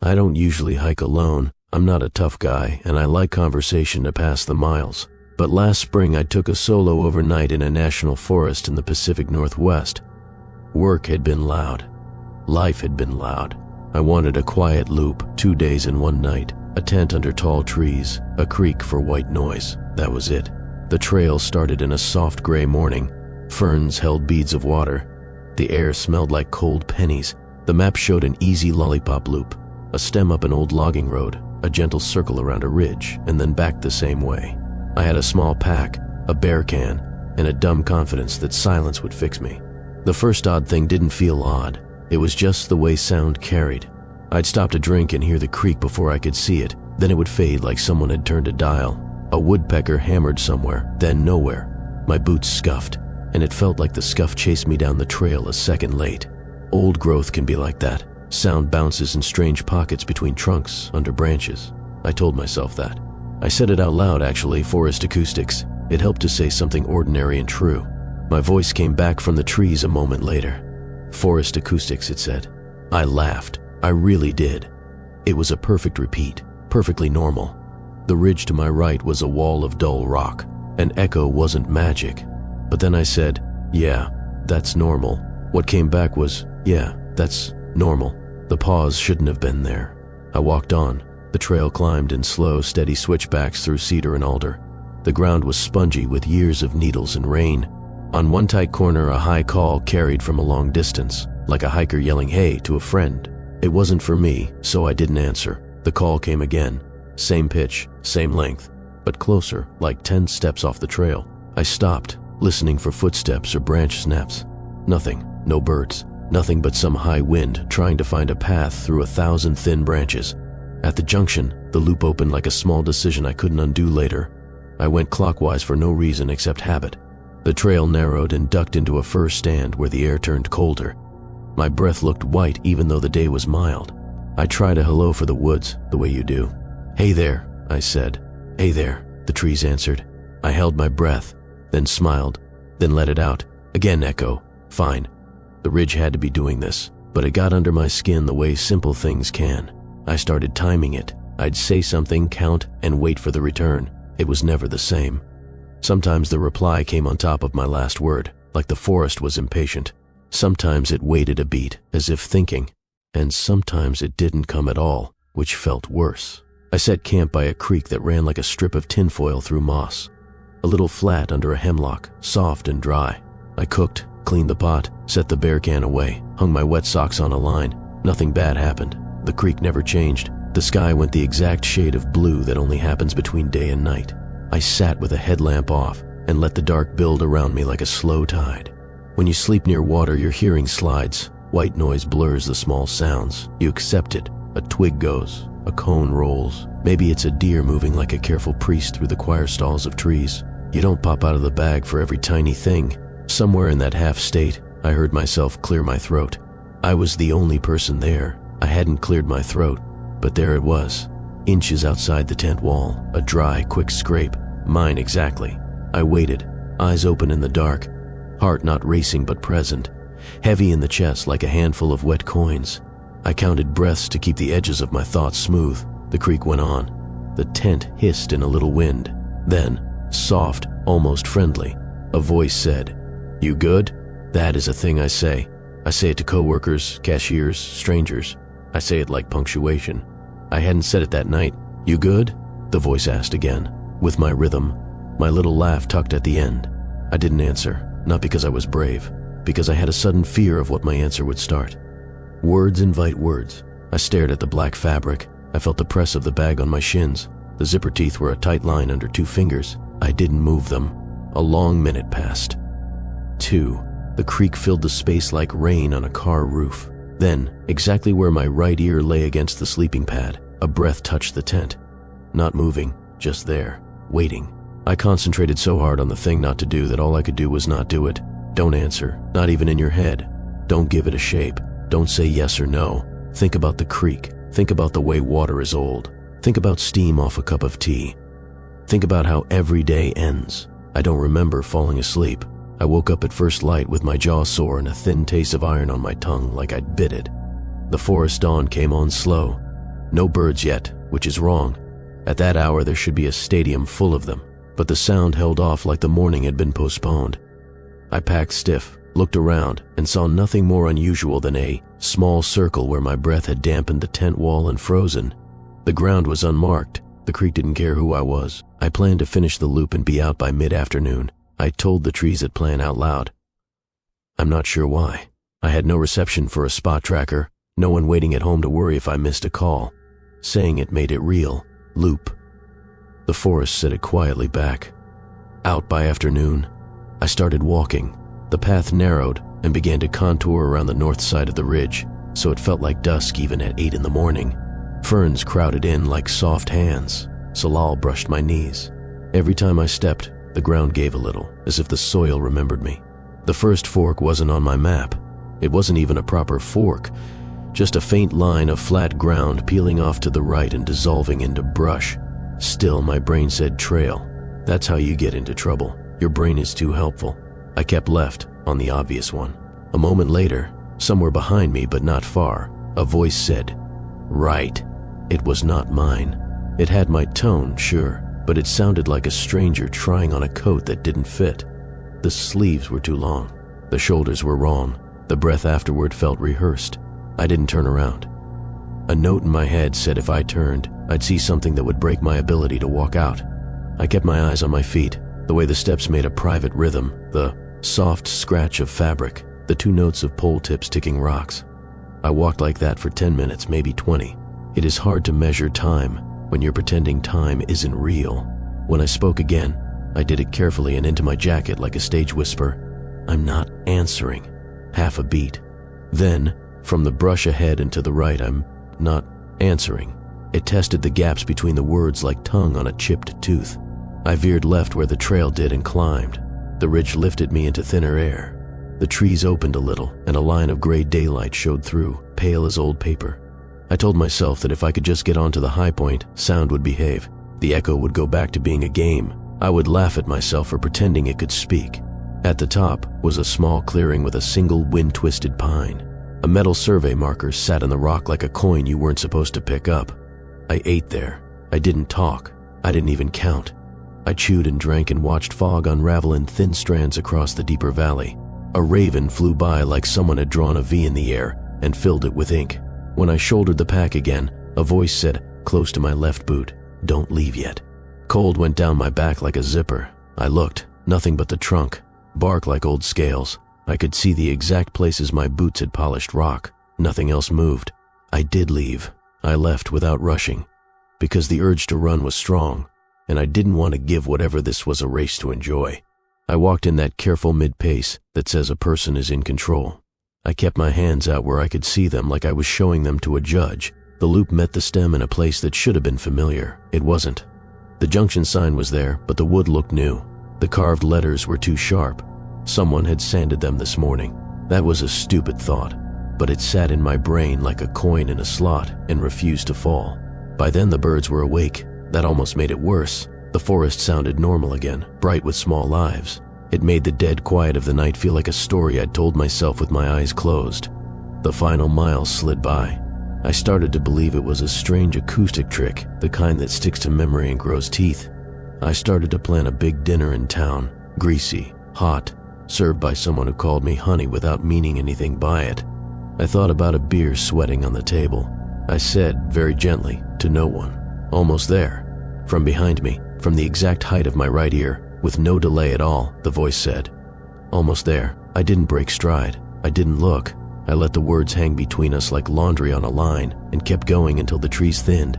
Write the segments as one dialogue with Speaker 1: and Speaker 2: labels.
Speaker 1: I don't usually hike alone. I'm not a tough guy, and I like conversation to pass the miles. But last spring I took a solo overnight in a national forest in the Pacific Northwest. Work had been loud. Life had been loud. I wanted a quiet loop, 2 days and 1 night, a tent under tall trees, a creek for white noise. That was it. The trail started in a soft gray morning. Ferns held beads of water. The air smelled like cold pennies. The map showed an easy lollipop loop, a stem up an old logging road, a gentle circle around a ridge, and then back the same way. I had a small pack, a bear can, and a dumb confidence that silence would fix me. The first odd thing didn't feel odd. It was just the way sound carried. I'd stop to drink and hear the creek before I could see it. Then it would fade like someone had turned a dial. A woodpecker hammered somewhere, then nowhere. My boots scuffed, and it felt like the scuff chased me down the trail a second late. Old growth can be like that. Sound bounces in strange pockets between trunks, under branches. I told myself that. I said it out loud, actually, forest acoustics. It helped to say something ordinary and true. My voice came back from the trees a moment later. Forest acoustics, it said. I laughed. I really did. It was a perfect repeat, perfectly normal. The ridge to my right was a wall of dull rock. An echo wasn't magic. But then I said, yeah, that's normal. What came back was, yeah, that's normal. The pause shouldn't have been there. I walked on. The trail climbed in slow, steady switchbacks through cedar and alder. The ground was spongy with years of needles and rain. On one tight corner, a high call carried from a long distance, like a hiker yelling hey to a friend. It wasn't for me, so I didn't answer. The call came again. Same pitch, same length, but closer, like 10 steps off the trail. I stopped, listening for footsteps or branch snaps. Nothing, no birds, nothing but some high wind trying to find a path through 1,000 thin branches. At the junction, the loop opened like a small decision I couldn't undo later. I went clockwise for no reason except habit. The trail narrowed and ducked into a fir stand where the air turned colder. My breath looked white even though the day was mild. I tried a hello for the woods, the way you do. Hey there, I said. Hey there, the trees answered. I held my breath, then smiled, then let it out. Again echo. Fine. The ridge had to be doing this, but it got under my skin the way simple things can. I started timing it. I'd say something, count, and wait for the return. It was never the same. Sometimes the reply came on top of my last word, like the forest was impatient. Sometimes it waited a beat, as if thinking, and sometimes it didn't come at all, which felt worse. I set camp by a creek that ran like a strip of tinfoil through moss. A little flat under a hemlock, soft and dry. I cooked, cleaned the pot, set the bear can away, hung my wet socks on a line. Nothing bad happened. The creek never changed. The sky went the exact shade of blue that only happens between day and night. I sat with a headlamp off and let the dark build around me like a slow tide. When you sleep near water, your hearing slides. White noise blurs the small sounds. You accept it. A twig goes. A cone rolls. Maybe it's a deer moving like a careful priest through the choir stalls of trees. You don't pop out of the bag for every tiny thing. Somewhere in that half state, I heard myself clear my throat. I was the only person there. I hadn't cleared my throat, but there it was, inches outside the tent wall, a dry, quick scrape, mine exactly. I waited, eyes open in the dark, heart not racing but present, heavy in the chest like a handful of wet coins. I counted breaths to keep the edges of my thoughts smooth. The creek went on. The tent hissed in a little wind. Then, soft, almost friendly, a voice said, "You good?" That is a thing I say. I say it to coworkers, cashiers, strangers. I say it like punctuation. I hadn't said it that night. "You good?" the voice asked again, with my rhythm, my little laugh tucked at the end. I didn't answer, not because I was brave, because I had a sudden fear of what my answer would start. Words invite words. I stared at the black fabric. I felt the press of the bag on my shins. The zipper teeth were a tight line under 2 fingers. I didn't move them. A long minute passed. 2. The creek filled the space like rain on a car roof. Then, exactly where my right ear lay against the sleeping pad, a breath touched the tent. Not moving, just there, waiting. I concentrated so hard on the thing not to do that all I could do was not do it. Don't answer, not even in your head. Don't give it a shape. Don't say yes or no. Think about the creek. Think about the way water is old. Think about steam off a cup of tea. Think about how every day ends. I don't remember falling asleep. I woke up at first light with my jaw sore and a thin taste of iron on my tongue like I'd bit it. The forest dawn came on slow. No birds yet, which is wrong. At that hour there should be a stadium full of them, but the sound held off like the morning had been postponed. I packed stiff, looked around, and saw nothing more unusual than a small circle where my breath had dampened the tent wall and frozen. The ground was unmarked. The creek didn't care who I was. I planned to finish the loop and be out by mid-afternoon. I told the trees that plan out loud. I'm not sure why. I had no reception for a spot tracker, no one waiting at home to worry if I missed a call. Saying it made it real. Loop. The forest said it quietly back. Out by afternoon, I started walking. The path narrowed and began to contour around the north side of the ridge, so it felt like dusk even at 8 in the morning. Ferns crowded in like soft hands. Salal brushed my knees. Every time I stepped, the ground gave a little, as if the soil remembered me. The first fork wasn't on my map. It wasn't even a proper fork, just a faint line of flat ground peeling off to the right and dissolving into brush. Still, my brain said trail. That's how you get into trouble. Your brain is too helpful. I kept left, on the obvious one. A moment later, somewhere behind me but not far, a voice said, "Right." It was not mine. It had my tone, sure, but it sounded like a stranger trying on a coat that didn't fit. The sleeves were too long. The shoulders were wrong. The breath afterward felt rehearsed. I didn't turn around. A note in my head said if I turned, I'd see something that would break my ability to walk out. I kept my eyes on my feet, the way the steps made a private rhythm, the soft scratch of fabric, the 2 notes of pole tips ticking rocks. I walked like that for 10 minutes, maybe 20. It is hard to measure time when you're pretending time isn't real. When I spoke again, I did it carefully and into my jacket like a stage whisper. "I'm not answering." Half a beat. Then, from the brush ahead and to the right, "I'm not answering." It tested the gaps between the words like tongue on a chipped tooth. I veered left where the trail did and climbed. The ridge lifted me into thinner air. The trees opened a little, and a line of gray daylight showed through, pale as old paper. I told myself that if I could just get onto the high point, sound would behave. The echo would go back to being a game. I would laugh at myself for pretending it could speak. At the top was a small clearing with a single wind-twisted pine. A metal survey marker sat in the rock like a coin you weren't supposed to pick up. I ate there. I didn't talk. I didn't even count. I chewed and drank and watched fog unravel in thin strands across the deeper valley. A raven flew by like someone had drawn a V in the air and filled it with ink. When I shouldered the pack again, a voice said, close to my left boot, "Don't leave yet." Cold went down my back like a zipper. I looked, nothing but the trunk, bark like old scales. I could see the exact places my boots had polished rock. Nothing else moved. I did leave. I left without rushing, because the urge to run was strong, and I didn't want to give whatever this was a race to enjoy. I walked in that careful mid-pace that says a person is in control. I kept my hands out where I could see them like I was showing them to a judge. The loop met the stem in a place that should have been familiar. It wasn't. The junction sign was there, but the wood looked new. The carved letters were too sharp. Someone had sanded them this morning. That was a stupid thought, but it sat in my brain like a coin in a slot and refused to fall. By then the birds were awake. That almost made it worse. The forest sounded normal again, bright with small lives. It made the dead quiet of the night feel like a story I'd told myself with my eyes closed. The final miles slid by. I started to believe it was a strange acoustic trick, the kind that sticks to memory and grows teeth. I started to plan a big dinner in town, greasy, hot, served by someone who called me honey without meaning anything by it. I thought about a beer sweating on the table. I said, very gently, to no one, "Almost there." From behind me, from the exact height of my right ear, with no delay at all, the voice said, "Almost there." I didn't break stride. I didn't look. I let the words hang between us like laundry on a line and kept going until the trees thinned,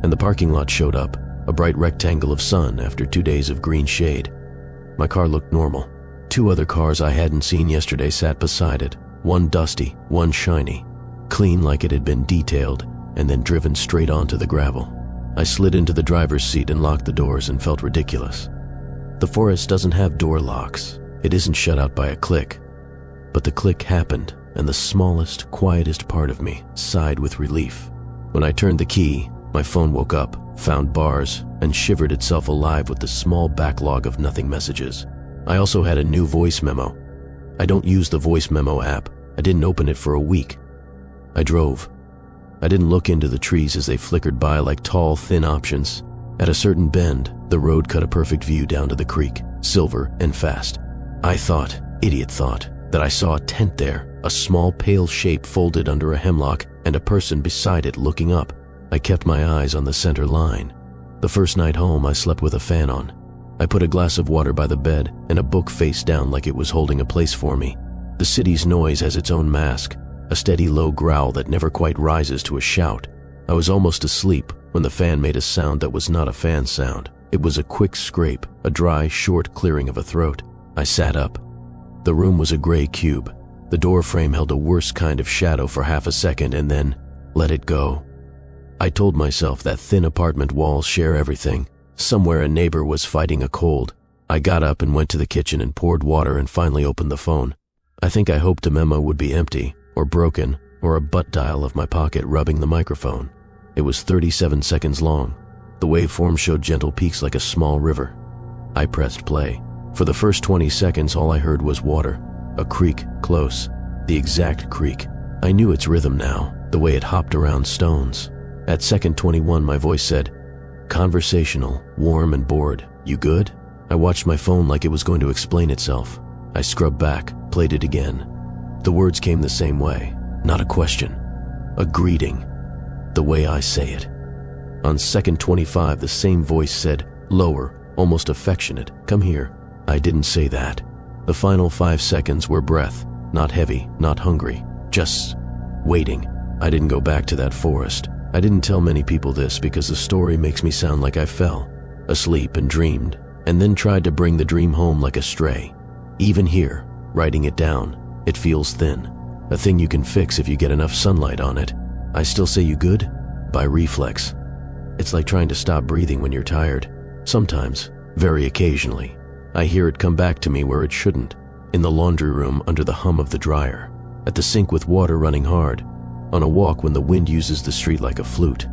Speaker 1: and the parking lot showed up, a bright rectangle of sun after 2 days of green shade. My car looked normal. 2 other cars I hadn't seen yesterday sat beside it, one dusty, one shiny, clean like it had been detailed and then driven straight onto the gravel. I slid into the driver's seat and locked the doors and felt ridiculous. The forest doesn't have door locks. It isn't shut out by a click. But the click happened, and the smallest, quietest part of me sighed with relief. When I turned the key, my phone woke up, found bars, and shivered itself alive with the small backlog of nothing messages. I also had a new voice memo. I don't use the voice memo app. I didn't open it for a week. I drove. I didn't look into the trees as they flickered by like tall, thin options. At a certain bend, the road cut a perfect view down to the creek, silver and fast. I thought, idiot thought, that I saw a tent there, a small pale shape folded under a hemlock and a person beside it looking up. I kept my eyes on the center line. The first night home, I slept with a fan on. I put a glass of water by the bed and a book face down like it was holding a place for me. The city's noise has its own mask, a steady low growl that never quite rises to a shout. I was almost asleep when the fan made a sound that was not a fan sound. It was a quick scrape, a dry, short clearing of a throat. I sat up. The room was a gray cube. The door frame held a worse kind of shadow for half a second and then let it go. I told myself that thin apartment walls share everything. Somewhere a neighbor was fighting a cold. I got up and went to the kitchen and poured water and finally opened the phone. I think I hoped a memo would be empty, or broken, or a butt dial of my pocket rubbing the microphone. It was 37 seconds long. The waveform showed gentle peaks like a small river. I pressed play. For the first 20 seconds, all I heard was water. A creak, close. The exact creak. I knew its rhythm now, the way it hopped around stones. At second 21, my voice said, "Conversational, warm and bored. You good?" I watched my phone like it was going to explain itself. I scrubbed back, played it again. The words came the same way. Not a question. A greeting. The way I say it. On second 25, the same voice said, lower, almost affectionate, "Come here." I didn't say that. The final 5 seconds were breath, not heavy, not hungry, just waiting. I didn't go back to that forest. I didn't tell many people this because the story makes me sound like I fell asleep and dreamed, and then tried to bring the dream home like a stray. Even here, writing it down, it feels thin. A thing you can fix if you get enough sunlight on it. I still say "you good?" by reflex. It's like trying to stop breathing when you're tired. Sometimes, very occasionally, I hear it come back to me where it shouldn't. In the laundry room under the hum of the dryer. At the sink with water running hard. On a walk when the wind uses the street like a flute.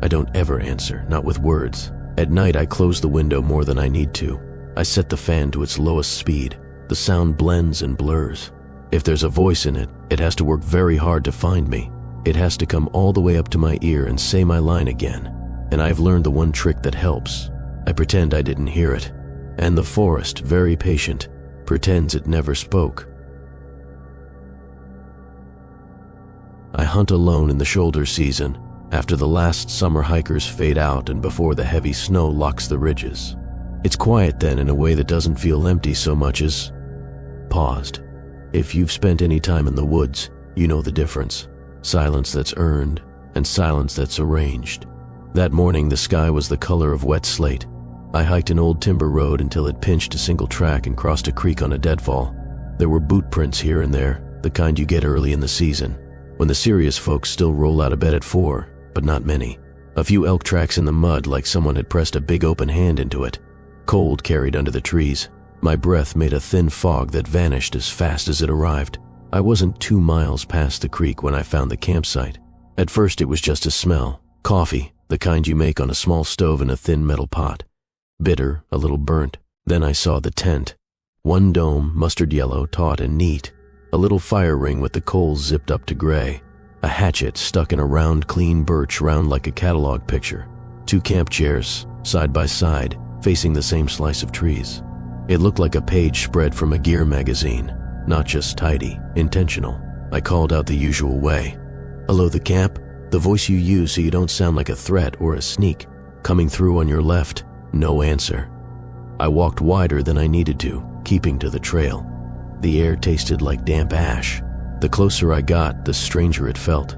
Speaker 1: I don't ever answer, not with words. At night I close the window more than I need to. I set the fan to its lowest speed. The sound blends and blurs. If there's a voice in it, it has to work very hard to find me. It has to come all the way up to my ear and say my line again. And I've learned the one trick that helps. I pretend I didn't hear it. And the forest, very patient, pretends it never spoke. I hunt alone in the shoulder season, after the last summer hikers fade out and before the heavy snow locks the ridges. It's quiet then in a way that doesn't feel empty so much as paused. If you've spent any time in the woods, you know the difference. Silence that's earned and silence that's arranged. That morning the sky was the color of wet slate. I hiked an old timber road until it pinched a single track and crossed a creek on a deadfall. There were boot prints here and there, the kind you get early in the season, when the serious folks still roll out of bed at 4, but not many. A few elk tracks in the mud like someone had pressed a big open hand into it. Cold carried under the trees. My breath made a thin fog that vanished as fast as it arrived. I wasn't 2 miles past the creek when I found the campsite. At first it was just a smell. Coffee, the kind you make on a small stove in a thin metal pot. Bitter, a little burnt. Then I saw the tent. One dome, mustard yellow, taut and neat. A little fire ring with the coals zipped up to gray. A hatchet stuck in a round, clean birch, round like a catalog picture. 2 camp chairs, side by side, facing the same slice of trees. It looked like a page spread from a gear magazine. Not just tidy, intentional. I called out the usual way. "Hello, the camp?" The voice you use so you don't sound like a threat or a sneak. Coming through on your left. No answer. I walked wider than I needed to, keeping to the trail. The air tasted like damp ash. The closer I got, the stranger it felt.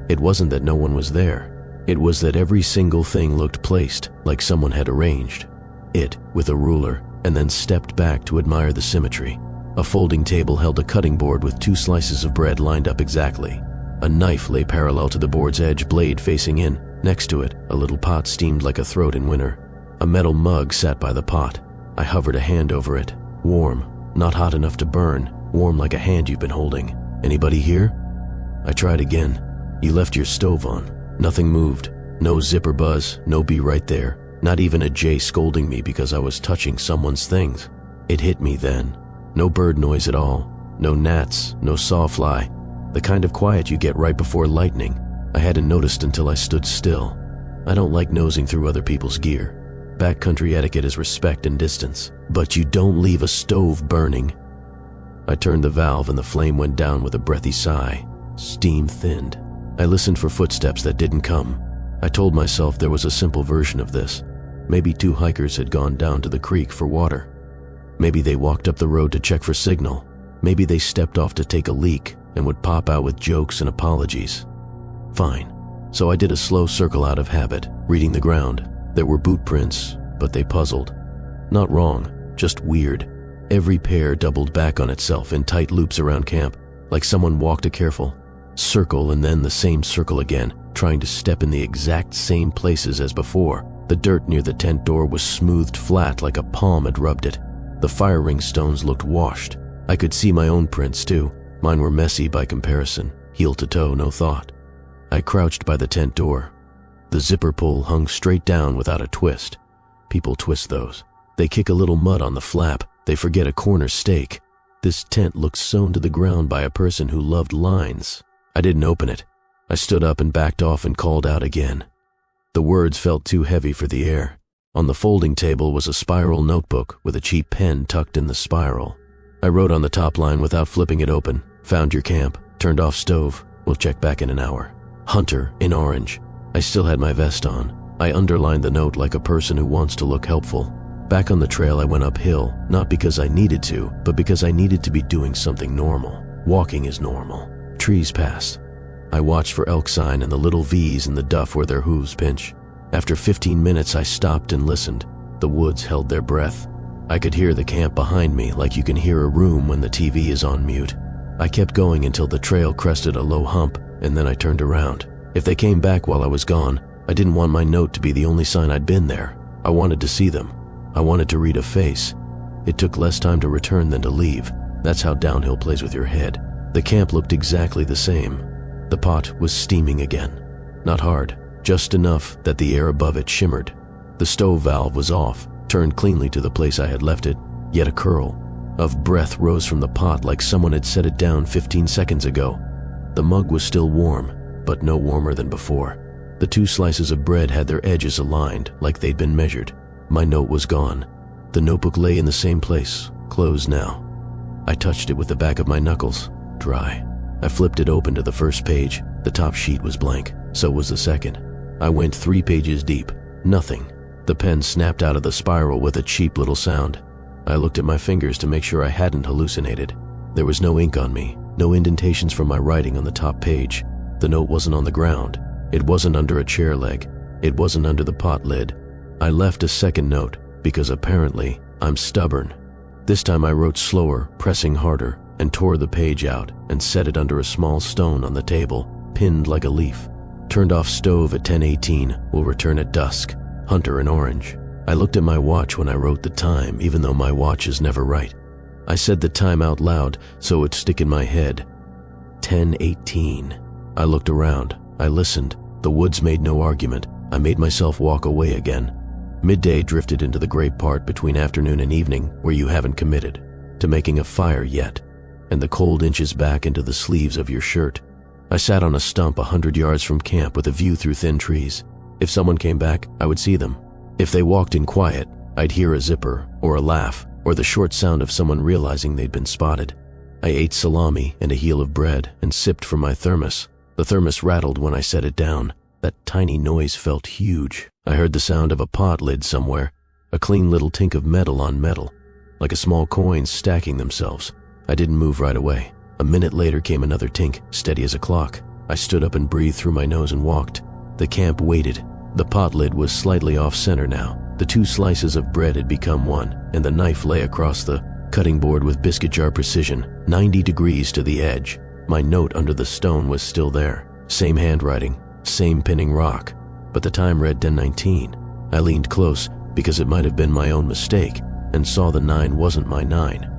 Speaker 1: It wasn't that no one was there. It was that every single thing looked placed, like someone had arranged it with a ruler, and then stepped back to admire the symmetry. A folding table held a cutting board with 2 slices of bread lined up exactly. A knife lay parallel to the board's edge, blade facing in. Next to it, a little pot steamed like a throat in winter. A metal mug sat by the pot. I hovered a hand over it. Warm, not hot enough to burn, warm like a hand you've been holding. "Anybody here?" I tried again. "You left your stove on." Nothing moved. No zipper buzz, no "be right there." Not even a Jay scolding me because I was touching someone's things. It hit me then. No bird noise at all. No gnats, no sawfly. The kind of quiet you get right before lightning. I hadn't noticed until I stood still. I don't like nosing through other people's gear. Backcountry etiquette is respect and distance, but you don't leave a stove burning. I turned the valve and the flame went down with a breathy sigh. Steam thinned. I listened for footsteps that didn't come. I told myself there was a simple version of this. Maybe 2 hikers had gone down to the creek for water. Maybe they walked up the road to check for signal. Maybe they stepped off to take a leak and would pop out with jokes and apologies. Fine. So I did a slow circle out of habit, reading the ground. There were boot prints, but they puzzled. Not wrong, just weird. Every pair doubled back on itself in tight loops around camp, like someone walked a careful circle and then the same circle again, trying to step in the exact same places as before. The dirt near the tent door was smoothed flat like a palm had rubbed it. The fire ring stones looked washed. I could see my own prints too. Mine were messy by comparison, heel to toe, no thought. I crouched by the tent door. The zipper pull hung straight down without a twist. People twist those. They kick a little mud on the flap. They forget a corner stake. This tent looked sewn to the ground by a person who loved lines. I didn't open it. I stood up and backed off and called out again. The words felt too heavy for the air. On the folding table was a spiral notebook with a cheap pen tucked in the spiral. I wrote on the top line without flipping it open. Found your camp. Turned off stove. We'll check back in an hour. Hunter in orange. I still had my vest on. I underlined the note like a person who wants to look helpful. Back on the trail I went uphill, not because I needed to, but because I needed to be doing something normal. Walking is normal. Trees passed. I watched for elk sign and the little V's in the duff where their hooves pinch. After 15 minutes I stopped and listened. The woods held their breath. I could hear the camp behind me like you can hear a room when the TV is on mute. I kept going until the trail crested a low hump, and then I turned around. If they came back while I was gone, I didn't want my note to be the only sign I'd been there. I wanted to see them. I wanted to read a face. It took less time to return than to leave. That's how downhill plays with your head. The camp looked exactly the same. The pot was steaming again. Not hard, just enough that the air above it shimmered. The stove valve was off, turned cleanly to the place I had left it, yet a curl of breath rose from the pot like someone had set it down 15 seconds ago. The mug was still warm, but no warmer than before. The 2 slices of bread had their edges aligned like they'd been measured. My note was gone. The notebook lay in the same place, closed now. I touched it with the back of my knuckles, dry. I flipped it open to the first page. The top sheet was blank, so was the second. I went 3 pages deep. Nothing. The pen snapped out of the spiral with a cheap little sound. I looked at my fingers to make sure I hadn't hallucinated. There was no ink on me, no indentations from my writing on the top page. The note wasn't on the ground. It wasn't under a chair leg. It wasn't under the pot lid. I left a second note because apparently I'm stubborn. This time I wrote slower, pressing harder, and tore the page out and set it under a small stone on the table, pinned like a leaf. Turned off stove at 10:18, will return at dusk. Hunter in orange. I looked at my watch when I wrote the time, even though my watch is never right. I said the time out loud so it'd stick in my head. 10:18. I looked around. I listened. The woods made no argument. I made myself walk away again. Midday drifted into the gray part between afternoon and evening where you haven't committed to making a fire yet, and the cold inches back into the sleeves of your shirt. I sat on a stump 100 yards from camp with a view through thin trees. If someone came back, I would see them. If they walked in quiet, I'd hear a zipper or a laugh or the short sound of someone realizing they'd been spotted. I ate salami and a heel of bread and sipped from my thermos. The thermos rattled when I set it down. That tiny noise felt huge. I heard the sound of a pot lid somewhere, a clean little tink of metal on metal, like a small coins stacking themselves. I didn't move right away. A minute later came another tink, steady as a clock. I stood up and breathed through my nose and walked. The camp waited. The pot lid was slightly off-center now. The 2 slices of bread had become one, and the knife lay across the cutting board with biscuit jar precision, 90 degrees to the edge. My note under the stone was still there. Same handwriting, same pinning rock, but the time read 10:19. I leaned close because it might have been my own mistake and saw the 9 wasn't my 9.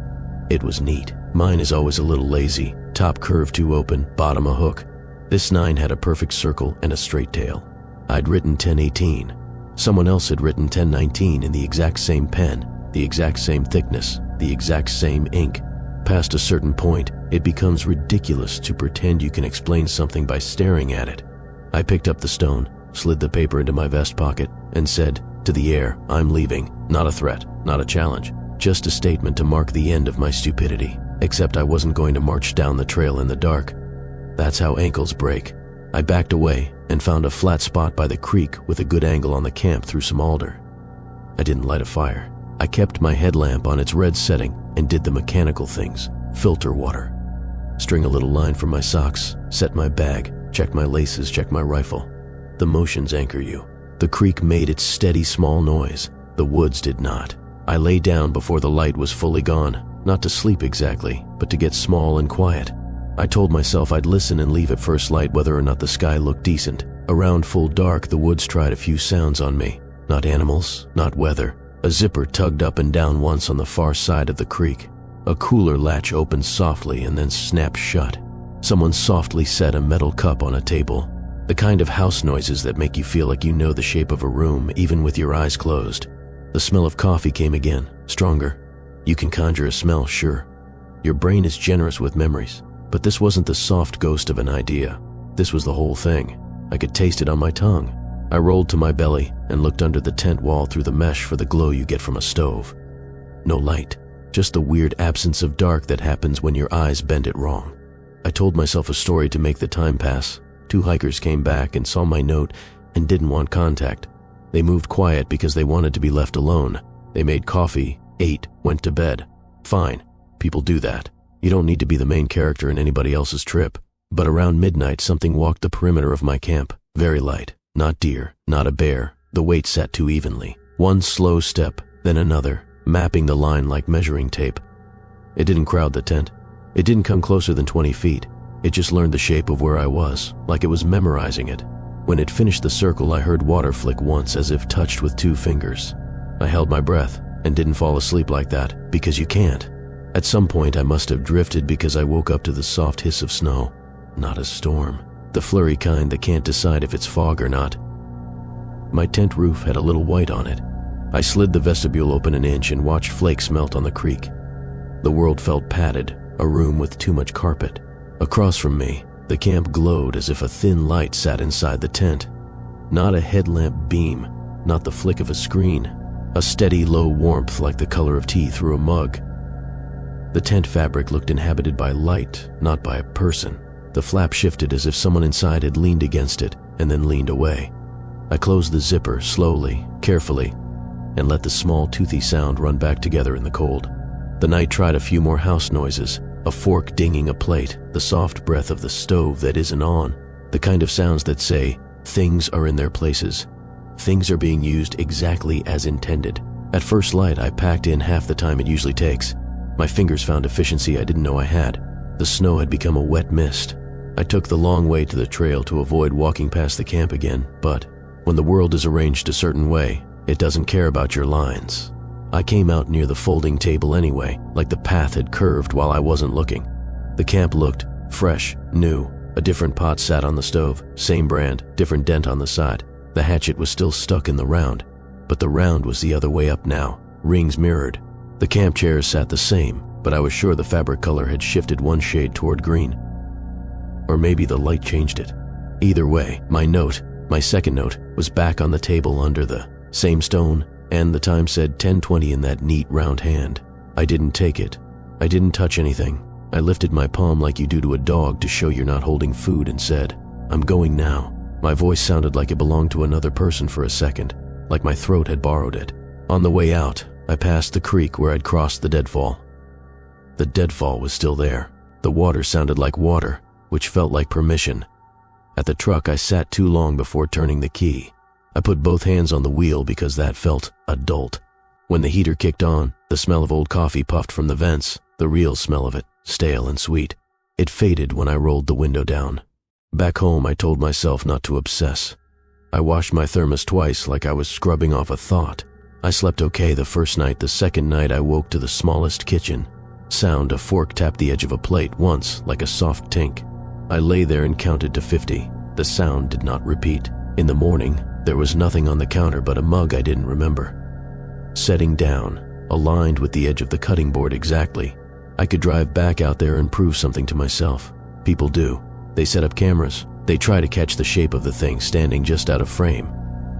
Speaker 1: It was neat. Mine is always a little lazy, top curve too open, bottom a hook. This 9 had a perfect circle and a straight tail. I'd written 10:18. Someone else had written 10:19 in the exact same pen, the exact same thickness, the exact same ink. Past a certain point, it becomes ridiculous to pretend you can explain something by staring at it. I picked up the stone, slid the paper into my vest pocket, and said, to the air, I'm leaving. Not a threat, not a challenge, just a statement to mark the end of my stupidity. Except I wasn't going to march down the trail in the dark. That's how ankles break. I backed away and found a flat spot by the creek with a good angle on the camp through some alder. I didn't light a fire. I kept my headlamp on its red setting and did the mechanical things, filter water. String a little line from my socks, set my bag, check my laces, check my rifle. The motions anchor you. The creek made its steady small noise. The woods did not. I lay down before the light was fully gone, not to sleep exactly, but to get small and quiet. I told myself I'd listen and leave at first light whether or not the sky looked decent. Around full dark, the woods tried a few sounds on me. Not animals, not weather. A zipper tugged up and down once on the far side of the creek. A cooler latch opened softly and then snapped shut. Someone softly set a metal cup on a table. The kind of house noises that make you feel like you know the shape of a room even with your eyes closed. The smell of coffee came again, stronger. You can conjure a smell, sure. Your brain is generous with memories, but this wasn't the soft ghost of an idea. This was the whole thing. I could taste it on my tongue. I rolled to my belly and looked under the tent wall through the mesh for the glow you get from a stove. No light, just the weird absence of dark that happens when your eyes bend it wrong. I told myself a story to make the time pass. 2 hikers came back and saw my note and didn't want contact. They moved quiet because they wanted to be left alone. They made coffee, ate, went to bed. Fine, people do that. You don't need to be the main character in anybody else's trip. But around midnight, something walked the perimeter of my camp, very light. Not deer, not a bear. The weight sat too evenly. One slow step, then another, mapping the line like measuring tape. It didn't crowd the tent. It didn't come closer than 20 feet. It just learned the shape of where I was, like it was memorizing it. When it finished the circle, I heard water flick once as if touched with 2 fingers. I held my breath and didn't fall asleep like that, because you can't. At some point, I must have drifted because I woke up to the soft hiss of snow. Not a storm. The flurry kind that can't decide if it's fog or not. My tent roof had a little white on it. I slid the vestibule open an inch and watched flakes melt on the creek. The world felt padded, a room with too much carpet. Across from me, the camp glowed as if a thin light sat inside the tent. Not a headlamp beam, not the flick of a screen. A steady, low warmth like the color of tea through a mug. The tent fabric looked inhabited by light, not by a person. The flap shifted as if someone inside had leaned against it and then leaned away. I closed the zipper slowly, carefully, and let the small toothy sound run back together in the cold. The night tried a few more house noises, a fork dinging a plate, the soft breath of the stove that isn't on, the kind of sounds that say, things are in their places. Things are being used exactly as intended. At first light, I packed in half the time it usually takes. My fingers found efficiency I didn't know I had. The snow had become a wet mist. I took the long way to the trail to avoid walking past the camp again, but when the world is arranged a certain way, it doesn't care about your lines. I came out near the folding table anyway, like the path had curved while I wasn't looking. The camp looked fresh, new. A different pot sat on the stove, same brand, different dent on the side. The hatchet was still stuck in the round, but the round was the other way up now, rings mirrored. The camp chairs sat the same, but I was sure the fabric color had shifted one shade toward green. Or maybe the light changed it. Either way, my second note, was back on the table under the same stone, and the time said 10:20 in that neat round hand. I didn't take it. I didn't touch anything. I lifted my palm like you do to a dog to show you're not holding food and said, I'm going now. My voice sounded like it belonged to another person for a second, like my throat had borrowed it. On the way out, I passed the creek where I'd crossed the deadfall. The deadfall was still there. The water sounded like water, which felt like permission. At the truck, I sat too long before turning the key. I put both hands on the wheel because that felt adult. When the heater kicked on, the smell of old coffee puffed from the vents, the real smell of it, stale and sweet. It faded when I rolled the window down. Back home, I told myself not to obsess. I washed my thermos twice like I was scrubbing off a thought. I slept okay the first night. The second night, I woke to the smallest kitchen. Sound a fork tapped the edge of a plate once, like a soft tink. I lay there and counted to 50. The sound did not repeat. In the morning, there was nothing on the counter but a mug I didn't remember. Setting down, aligned with the edge of the cutting board exactly. I could drive back out there and prove something to myself. People do. They set up cameras, They try to catch the shape of the thing standing just out of frame.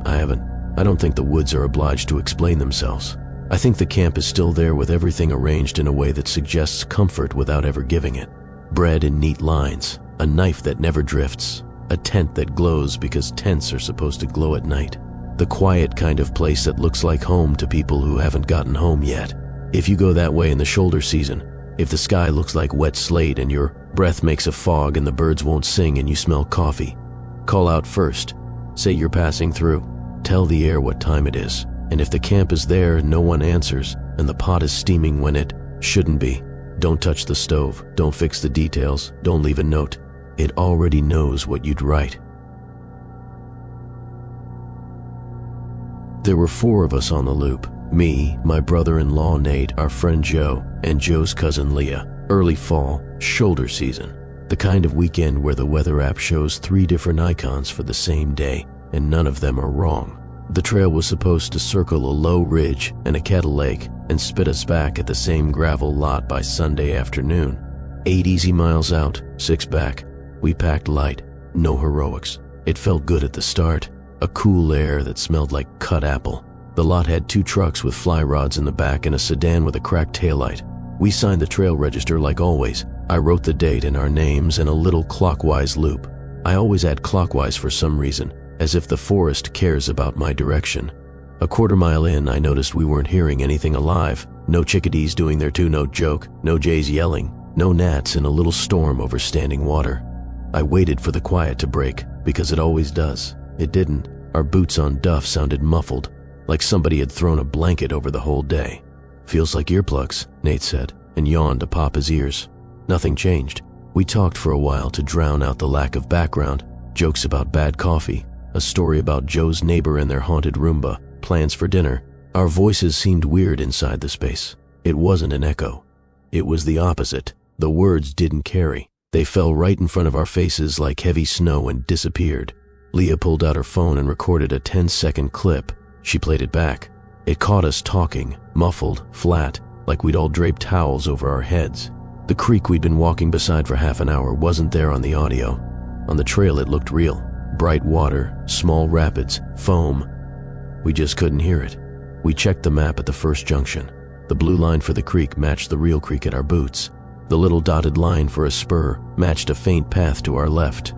Speaker 1: I haven't. I don't think the woods are obliged to explain themselves. I think the camp is still there with everything arranged in a way that suggests comfort without ever giving it. Bread in neat lines, a knife that never drifts, a tent that glows because tents are supposed to glow at night. The quiet kind of place that looks like home to people who haven't gotten home yet. If you go that way in the shoulder season, if the sky looks like wet slate and your breath makes a fog and the birds won't sing and you smell coffee, call out first. Say you're passing through. Tell the air what time it is. And if the camp is there and no one answers, and the pot is steaming when it shouldn't be, don't touch the stove, don't fix the details, don't leave a note. It already knows what you'd write. There were 4 of us on the loop. Me, my brother-in-law Nate, our friend Joe, and Joe's cousin Leah. Early fall, shoulder season. The kind of weekend where the weather app shows 3 different icons for the same day, and none of them are wrong. The trail was supposed to circle a low ridge and a kettle lake and spit us back at the same gravel lot by Sunday afternoon. 8 easy miles out, 6 back. We packed light, no heroics. It felt good at the start, a cool air that smelled like cut apple. The lot had 2 trucks with fly rods in the back and a sedan with a cracked taillight. We signed the trail register like always. I wrote the date and our names in a little clockwise loop. I always add clockwise for some reason, as if the forest cares about my direction. A quarter mile in, I noticed we weren't hearing anything alive. No chickadees doing their 2-note joke, no jays yelling, no gnats in a little storm over standing water. I waited for the quiet to break, because it always does. It didn't. Our boots on duff sounded muffled, like somebody had thrown a blanket over the whole day. Feels like earplugs, Nate said, and yawned to pop his ears. Nothing changed. We talked for a while to drown out the lack of background, jokes about bad coffee, a story about Joe's neighbor and their haunted Roomba, plans for dinner. Our voices seemed weird inside the space. It wasn't an echo. It was the opposite. The words didn't carry. They fell right in front of our faces like heavy snow and disappeared. Leah pulled out her phone and recorded a 10-second clip. She played it back. It caught us talking, muffled, flat, like we'd all draped towels over our heads. The creek we'd been walking beside for half an hour wasn't there on the audio. On the trail it looked real. Bright water, small rapids, foam. We just couldn't hear it. We checked the map at the first junction. The blue line for the creek matched the real creek at our boots. The little dotted line for a spur matched a faint path to our left.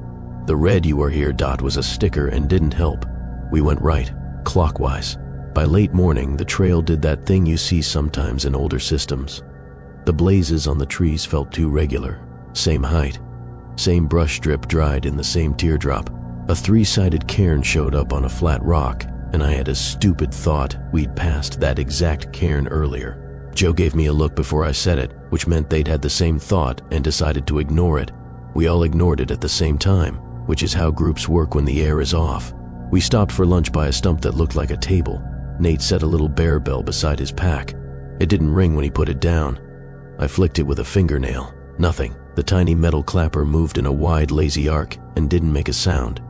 Speaker 1: The red "you are here" dot was a sticker and didn't help. We went right, clockwise. By late morning, the trail did that thing you see sometimes in older systems. The blazes on the trees felt too regular. Same height. Same brush strip dried in the same teardrop. A 3-sided cairn showed up on a flat rock, and I had a stupid thought we'd passed that exact cairn earlier. Joe gave me a look before I said it, which meant they'd had the same thought and decided to ignore it. We all ignored it at the same time, which is how groups work when the air is off. We stopped for lunch by a stump that looked like a table. Nate set a little bear bell beside his pack. It didn't ring when he put it down. I flicked it with a fingernail. Nothing. The tiny metal clapper moved in a wide, lazy arc and didn't make a sound.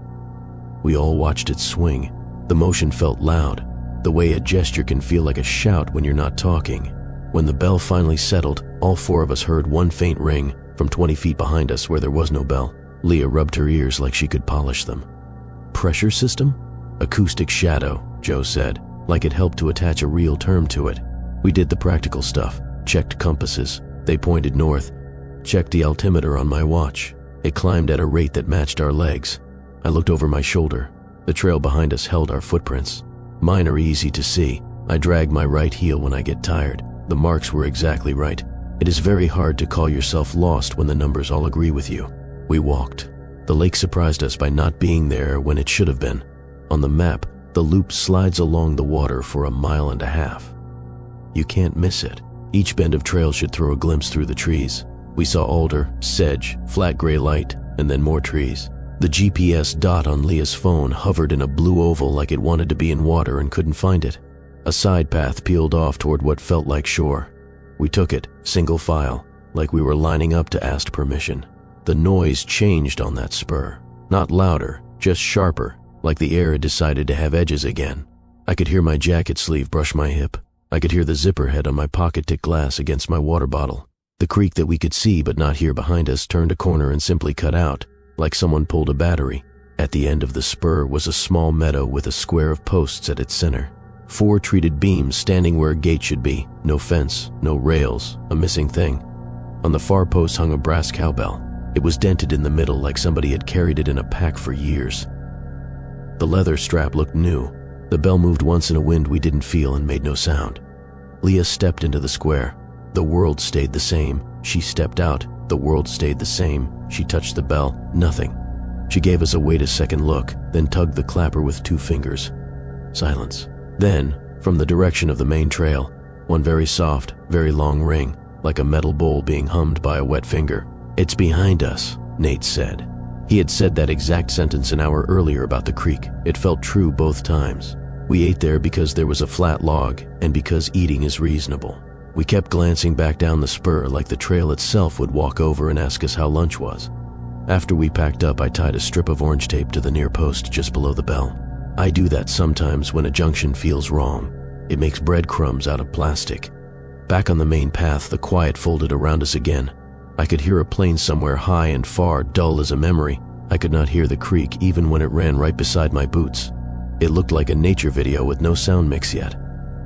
Speaker 1: We all watched it swing. The motion felt loud, the way a gesture can feel like a shout when you're not talking. When the bell finally settled, all 4 of us heard one faint ring from 20 feet behind us where there was no bell. Leah rubbed her ears like she could polish them. Pressure system? Acoustic shadow, Joe said, like it helped to attach a real term to it. We did the practical stuff, checked compasses. They pointed north. Checked the altimeter on my watch. It climbed at a rate that matched our legs. I looked over my shoulder. The trail behind us held our footprints. Mine are easy to see. I drag my right heel when I get tired. The marks were exactly right. It is very hard to call yourself lost when the numbers all agree with you. We walked. The lake surprised us by not being there when it should have been. On the map, the loop slides along the water for 1.5 miles. You can't miss it. Each bend of trail should throw a glimpse through the trees. We saw alder, sedge, flat gray light, and then more trees. The GPS dot on Leah's phone hovered in a blue oval like it wanted to be in water and couldn't find it. A side path peeled off toward what felt like shore. We took it, single file, like we were lining up to ask permission. The noise changed on that spur. Not louder, just sharper, like the air had decided to have edges again. I could hear my jacket sleeve brush my hip. I could hear the zipper head on my pocket tick glass against my water bottle. The creek that we could see but not hear behind us turned a corner and simply cut out. like someone pulled a battery. At the end of the spur was a small meadow with a square of posts at its center. 4 treated beams standing where a gate should be. No fence, no rails, a missing thing. On the far post hung a brass cowbell. It was dented in the middle like somebody had carried it in a pack for years. The leather strap looked new. The bell moved once in a wind we didn't feel and made no sound. Leah stepped into the square. The world stayed the same. She stepped out. The world stayed the same. She touched the bell. Nothing. She gave us a wait a second look, then tugged the clapper with 2 fingers. Silence. Then, from the direction of the main trail, one very soft, very long ring, like a metal bowl being hummed by a wet finger. "It's behind us," Nate said. He had said that exact sentence an hour earlier about the creek. It felt true both times. We ate there because there was a flat log, and because eating is reasonable. We kept glancing back down the spur like the trail itself would walk over and ask us how lunch was. After we packed up, I tied a strip of orange tape to the near post just below the bell. I do that sometimes when a junction feels wrong. It makes breadcrumbs out of plastic. Back on the main path, the quiet folded around us again. I could hear a plane somewhere high and far, dull as a memory. I could not hear the creek even when it ran right beside my boots. It looked like a nature video with no sound mix yet.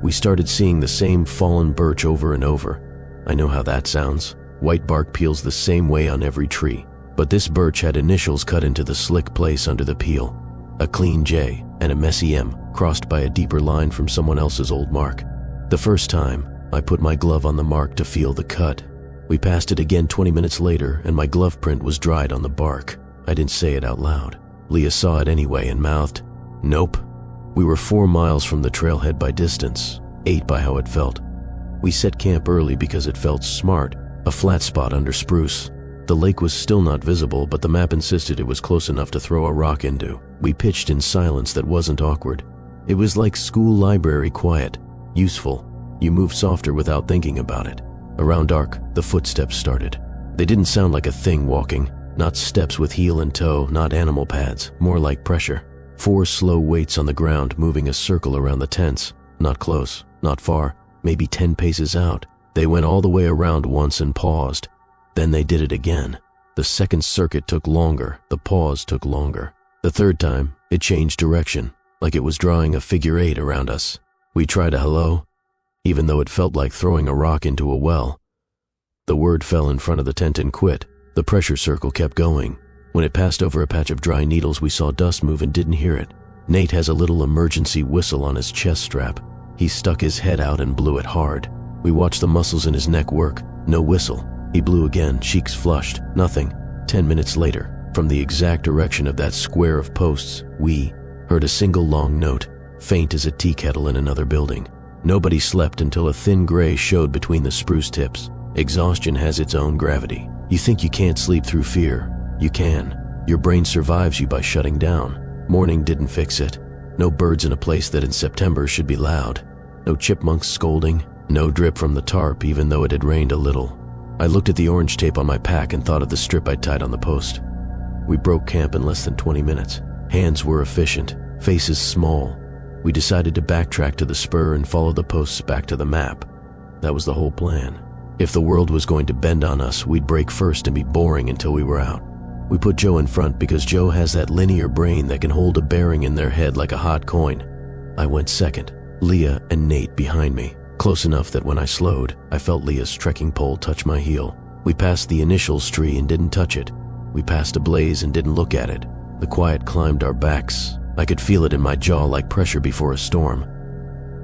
Speaker 1: We started seeing the same fallen birch over and over. I know how that sounds. White bark peels the same way on every tree. But this birch had initials cut into the slick place under the peel. A clean J and a messy M crossed by a deeper line from someone else's old mark. The first time, I put my glove on the mark to feel the cut. We passed it again 20 minutes later, and my glove print was dried on the bark. I didn't say it out loud. Leah saw it anyway and mouthed, "Nope." We were 4 miles from the trailhead by distance, 8 by how it felt. We set camp early because it felt smart, a flat spot under spruce. The lake was still not visible, but the map insisted it was close enough to throw a rock into. We pitched in silence that wasn't awkward. It was like school library quiet, useful. You move softer without thinking about it. Around dark, the footsteps started. They didn't sound like a thing walking, not steps with heel and toe, not animal pads, more like pressure. 4 slow weights on the ground moving a circle around the tents, not close, not far, maybe 10 paces out. They went all the way around once and paused. Then they did it again. The second circuit took longer, the pause took longer. The third time, it changed direction, like it was drawing a figure 8 around us. We tried a hello, even though it felt like throwing a rock into a well. The word fell in front of the tent and quit. The pressure circle kept going. When it passed over a patch of dry needles, we saw dust move and didn't hear it. Nate has a little emergency whistle on his chest strap. He stuck his head out and blew it hard. We watched the muscles in his neck work. No whistle. He blew again, cheeks flushed. Nothing. 10 minutes later, from the exact direction of that square of posts, we heard a single long note, faint as a tea kettle in another building. Nobody slept until a thin gray showed between the spruce tips. Exhaustion has its own gravity. You think you can't sleep through fear. You can. Your brain survives you by shutting down. Morning didn't fix it. No birds in a place that in September should be loud. No chipmunks scolding. No drip from the tarp even though it had rained a little. I looked at the orange tape on my pack and thought of the strip I'd tied on the post. We broke camp in less than 20 minutes. Hands were efficient, faces small. We decided to backtrack to the spur and follow the posts back to the map. That was the whole plan. If the world was going to bend on us, we'd break first and be boring until we were out. We put Joe in front because Joe has that linear brain that can hold a bearing in their head like a hot coin. I went second, Leah and Nate behind me. Close enough that when I slowed, I felt Leah's trekking pole touch my heel. We passed the initials tree and didn't touch it. We passed a blaze and didn't look at it. The quiet climbed our backs. I could feel it in my jaw like pressure before a storm.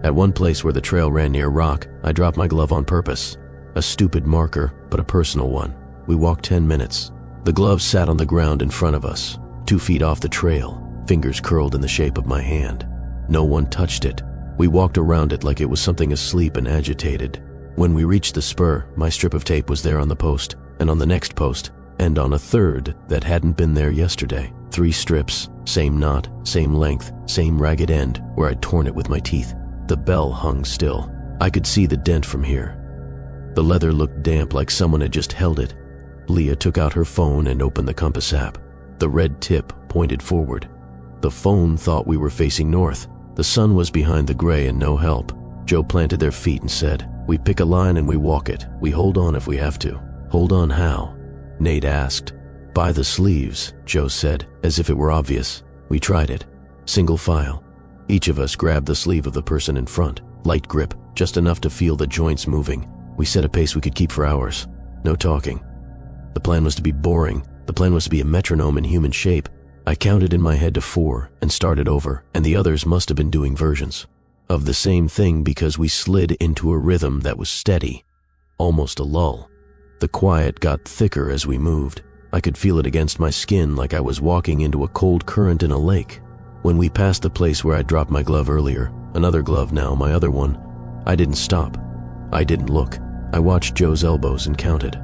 Speaker 1: At one place where the trail ran near rock, I dropped my glove on purpose. A stupid marker, but a personal one. We walked 10 minutes. The glove sat on the ground in front of us, 2 feet off the trail, fingers curled in the shape of my hand. No one touched it. We walked around it like it was something asleep and agitated. When we reached the spur, my strip of tape was there on the post, and on the next post, and on a third that hadn't been there yesterday. 3 strips, same knot, same length, same ragged end, where I'd torn it with my teeth. The bell hung still. I could see the dent from here. The leather looked damp like someone had just held it. Leah took out her phone and opened the compass app. The red tip pointed forward. The phone thought we were facing north. The sun was behind the gray and no help. Joe planted their feet and said, "We pick a line and we walk it. We hold on if we have to." "Hold on how?" Nate asked. By the sleeves, Joe said, as if it were obvious. We tried it. Single file. Each of us grabbed the sleeve of the person in front. Light grip, just enough to feel the joints moving. We set a pace we could keep for hours. No talking. The plan was to be boring. The plan was to be a metronome in human shape. I counted in my head to 4 and started over, and the others must have been doing versions of the same thing because we slid into a rhythm that was steady, almost a lull. The quiet got thicker as we moved. I could feel it against my skin like I was walking into a cold current in a lake. When we passed the place where I dropped my glove earlier, another glove now, my other one, I didn't stop. I didn't look. I watched Joe's elbows and counted.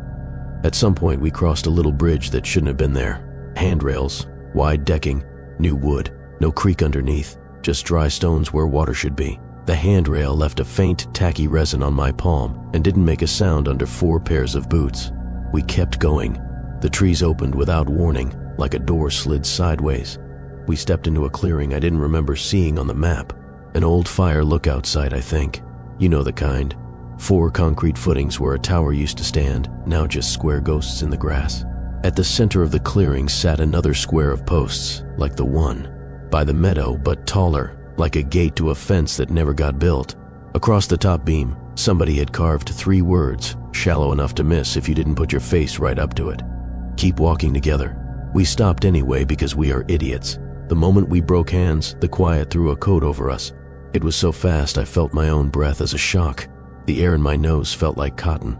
Speaker 1: At some point, we crossed a little bridge that shouldn't have been there. Handrails, wide decking, new wood, no creek underneath, just dry stones where water should be. The handrail left a faint, tacky resin on my palm and didn't make a sound under 4 pairs of boots. We kept going. The trees opened without warning, like a door slid sideways. We stepped into a clearing I didn't remember seeing on the map. An old fire lookout site, I think. You know the kind. 4 concrete footings where a tower used to stand, now just square ghosts in the grass. At the center of the clearing sat another square of posts, like the one by the meadow, but taller, like a gate to a fence that never got built. Across the top beam, somebody had carved 3 words, shallow enough to miss if you didn't put your face right up to it. Keep walking together. We stopped anyway because we are idiots. The moment we broke hands, the quiet threw a coat over us. It was so fast I felt my own breath as a shock. The air in my nose felt like cotton.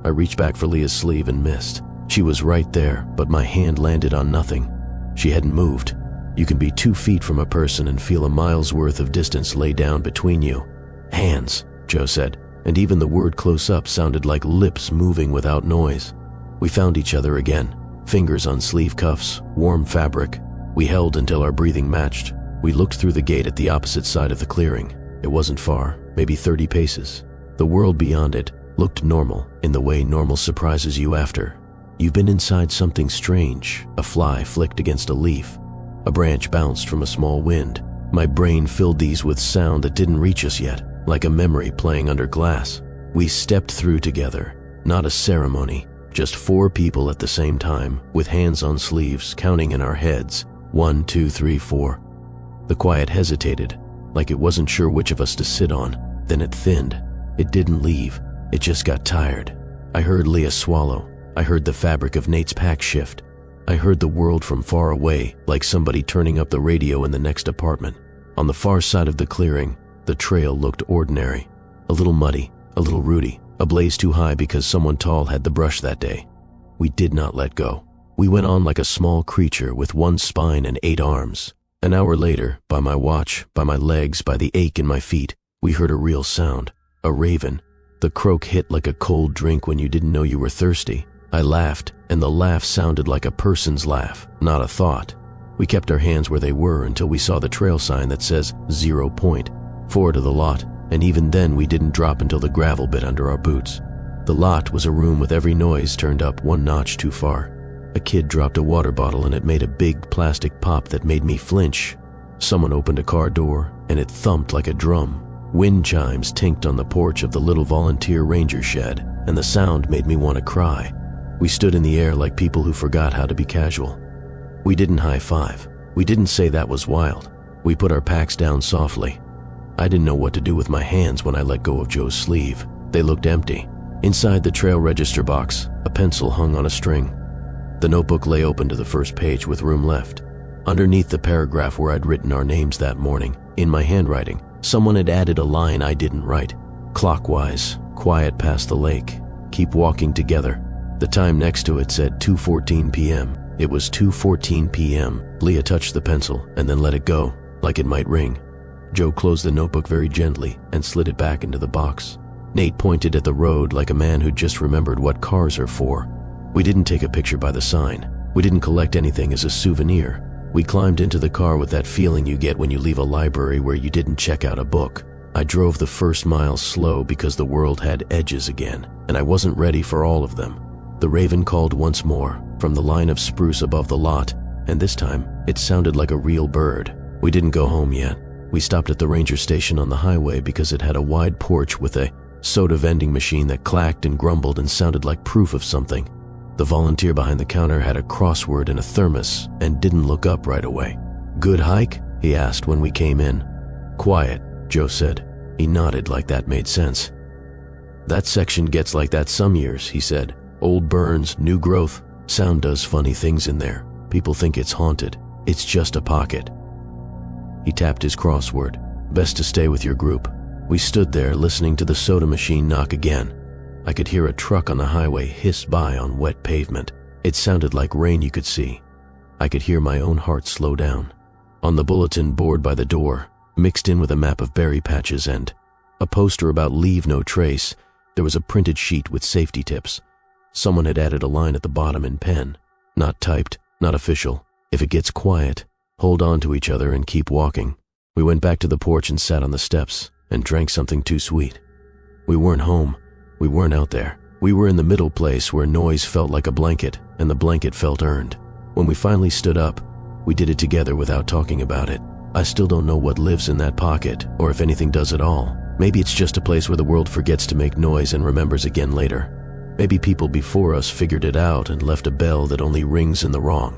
Speaker 1: I reached back for Leah's sleeve and missed. She was right there, but my hand landed on nothing. She hadn't moved. You can be 2 feet from a person and feel a mile's worth of distance lay down between you. Hands, Joe said, and even the word close up sounded like lips moving without noise. We found each other again, fingers on sleeve cuffs, warm fabric. We held until our breathing matched. We looked through the gate at the opposite side of the clearing. It wasn't far, maybe 30 paces. The world beyond it looked normal in the way normal surprises you after. You've been inside something strange. A fly flicked against a leaf. A branch bounced from a small wind. My brain filled these with sound that didn't reach us yet, like a memory playing under glass. We stepped through together, not a ceremony, just 4 people at the same time, with hands on sleeves, counting in our heads. 1, 2, 3, 4. The quiet hesitated, like it wasn't sure which of us to sit on. Then it thinned. It didn't leave. It just got tired. I heard Leah swallow. I heard the fabric of Nate's pack shift. I heard the world from far away, like somebody turning up the radio in the next apartment. On the far side of the clearing, the trail looked ordinary. A little muddy, a little rooty, a blaze too high because someone tall had the brush that day. We did not let go. We went on like a small creature with 1 spine and 8 arms. An hour later, by my watch, by my legs, by the ache in my feet, we heard a real sound. A raven. The croak hit like a cold drink when you didn't know you were thirsty. I laughed, and the laugh sounded like a person's laugh, not a thought. We kept our hands where they were until we saw the trail sign that says 0 point, 4 to the lot, and even then we didn't drop until the gravel bit under our boots. The lot was a room with every noise turned up 1 notch too far. A kid dropped a water bottle and it made a big plastic pop that made me flinch. Someone opened a car door and it thumped like a drum. Wind chimes tinked on the porch of the little volunteer ranger shed, and the sound made me want to cry. We stood in the air like people who forgot how to be casual. We didn't high-five. We didn't say that was wild. We put our packs down softly. I didn't know what to do with my hands when I let go of Joe's sleeve. They looked empty. Inside the trail register box, a pencil hung on a string. The notebook lay open to the first page with room left. Underneath the paragraph where I'd written our names that morning, in my handwriting, someone had added a line I didn't write. Clockwise, quiet past the lake. Keep walking together. The time next to it said 2:14 p.m. It was 2:14 p.m. Leah touched the pencil and then let it go, like it might ring. Joe closed the notebook very gently and slid it back into the box. Nate pointed at the road like a man who'd just remembered what cars are for. We didn't take a picture by the sign. We didn't collect anything as a souvenir. We climbed into the car with that feeling you get when you leave a library where you didn't check out a book. I drove the first mile slow because the world had edges again, and I wasn't ready for all of them. The raven called once more, from the line of spruce above the lot, and this time, it sounded like a real bird. We didn't go home yet. We stopped at the ranger station on the highway because it had a wide porch with a soda vending machine that clacked and grumbled and sounded like proof of something. The volunteer behind the counter had a crossword and a thermos and didn't look up right away. "Good hike?" he asked when we came in. "Quiet," Joe said. He nodded like that made sense. "That section gets like that some years," he said. "Old burns, new growth. Sound does funny things in there. People think it's haunted. It's just a pocket." He tapped his crossword. "Best to stay with your group." We stood there listening to the soda machine knock again. I could hear a truck on the highway hiss by on wet pavement. It sounded like rain you could see. I could hear my own heart slow down. On the bulletin board by the door, mixed in with a map of berry patches and a poster about leave no trace, there was a printed sheet with safety tips. Someone had added a line at the bottom in pen. Not typed, not official. If it gets quiet, hold on to each other and keep walking. We went back to the porch and sat on the steps and drank something too sweet. We weren't home. We weren't out there. We were in the middle place where noise felt like a blanket and the blanket felt earned. When we finally stood up, we did it together without talking about it. I still don't know what lives in that pocket or if anything does at all. Maybe it's just a place where the world forgets to make noise and remembers again later. Maybe people before us figured it out and left a bell that only rings in the wrong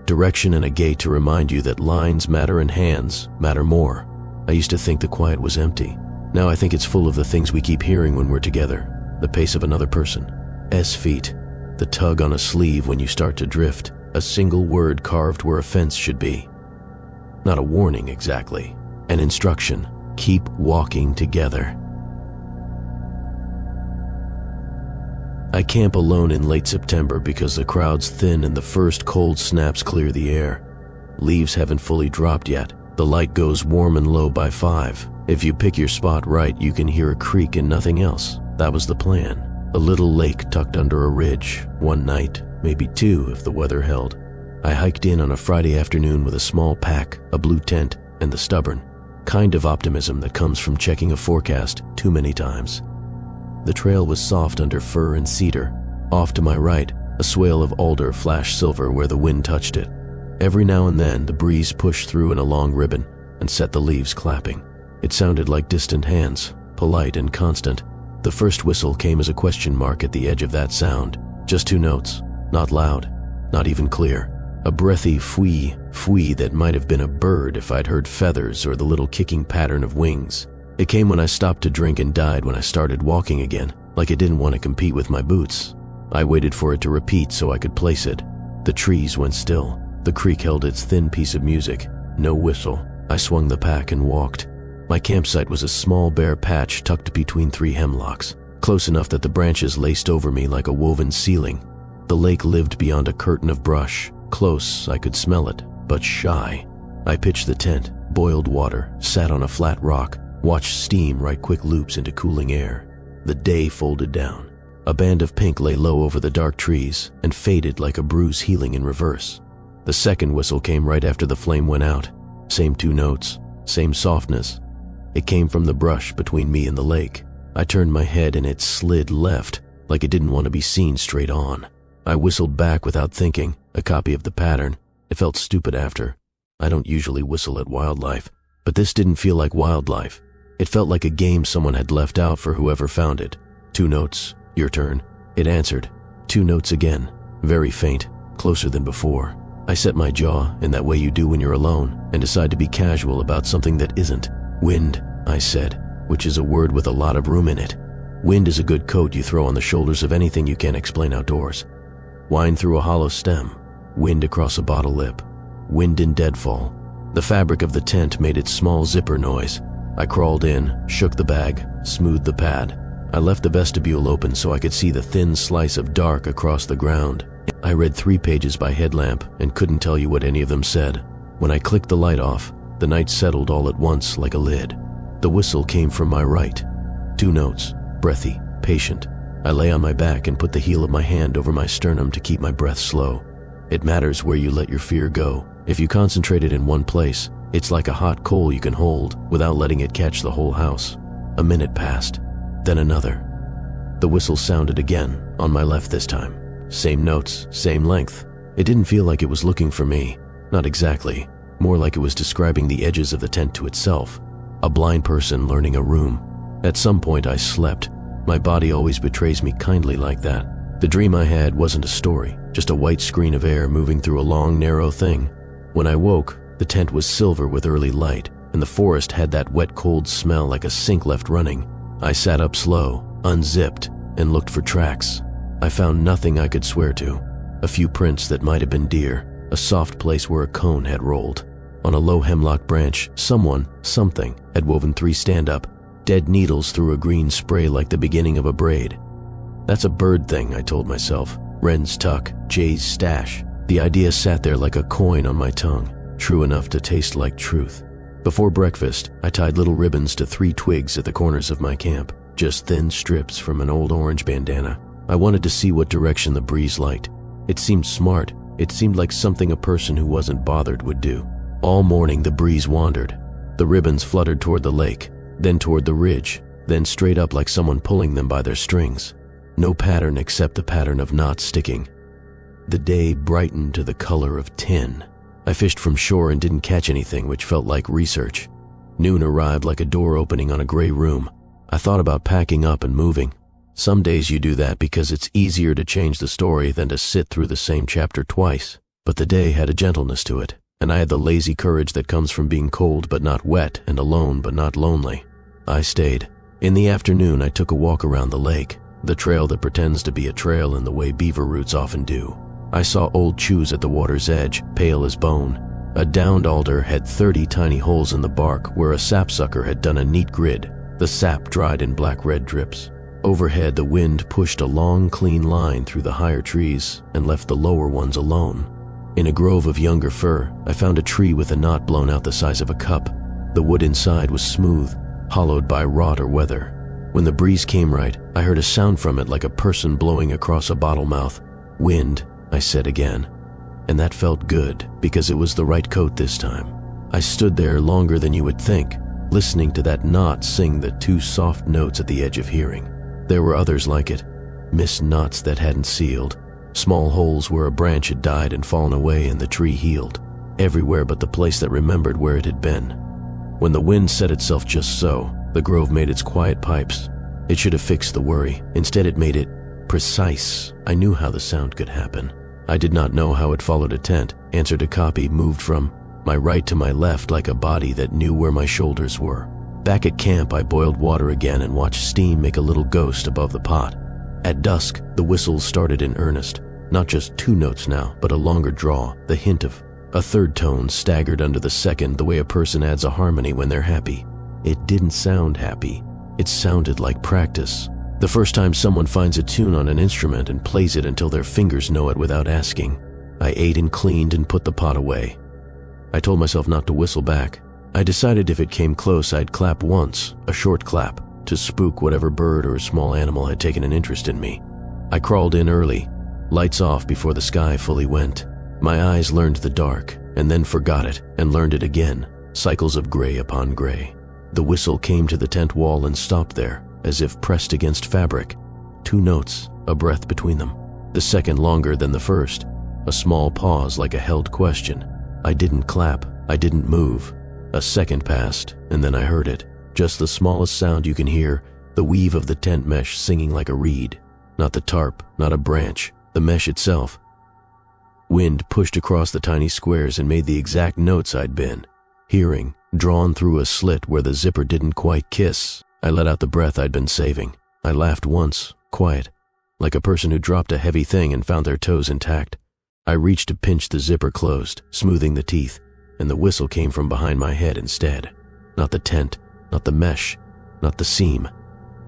Speaker 1: direction and a gate to remind you that lines matter and hands matter more. I used to think the quiet was empty. Now I think it's full of the things we keep hearing when we're together. The pace of another person, feet, the tug on a sleeve when you start to drift, a single word carved where a fence should be. Not a warning exactly, an instruction. Keep walking together. I camp alone in late September because the crowd's thin and the first cold snaps clear the air. Leaves haven't fully dropped yet. The light goes warm and low by 5. If you pick your spot right, you can hear a creek and nothing else. That was the plan. A little lake tucked under a ridge. One night, maybe 2 if the weather held. I hiked in on a Friday afternoon with a small pack, a blue tent, and the stubborn kind of optimism that comes from checking a forecast too many times. The trail was soft under fir and cedar. Off to my right, a swale of alder flashed silver where the wind touched it. Every now and then, the breeze pushed through in a long ribbon and set the leaves clapping. It sounded like distant hands, polite and constant. The first whistle came as a question mark at the edge of that sound. Just 2 notes, not loud, not even clear. A breathy fwee, fwee that might have been a bird if I'd heard feathers or the little kicking pattern of wings. It came when I stopped to drink and died when I started walking again, like it didn't want to compete with my boots. I waited for it to repeat so I could place it. The trees went still. The creek held its thin piece of music. No whistle. I swung the pack and walked. My campsite was a small bare patch tucked between 3 hemlocks, close enough that the branches laced over me like a woven ceiling. The lake lived beyond a curtain of brush. Close, I could smell it, but shy. I pitched the tent, boiled water, sat on a flat rock, watched steam write quick loops into cooling air. The day folded down. A band of pink lay low over the dark trees and faded like a bruise healing in reverse. The second whistle came right after the flame went out. Same 2 notes, same softness. It came from the brush between me and the lake. I turned my head and it slid left, like it didn't want to be seen straight on. I whistled back without thinking, a copy of the pattern. It felt stupid after. I don't usually whistle at wildlife, but this didn't feel like wildlife. It felt like a game someone had left out for whoever found it. 2 notes, your turn. It answered. 2 notes again, very faint, closer than before. I set my jaw in that way you do when you're alone and decide to be casual about something that isn't. Wind, I said, which is a word with a lot of room in it. Wind is a good coat you throw on the shoulders of anything you can't explain outdoors. Wine through a hollow stem, wind across a bottle lip, wind in deadfall. The fabric of the tent made its small zipper noise. I crawled in, shook the bag, smoothed the pad. I left the vestibule open so I could see the thin slice of dark across the ground. I read 3 pages by headlamp and couldn't tell you what any of them said. When I clicked the light off, the night settled all at once like a lid. The whistle came from my right. 2 notes, breathy, patient. I lay on my back and put the heel of my hand over my sternum to keep my breath slow. It matters where you let your fear go. If you concentrate it in one place, it's like a hot coal you can hold without letting it catch the whole house. A minute passed, then another. The whistle sounded again, on my left this time. Same notes, same length. It didn't feel like it was looking for me. Not exactly. More like it was describing the edges of the tent to itself. A blind person learning a room. At some point I slept. My body always betrays me kindly like that. The dream I had wasn't a story, just a white screen of air moving through a long, narrow thing. When I woke, the tent was silver with early light, and the forest had that wet, cold smell like a sink left running. I sat up slow, unzipped, and looked for tracks. I found nothing I could swear to. A few prints that might have been deer, a soft place where a cone had rolled. On a low hemlock branch, something, had woven 3 stand-up, dead needles through a green spray like the beginning of a braid. That's a bird thing, I told myself. Wren's tuck, Jay's stash. The idea sat there like a coin on my tongue, true enough to taste like truth. Before breakfast, I tied little ribbons to 3 twigs at the corners of my camp, just thin strips from an old orange bandana. I wanted to see what direction the breeze liked. It seemed smart. It seemed like something a person who wasn't bothered would do. All morning the breeze wandered. The ribbons fluttered toward the lake, then toward the ridge, then straight up like someone pulling them by their strings. No pattern except the pattern of knots sticking. The day brightened to the color of tin. I fished from shore and didn't catch anything, which felt like research. Noon arrived like a door opening on a gray room. I thought about packing up and moving. Some days you do that because it's easier to change the story than to sit through the same chapter twice. But the day had a gentleness to it, and I had the lazy courage that comes from being cold but not wet and alone but not lonely. I stayed. In the afternoon, I took a walk around the lake, the trail that pretends to be a trail in the way beaver roots often do. I saw old chews at the water's edge, pale as bone. A downed alder had 30 tiny holes in the bark where a sapsucker had done a neat grid. The sap dried in black-red drips. Overhead, the wind pushed a long, clean line through the higher trees and left the lower ones alone. In a grove of younger fir, I found a tree with a knot blown out the size of a cup. The wood inside was smooth, hollowed by rot or weather. When the breeze came right, I heard a sound from it like a person blowing across a bottle mouth. Wind, I said again. And that felt good, because it was the right coat this time. I stood there longer than you would think, listening to that knot sing the 2 soft notes at the edge of hearing. There were others like it, missed knots that hadn't sealed, small holes where a branch had died and fallen away and the tree healed, everywhere but the place that remembered where it had been. When the wind set itself just so, the grove made its quiet pipes. It should have fixed the worry. Instead, it made it precise. I knew how the sound could happen. I did not know how it followed a tent, answered a copy, moved from my right to my left like a body that knew where my shoulders were. Back at camp, I boiled water again and watched steam make a little ghost above the pot. At dusk, the whistles started in earnest. Not just 2 notes now, but a longer draw, the hint of a 3rd tone staggered under the 2nd, the way a person adds a harmony when they're happy. It didn't sound happy. It sounded like practice. The first time someone finds a tune on an instrument and plays it until their fingers know it without asking. I ate and cleaned and put the pot away. I told myself not to whistle back. I decided if it came close, I'd clap once, a short clap, to spook whatever bird or small animal had taken an interest in me. I crawled in early, lights off before the sky fully went. My eyes learned the dark, and then forgot it, and learned it again, cycles of gray upon gray. The whistle came to the tent wall and stopped there, as if pressed against fabric. 2 notes, a breath between them. The 2nd longer than the 1st, a small pause like a held question. I didn't clap, I didn't move. A 2nd passed, and then I heard it. Just the smallest sound you can hear, the weave of the tent mesh singing like a reed. Not the tarp, not a branch, the mesh itself. Wind pushed across the tiny squares and made the exact notes I'd been hearing, drawn through a slit where the zipper didn't quite kiss. I let out the breath I'd been saving. I laughed once, quiet, like a person who dropped a heavy thing and found their toes intact. I reached to pinch the zipper closed, smoothing the teeth, and the whistle came from behind my head instead. Not the tent, not the mesh, not the seam.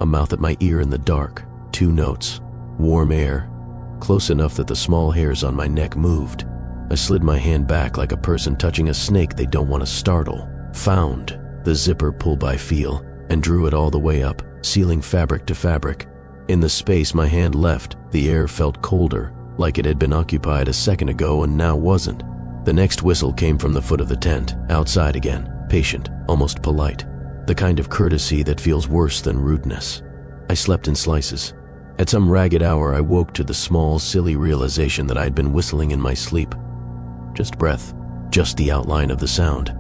Speaker 1: A mouth at my ear in the dark, 2 notes, warm air, close enough that the small hairs on my neck moved. I slid my hand back like a person touching a snake they don't want to startle. Found the zipper pull by feel and drew it all the way up, sealing fabric to fabric. In the space my hand left, the air felt colder, like it had been occupied a second ago and now wasn't. The next whistle came from the foot of the tent, outside again, patient, almost polite. The kind of courtesy that feels worse than rudeness. I slept in slices. At some ragged hour, I woke to the small, silly realization that I'd been whistling in my sleep. Just breath, just the outline of the sound.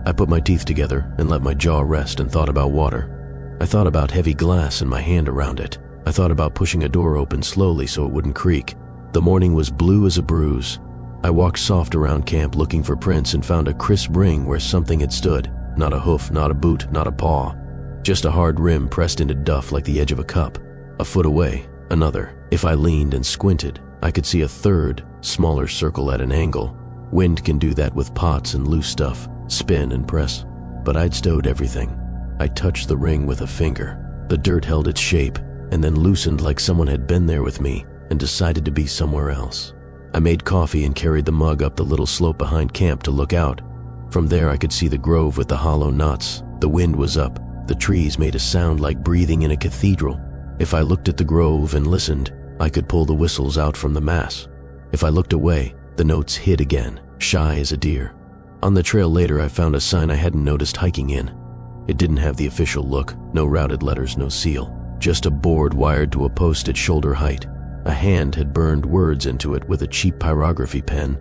Speaker 1: I put my teeth together and let my jaw rest and thought about water. I thought about heavy glass and my hand around it, I thought about pushing a door open slowly so it wouldn't creak. The morning was blue as a bruise. I walked soft around camp looking for prints and found a crisp ring where something had stood. Not a hoof, not a boot, not a paw. Just a hard rim pressed into duff like the edge of a cup. A foot away, another. If I leaned and squinted, I could see a third, smaller circle at an angle. Wind can do that with pots and loose stuff, spin and press. But I'd stowed everything. I touched the ring with a finger. The dirt held its shape and then loosened like someone had been there with me and decided to be somewhere else. I made coffee and carried the mug up the little slope behind camp to look out. From there I could see the grove with the hollow knots. The wind was up. The trees made a sound like breathing in a cathedral. If I looked at the grove and listened, I could pull the whistles out from the mass. If I looked away, the notes hid again, shy as a deer. On the trail later I found a sign I hadn't noticed hiking in. It didn't have the official look, no routed letters, no seal. Just a board wired to a post at shoulder height. A hand had burned words into it with a cheap pyrography pen.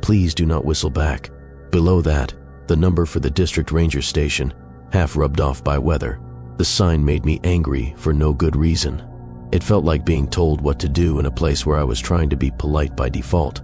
Speaker 1: Please do not whistle back. Below that, the number for the district ranger station, half rubbed off by weather. The sign made me angry for no good reason. It felt like being told what to do in a place where I was trying to be polite by default.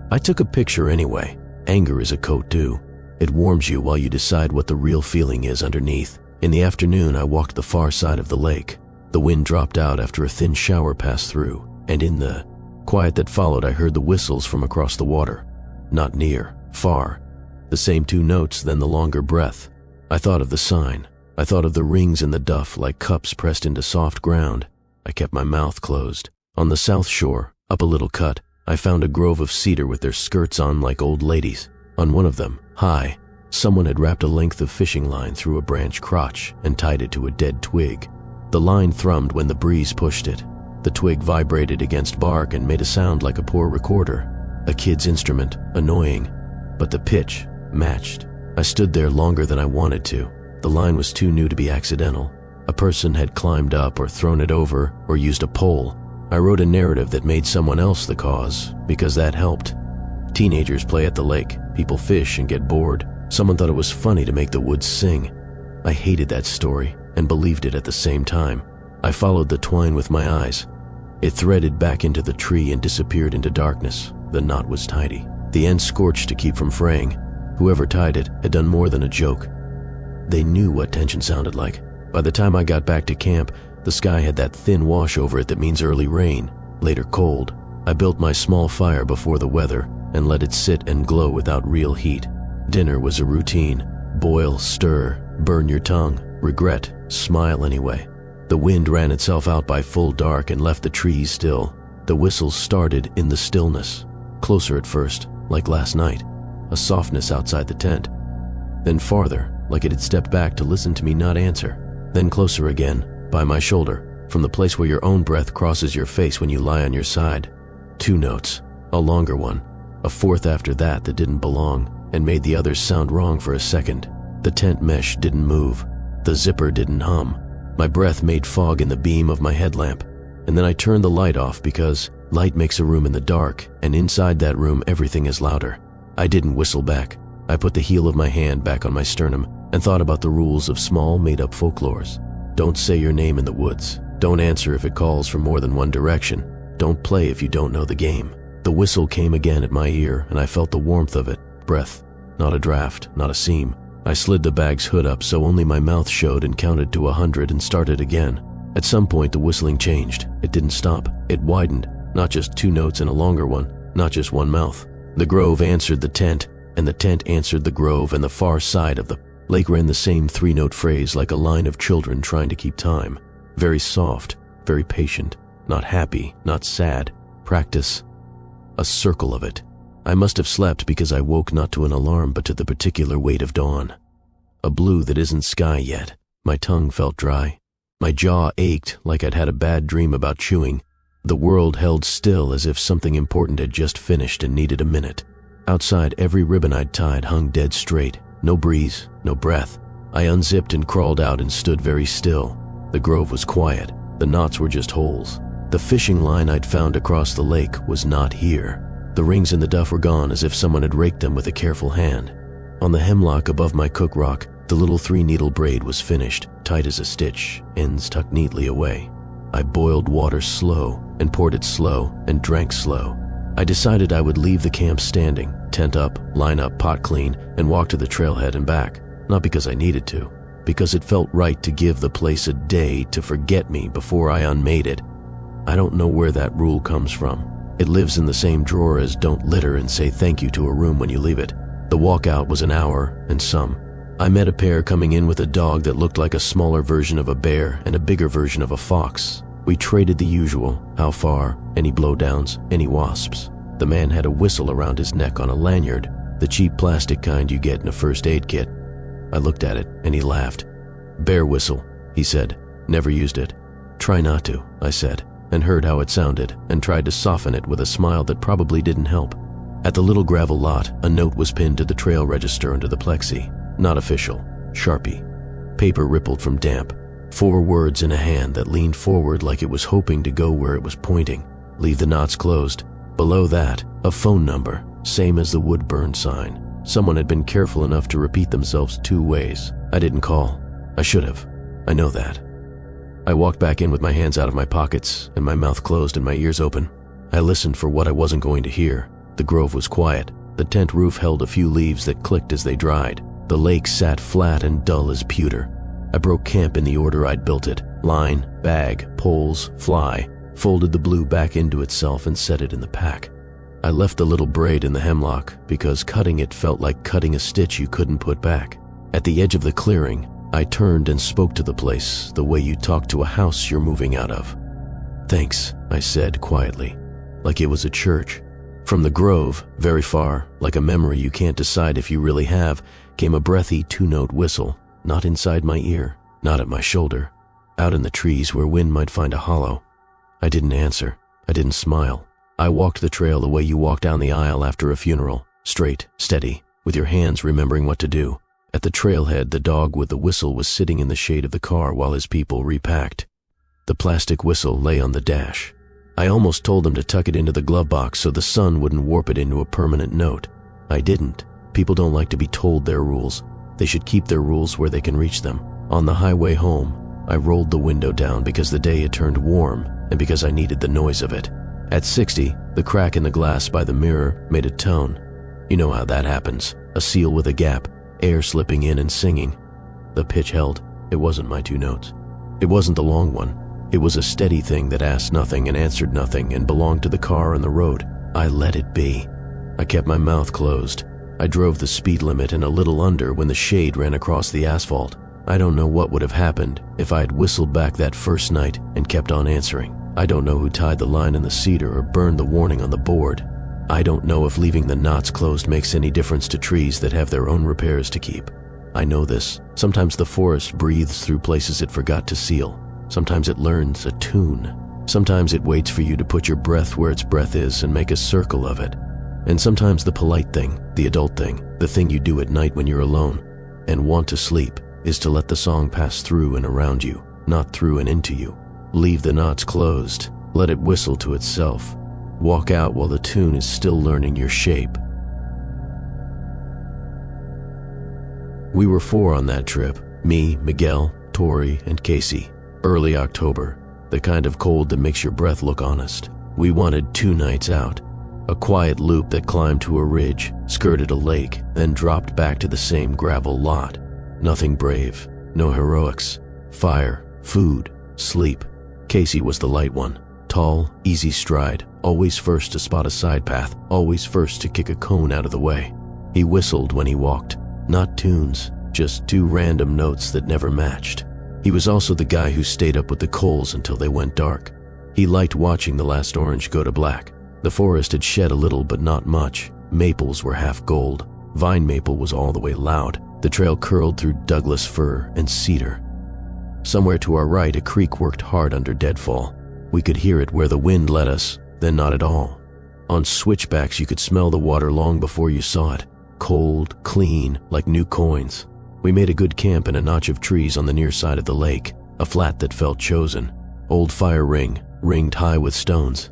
Speaker 1: I took a picture anyway. Anger is a coat too. It warms you while you decide what the real feeling is underneath. In the afternoon, I walked the far side of the lake. The wind dropped out after a thin shower passed through, and in the quiet that followed, I heard the whistles from across the water. Not near, far. The same two notes, then the longer breath. I thought of the sign. I thought of the rings in the duff like cups pressed into soft ground. I kept my mouth closed. On the south shore, up a little cut, I found a grove of cedar with their skirts on like old ladies. On one of them, high, someone had wrapped a length of fishing line through a branch crotch and tied it to a dead twig. The line thrummed when the breeze pushed it. The twig vibrated against bark and made a sound like a poor recorder. A kid's instrument, annoying, but the pitch matched. I stood there longer than I wanted to. The line was too new to be accidental. A person had climbed up or thrown it over or used a pole. I wrote a narrative that made someone else the cause, because that helped. Teenagers play at the lake, people fish and get bored. Someone thought it was funny to make the woods sing. I hated that story and believed it at the same time. I followed the twine with my eyes. It threaded back into the tree and disappeared into darkness. The knot was tidy. The end scorched to keep from fraying. Whoever tied it had done more than a joke. They knew what tension sounded like. By the time I got back to camp, the sky had that thin wash over it that means early rain, later cold. I built my small fire before the weather and let it sit and glow without real heat. Dinner was a routine. Boil, stir, burn your tongue, regret, smile anyway. The wind ran itself out by full dark and left the trees still. The whistles started in the stillness, closer at first, like last night, a softness outside the tent. Then farther, like it had stepped back to listen to me not answer. Then closer again, by my shoulder, from the place where your own breath crosses your face when you lie on your side. 2 notes, a longer one, a fourth after that didn't belong, and made the others sound wrong for a second. The tent mesh didn't move. The zipper didn't hum. My breath made fog in the beam of my headlamp, and then I turned the light off because light makes a room in the dark, and inside that room everything is louder. I didn't whistle back. I put the heel of my hand back on my sternum and thought about the rules of small made-up folklores. Don't say your name in the woods. Don't answer if it calls from more than one direction. Don't play if you don't know the game. The whistle came again at my ear, and I felt the warmth of it. Breath, not a draft, not a seam. I slid the bag's hood up so only my mouth showed and counted to 100 and started again. At some point the whistling changed. It didn't stop. It widened, not just 2 notes and a longer one, not just one mouth. The grove answered the tent, and the tent answered the grove, and the far side of the lake ran the same 3-note phrase like a line of children trying to keep time. Very soft, very patient, not happy, not sad. Practice. A circle of it. I must have slept because I woke not to an alarm but to the particular weight of dawn. A blue that isn't sky yet. My tongue felt dry. My jaw ached like I'd had a bad dream about chewing. The world held still as if something important had just finished and needed a minute. Outside, every ribbon I'd tied hung dead straight. No breeze, no breath. I unzipped and crawled out and stood very still. The grove was quiet. The knots were just holes. The fishing line I'd found across the lake was not here. The rings in the duff were gone as if someone had raked them with a careful hand. On the hemlock above my cook rock, the little 3-needle braid was finished, tight as a stitch, ends tucked neatly away. I boiled water slow and poured it slow and drank slow. I decided I would leave the camp standing, tent up, line up, pot clean, and walk to the trailhead and back. Not because I needed to, because it felt right to give the place a day to forget me before I unmade it. I don't know where that rule comes from. It lives in the same drawer as don't litter and say thank you to a room when you leave it. The walkout was an hour and some. I met a pair coming in with a dog that looked like a smaller version of a bear and a bigger version of a fox. We traded the usual, how far, any blowdowns, any wasps. The man had a whistle around his neck on a lanyard, the cheap plastic kind you get in a first aid kit. I looked at it and he laughed. "Bear whistle," he said. "Never used it." "Try not to," I said, and heard how it sounded and tried to soften it with a smile that probably didn't help. At the little gravel lot, a note was pinned to the trail register under the plexi. Not official. Sharpie. Paper rippled from damp. 4 words in a hand that leaned forward like it was hoping to go where it was pointing. "Leave the knots closed." Below that, a phone number, same as the wood burn sign. Someone had been careful enough to repeat themselves 2 ways. I didn't call. I should have. I know that. I walked back in with my hands out of my pockets and my mouth closed and my ears open. I listened for what I wasn't going to hear. The grove was quiet. The tent roof held a few leaves that clicked as they dried. The lake sat flat and dull as pewter. I broke camp in the order I'd built it. Line, bag, poles, fly. Folded the blue back into itself and set it in the pack. I left the little braid in the hemlock because cutting it felt like cutting a stitch you couldn't put back. At the edge of the clearing, I turned and spoke to the place the way you talk to a house you're moving out of. "Thanks," I said quietly, like it was a church. From the grove, very far, like a memory you can't decide if you really have, came a breathy 2-note whistle, not inside my ear, not at my shoulder, out in the trees where wind might find a hollow. I didn't answer. I didn't smile. I walked the trail the way you walk down the aisle after a funeral, straight, steady, with your hands remembering what to do. At the trailhead, the dog with the whistle was sitting in the shade of the car while his people repacked. The plastic whistle lay on the dash. I almost told him to tuck it into the glove box so the sun wouldn't warp it into a permanent note. I didn't. People don't like to be told their rules. They should keep their rules where they can reach them. On the highway home, I rolled the window down because the day had turned warm and because I needed the noise of it. At 60, the crack in the glass by the mirror made a tone. You know how that happens. A seal with a gap, air slipping in and singing. The pitch held. It wasn't my 2 notes. It wasn't the long one. It was a steady thing that asked nothing and answered nothing and belonged to the car and the road. I let it be. I kept my mouth closed. I drove the speed limit and a little under when the shade ran across the asphalt. I don't know what would have happened if I had whistled back that first night and kept on answering. I don't know who tied the line in the cedar or burned the warning on the board. I don't know if leaving the knots closed makes any difference to trees that have their own repairs to keep. I know this. Sometimes the forest breathes through places it forgot to seal. Sometimes it learns a tune. Sometimes it waits for you to put your breath where its breath is and make a circle of it. And sometimes the polite thing, the adult thing, the thing you do at night when you're alone and want to sleep, is to let the song pass through and around you, not through and into you. Leave the knots closed. Let it whistle to itself. Walk out while the tune is still learning your shape. We were 4 on that trip. Me, Miguel, Tori, and Casey. Early October. The kind of cold that makes your breath look honest. We wanted 2 nights out. A quiet loop that climbed to a ridge, skirted a lake, then dropped back to the same gravel lot. Nothing brave. No heroics. Fire, food, sleep. Casey was the light one. Tall, easy stride, always first to spot a side path, always first to kick a cone out of the way. He whistled when he walked. Not tunes, just 2 random notes that never matched. He was also the guy who stayed up with the coals until they went dark. He liked watching the last orange go to black. The forest had shed a little but not much. Maples were half gold. Vine maple was all the way loud. The trail curled through Douglas fir and cedar. Somewhere to our right, a creek worked hard under deadfall. We could hear it where the wind led us, then not at all. On switchbacks, you could smell the water long before you saw it. Cold, clean, like new coins. We made a good camp in a notch of trees on the near side of the lake, a flat that felt chosen. Old fire ring, ringed high with stones.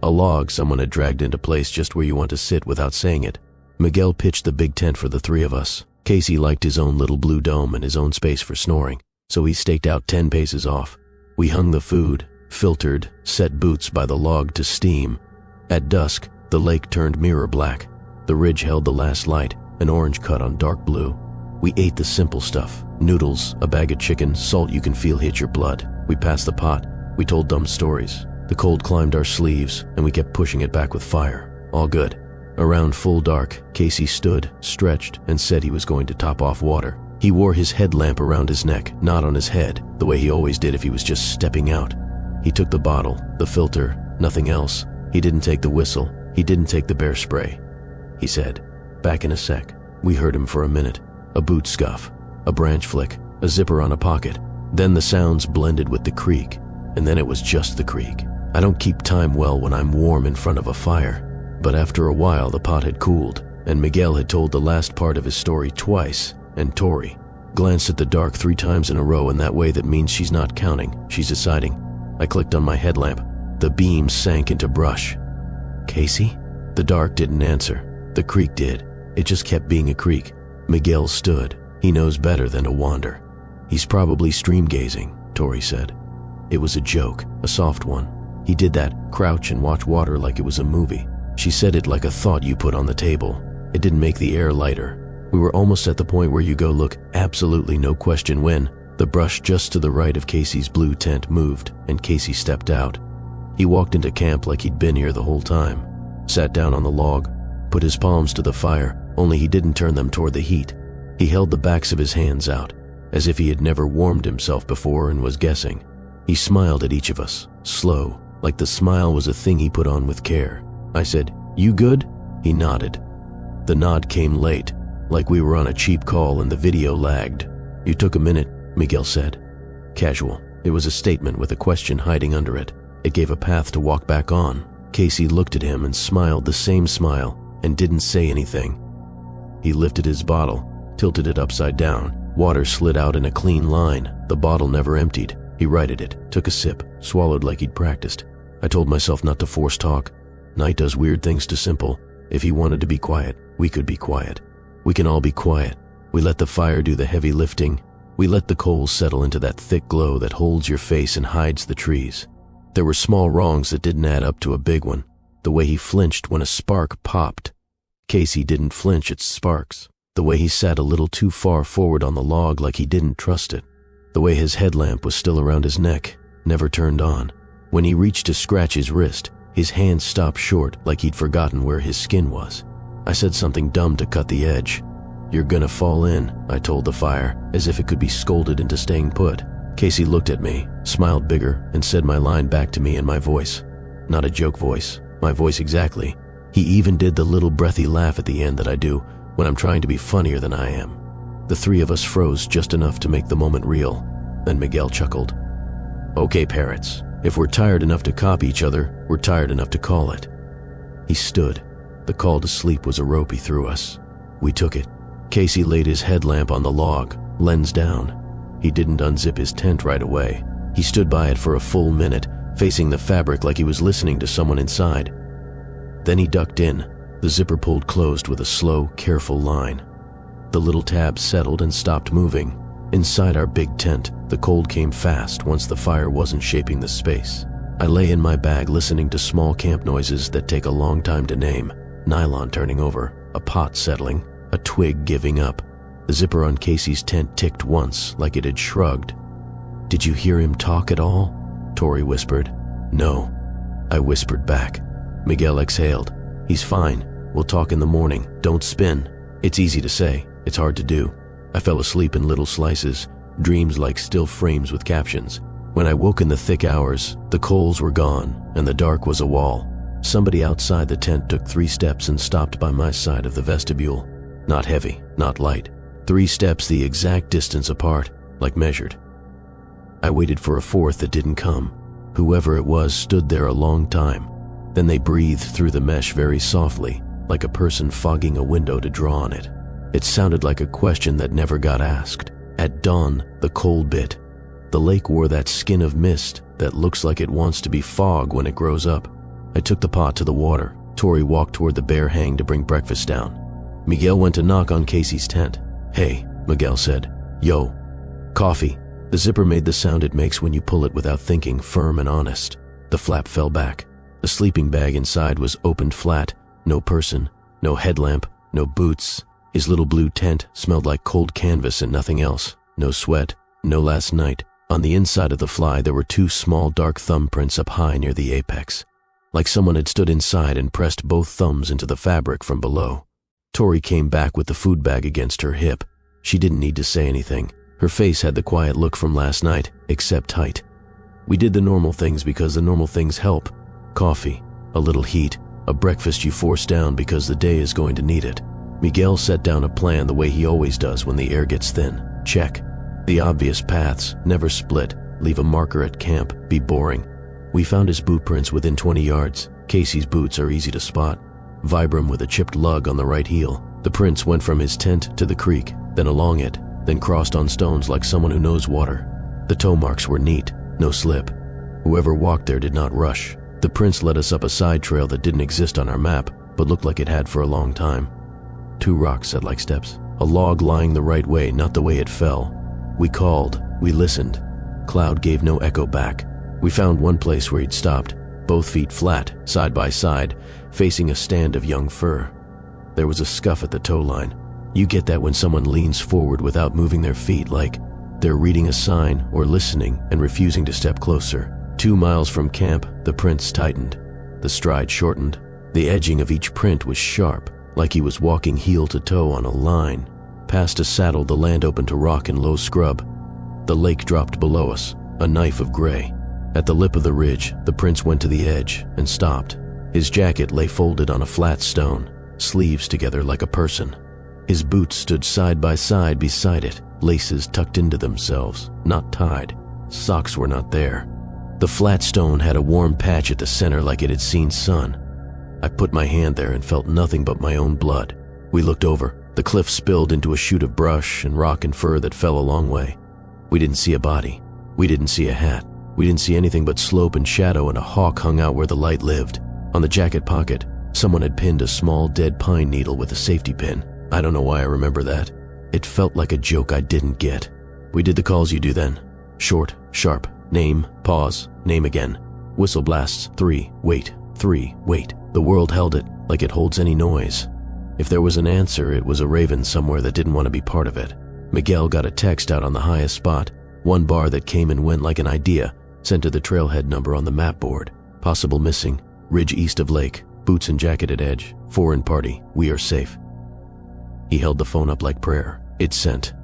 Speaker 1: A log someone had dragged into place just where you want to sit without saying it. Miguel pitched the big tent for the 3 of us. Casey liked his own little blue dome and his own space for snoring, so he staked out 10 paces off. We hung the food, filtered, set boots by the log to steam. At dusk, the lake turned mirror black. The ridge held the last light, an orange cut on dark blue. We ate the simple stuff, noodles, a bag of chicken, salt you can feel hit your blood. We passed the pot. We told dumb stories. The cold climbed our sleeves, and we kept pushing it back with fire. All good. Around full dark, Casey stood, stretched, and said he was going to top off water. He wore his headlamp around his neck, not on his head, the way he always did if he was just stepping out. He took the bottle, the filter, nothing else. He didn't take the whistle. He didn't take the bear spray. He said, "Back in a sec." We heard him for a minute. A boot scuff, a branch flick, a zipper on a pocket. Then the sounds blended with the creak, and then it was just the creak. I don't keep time well when I'm warm in front of a fire, but after a while the pot had cooled, and Miguel had told the last part of his story twice, and Tori glanced at the dark 3 times in a row in that way that means she's not counting, she's deciding. I clicked on my headlamp. The beam sank into brush. "Casey?" The dark didn't answer. The creek did. It just kept being a creek. Miguel stood. He knows better than to wander. "He's probably stream gazing," Tori said. It was a joke, a soft one. He did that, crouch and watch water like it was a movie. She said it like a thought you put on the table. It didn't make the air lighter. We were almost at the point where you go look, absolutely no question when. The brush just to the right of Casey's blue tent moved, and Casey stepped out. He walked into camp like he'd been here the whole time. Sat down on the log, put his palms to the fire, only he didn't turn them toward the heat. He held the backs of his hands out, as if he had never warmed himself before and was guessing. He smiled at each of us, slow, like the smile was a thing he put on with care. I said, "You good?" He nodded. The nod came late, like we were on a cheap call and the video lagged. "You took a minute," Miguel said. Casual. It was a statement with a question hiding under it. It gave a path to walk back on. Casey looked at him and smiled the same smile and didn't say anything. He lifted his bottle, tilted it upside down. Water slid out in a clean line. The bottle never emptied. He righted it, took a sip, swallowed like he'd practiced. I told myself not to force talk. Night does weird things to Simple. If he wanted to be quiet, we could be quiet. We can all be quiet. We let the fire do the heavy lifting. We let the coals settle into that thick glow that holds your face and hides the trees. There were small wrongs that didn't add up to a big one. The way he flinched when a spark popped. Casey didn't flinch at sparks. The way he sat a little too far forward on the log like he didn't trust it. The way his headlamp was still around his neck, never turned on. When he reached to scratch his wrist, his hand stopped short like he'd forgotten where his skin was. I said something dumb to cut the edge. "You're gonna fall in," I told the fire, as if it could be scolded into staying put. Casey looked at me, smiled bigger, and said my line back to me in my voice. Not a joke voice, my voice exactly. He even did the little breathy laugh at the end that I do when I'm trying to be funnier than I am. The 3 of us froze just enough to make the moment real. Then Miguel chuckled. "Okay, parrots, if we're tired enough to copy each other, we're tired enough to call it." He stood. The call to sleep was a rope he threw us. We took it. Casey laid his headlamp on the log, lens down. He didn't unzip his tent right away. He stood by it for a full minute, facing the fabric like he was listening to someone inside. Then he ducked in. The zipper pulled closed with a slow, careful line. The little tab settled and stopped moving. Inside our big tent, the cold came fast once the fire wasn't shaping the space. I lay in my bag listening to small camp noises that take a long time to name. Nylon turning over, a pot settling, a twig giving up. The zipper on Casey's tent ticked once, like it had shrugged. "Did you hear him talk at all?" Tori whispered. "No." I whispered back. Miguel exhaled. "He's fine. We'll talk in the morning. Don't spin." It's easy to say. It's hard to do. I fell asleep in little slices, dreams like still frames with captions. When I woke in the thick hours, the coals were gone, and the dark was a wall. Somebody outside the tent took 3 steps and stopped by my side of the vestibule. Not heavy, not light. 3 steps the exact distance apart, like measured. I waited for a 4th that didn't come. Whoever it was stood there a long time. Then they breathed through the mesh very softly, like a person fogging a window to draw on it. It sounded like a question that never got asked. At dawn, the cold bit. The lake wore that skin of mist that looks like it wants to be fog when it grows up. I took the pot to the water. Tori walked toward the bear hang to bring breakfast down. Miguel went to knock on Casey's tent. "Hey," Miguel said. "Yo." "Coffee." The zipper made the sound it makes when you pull it without thinking, firm and honest. The flap fell back. The sleeping bag inside was opened flat. No person, no headlamp, no boots. His little blue tent smelled like cold canvas and nothing else. No sweat, no last night. On the inside of the fly, there were 2 small dark thumbprints up high near the apex, like someone had stood inside and pressed both thumbs into the fabric from below. Tori came back with the food bag against her hip. She didn't need to say anything. Her face had the quiet look from last night, except height. We did the normal things because the normal things help. Coffee, a little heat, a breakfast you force down because the day is going to need it. Miguel set down a plan the way he always does when the air gets thin. Check. The obvious paths, never split, leave a marker at camp, be boring. We found his boot prints within 20 yards. Casey's boots are easy to spot. Vibram with a chipped lug on the right heel. The prints went from his tent to the creek, then along it, then crossed on stones like someone who knows water. The toe marks were neat, no slip. Whoever walked there did not rush. The prints led us up a side trail that didn't exist on our map, but looked like it had for a long time. 2 rocks set like steps, a log lying the right way, not the way it fell. We called, we listened. Cloud gave no echo back. We found one place where he'd stopped, both feet flat, side by side, facing a stand of young fir. There was a scuff at the toe line. You get that when someone leans forward without moving their feet, like they're reading a sign or listening and refusing to step closer. 2 miles from camp, the prints tightened. The stride shortened. The edging of each print was sharp, like he was walking heel to toe on a line. Past a saddle, the land opened to rock and low scrub. The lake dropped below us, a knife of gray. At the lip of the ridge, the prince went to the edge and stopped. His jacket lay folded on a flat stone, sleeves together like a person. His boots stood side by side beside it, laces tucked into themselves, not tied. Socks were not there. The flat stone had a warm patch at the center like it had seen sun. I put my hand there and felt nothing but my own blood. We looked over. The cliff spilled into a chute of brush and rock and fur that fell a long way. We didn't see a body. We didn't see a hat. We didn't see anything but slope and shadow, and a hawk hung out where the light lived. On the jacket pocket, someone had pinned a small dead pine needle with a safety pin. I don't know why I remember that. It felt like a joke I didn't get. We did the calls you do then. Short, sharp, name, pause, name again. Whistle blasts, 3, wait, 3, wait. The world held it, like it holds any noise. If there was an answer, it was a raven somewhere that didn't want to be part of it. Miguel got a text out on the highest spot, 1 bar that came and went like an idea, sent to the trailhead number on the map board. Possible missing, ridge east of lake, boots and jacket at edge, foreign party, we are safe. He held the phone up like prayer. It sent.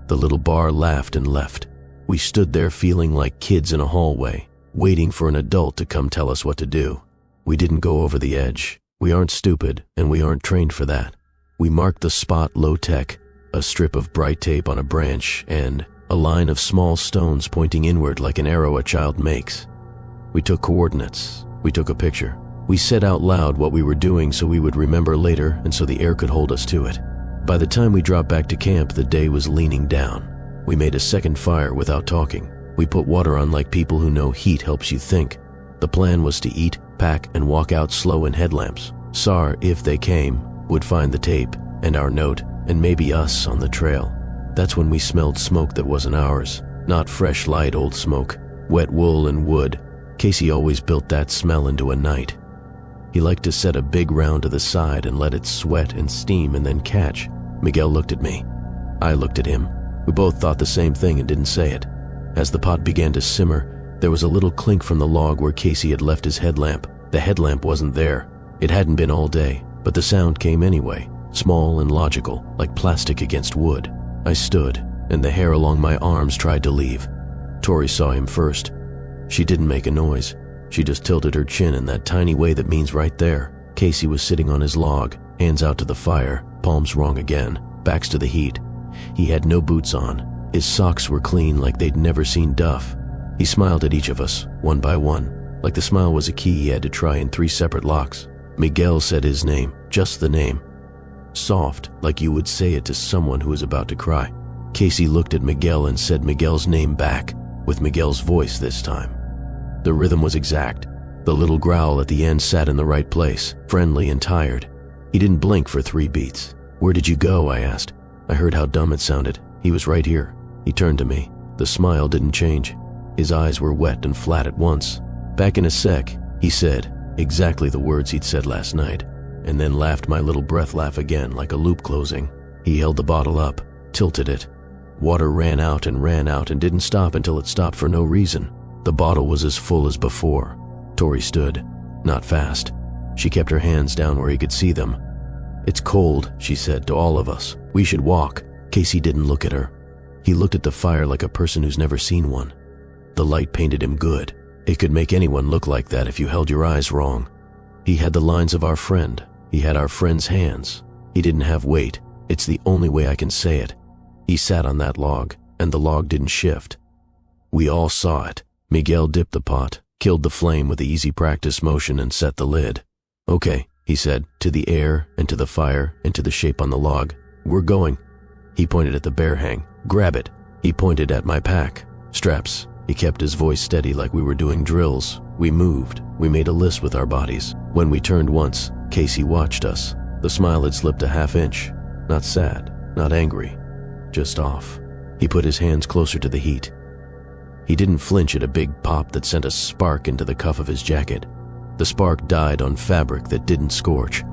Speaker 1: The little bar laughed and left. We stood there feeling like kids in a hallway, waiting for an adult to come tell us what to do. We didn't go over the edge. We aren't stupid, and we aren't trained for that. We marked the spot low-tech, a strip of bright tape on a branch, and a line of small stones pointing inward like an arrow a child makes. We took coordinates. We took a picture. We said out loud what we were doing so we would remember later and so the air could hold us to it. By the time we dropped back to camp, the day was leaning down. We made a second fire without talking. We put water on like people who know heat helps you think. The plan was to eat, pack, and walk out slow in headlamps. SAR, if they came, would find the tape and our note and maybe us on the trail. That's when we smelled smoke that wasn't ours. Not fresh, light old smoke. Wet wool and wood. Casey always built that smell into a night. He liked to set a big round to the side and let it sweat and steam and then catch. Miguel looked at me. I looked at him. We both thought the same thing and didn't say it. As the pot began to simmer, there was a little clink from the log where Casey had left his headlamp. The headlamp wasn't there. It hadn't been all day, but the sound came anyway, small and logical, like plastic against wood. I stood, and the hair along my arms tried to leave. Tori saw him first. She didn't make a noise. She just tilted her chin in that tiny way that means right there. Casey was sitting on his log, hands out to the fire, palms wrong again, backs to the heat. He had no boots on. His socks were clean like they'd never seen Duff. He smiled at each of us, one by one, like the smile was a key he had to try in 3 separate locks. Miguel said his name, just the name. Soft, like you would say it to someone who was about to cry. Casey looked at Miguel and said Miguel's name back, with Miguel's voice this time. The rhythm was exact. The little growl at the end sat in the right place, friendly and tired. He didn't blink for 3 beats. "Where did you go?" I asked. I heard how dumb it sounded. He was right here. He turned to me. The smile didn't change. His eyes were wet and flat at once. "Back in a sec," he said, exactly the words he'd said last night, and then laughed my little breath laugh again like a loop closing. He held the bottle up, tilted it. Water ran out and didn't stop until it stopped for no reason. The bottle was as full as before. Tori stood, not fast. She kept her hands down where he could see them. "It's cold," she said to all of us. "We should walk." Casey didn't look at her. He looked at the fire like a person who's never seen one. The light painted him good. It could make anyone look like that if you held your eyes wrong. He had the lines of our friend. He had our friend's hands. He didn't have weight. It's the only way I can say it. He sat on that log, and the log didn't shift. We all saw it. Miguel dipped the pot, killed the flame with the easy practice motion, and set the lid. "Okay," he said, to the air and to the fire and to the shape on the log. "We're going." He pointed at the bear hang. "Grab it." He pointed at my pack. "Straps." He kept his voice steady like we were doing drills. We moved. We made a list with our bodies. When we turned once, Casey watched us. The smile had slipped a half inch. Not sad, not angry, just off. He put his hands closer to the heat. He didn't flinch at a big pop that sent a spark into the cuff of his jacket. The spark died on fabric that didn't scorch.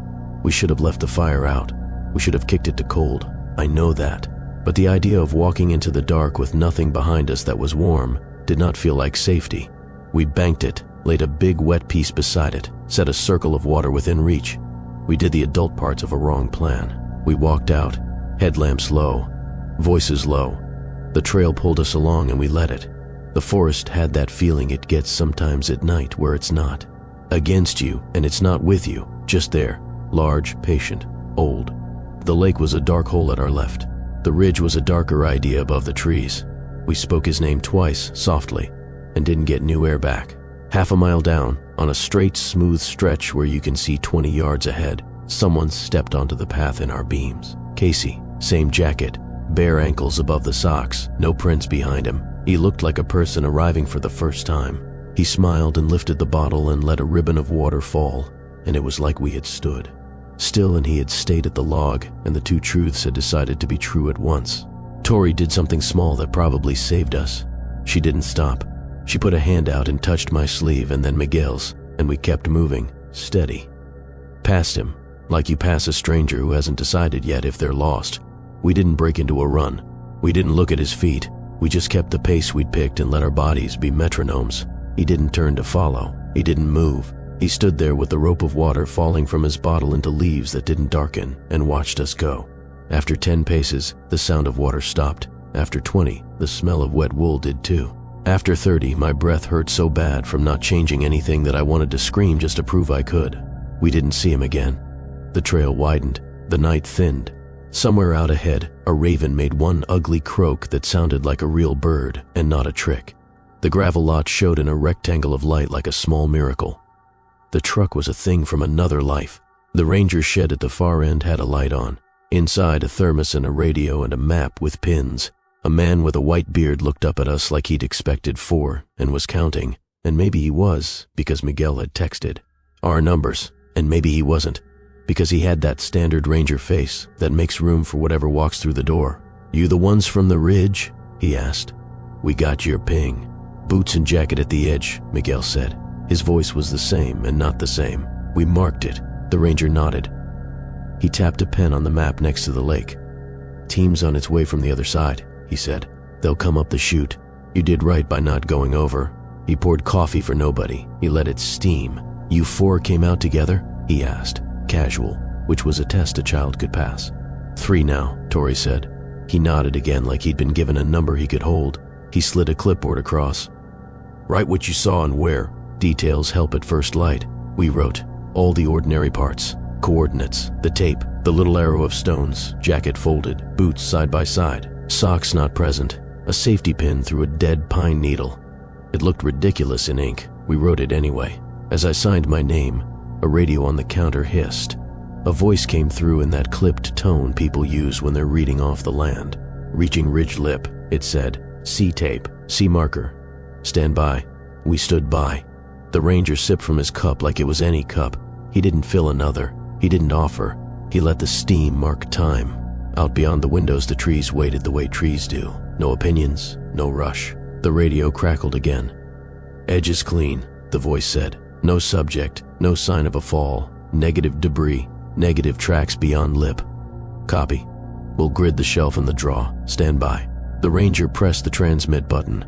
Speaker 1: We should have left the fire out. We should have kicked it to cold. I know that. But the idea of walking into the dark with nothing behind us that was warm did not feel like safety. We banked it, laid a big wet piece beside it, set a circle of water within reach. We did the adult parts of a wrong plan. We walked out, headlamps low, voices low. The trail pulled us along and we let it. The forest had that feeling it gets sometimes at night where it's not against you and it's not with you, just there, large, patient, old. The lake was a dark hole at our left. The ridge was a darker idea above the trees. We spoke his name twice, softly, and didn't get new air back. Half a mile down, on a straight, smooth stretch where you can see 20 yards ahead, someone stepped onto the path in our beams. Casey, same jacket, bare ankles above the socks, no prints behind him. He looked like a person arriving for the first time. He smiled and lifted the bottle and let a ribbon of water fall, and it was like we had stood still and he had stayed at the log, and the two truths had decided to be true at once. Tori did something small that probably saved us. She didn't stop. She put a hand out and touched my sleeve and then Miguel's, and we kept moving, steady. Past him, like you pass a stranger who hasn't decided yet if they're lost. We didn't break into a run. We didn't look at his feet. We just kept the pace we'd picked and let our bodies be metronomes. He didn't turn to follow. He didn't move. He stood there with the rope of water falling from his bottle into leaves that didn't darken and watched us go. After 10 paces, the sound of water stopped. After 20, the smell of wet wool did too. After 30, my breath hurt so bad from not changing anything that I wanted to scream just to prove I could. We didn't see him again. The trail widened. The night thinned. Somewhere out ahead, a raven made one ugly croak that sounded like a real bird and not a trick. The gravel lot showed in a rectangle of light like a small miracle. The truck was a thing from another life. The ranger shed at the far end had a light on. Inside, a thermos and a radio and a map with pins. A man with a white beard looked up at us like he'd expected 4 and was counting, and maybe he was because Miguel had texted our numbers, and maybe he wasn't because he had that standard ranger face that makes room for whatever walks through the door. "You the ones from the ridge?" he asked. "We got your ping. Boots and jacket at the edge," Miguel said. His voice was the same and not the same. "We marked it." The ranger nodded. He tapped a pen on the map next to the lake. "Team's on its way from the other side," he said. "They'll come up the chute. You did right by not going over." He poured coffee for nobody. He let it steam. "You 4 came out together?" he asked, casual, which was a test a child could pass. 3 now, Tori said. He nodded again like he'd been given a number he could hold. He slid a clipboard across. "Write what you saw and where. Details help at first light." We wrote all the ordinary parts. Coordinates, the tape, the little arrow of stones, jacket folded, boots side by side, socks not present, a safety pin through a dead pine needle. It looked ridiculous in ink. We wrote it anyway. As I signed my name, a radio on the counter hissed. A voice came through in that clipped tone people use when they're reading off the land. Reaching ridge lip, it said, "C tape, C marker. Stand by." We stood by. The ranger sipped from his cup like it was any cup. He didn't fill another. He didn't offer. He let the steam mark time. Out beyond the windows, the trees waited the way trees do. No opinions, no rush. The radio crackled again. "Edge is clean," the voice said. "No subject, no sign of a fall. Negative debris, negative tracks beyond lip." "Copy. We'll grid the shelf in the draw. Stand by." The ranger pressed the transmit button.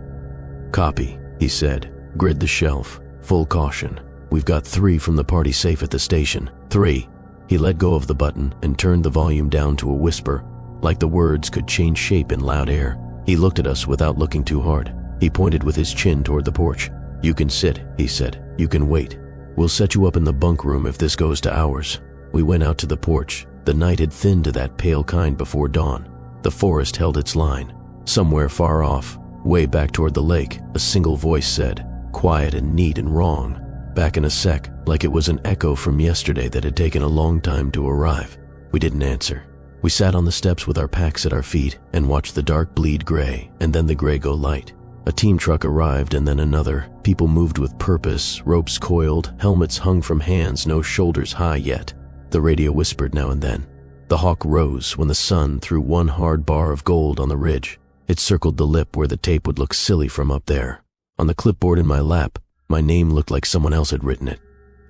Speaker 1: "Copy," he said. "Grid the shelf. Full caution. We've got 3 from the party safe at the station. 3. He let go of the button and turned the volume down to a whisper, like the words could change shape in loud air. He looked at us without looking too hard. He pointed with his chin toward the porch. "You can sit," he said. "You can wait. We'll set you up in the bunk room if this goes to hours." We went out to the porch. The night had thinned to that pale kind before dawn. The forest held its line. Somewhere far off, way back toward the lake, a single voice said, quiet and neat and wrong, "Back in a sec," like it was an echo from yesterday that had taken a long time to arrive. We didn't answer. We sat on the steps with our packs at our feet and watched the dark bleed gray and then the gray go light. A team truck arrived and then another. People moved with purpose, ropes coiled, helmets hung from hands no shoulders high yet. The radio whispered now and then. The hawk rose when the sun threw one hard bar of gold on the ridge. It circled the lip where the tape would look silly from up there. On the clipboard in my lap, my name looked like someone else had written it.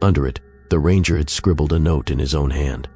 Speaker 1: Under it, the ranger had scribbled a note in his own hand.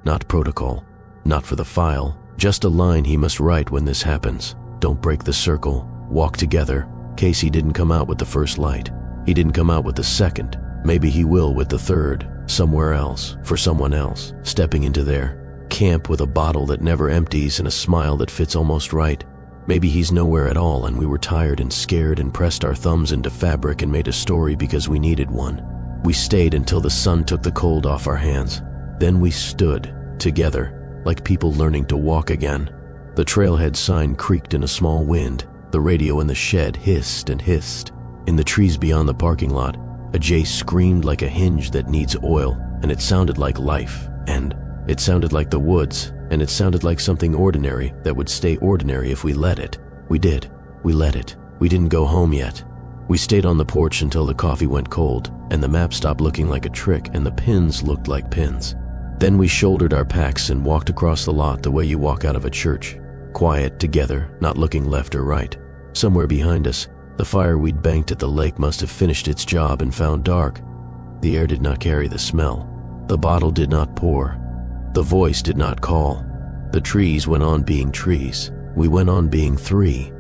Speaker 1: Not protocol, not for the file, just a line he must write when this happens. Don't break the circle, walk together. Casey didn't come out with the first light. He didn't come out with the second. Maybe he will with the third, somewhere else, for someone else, stepping into their camp with a bottle that never empties and a smile that fits almost right. Maybe he's nowhere at all and we were tired and scared and pressed our thumbs into fabric and made a story because we needed one. We stayed until the sun took the cold off our hands. Then we stood, together, like people learning to walk again. The trailhead sign creaked in a small wind. The radio in the shed hissed and hissed. In the trees beyond the parking lot, a jay screamed like a hinge that needs oil, and it sounded like life, and it sounded like the woods, and it sounded like something ordinary that would stay ordinary if we let it. We did. We let it. We didn't go home yet. We stayed on the porch until the coffee went cold, and the map stopped looking like a trick, and the pins looked like pins. Then we shouldered our packs and walked across the lot the way you walk out of a church. Quiet, together, not looking left or right. Somewhere behind us, the fire we'd banked at the lake must have finished its job and found dark. The air did not carry the smell. The bottle did not pour. The voice did not call. The trees went on being trees. We went on being 3.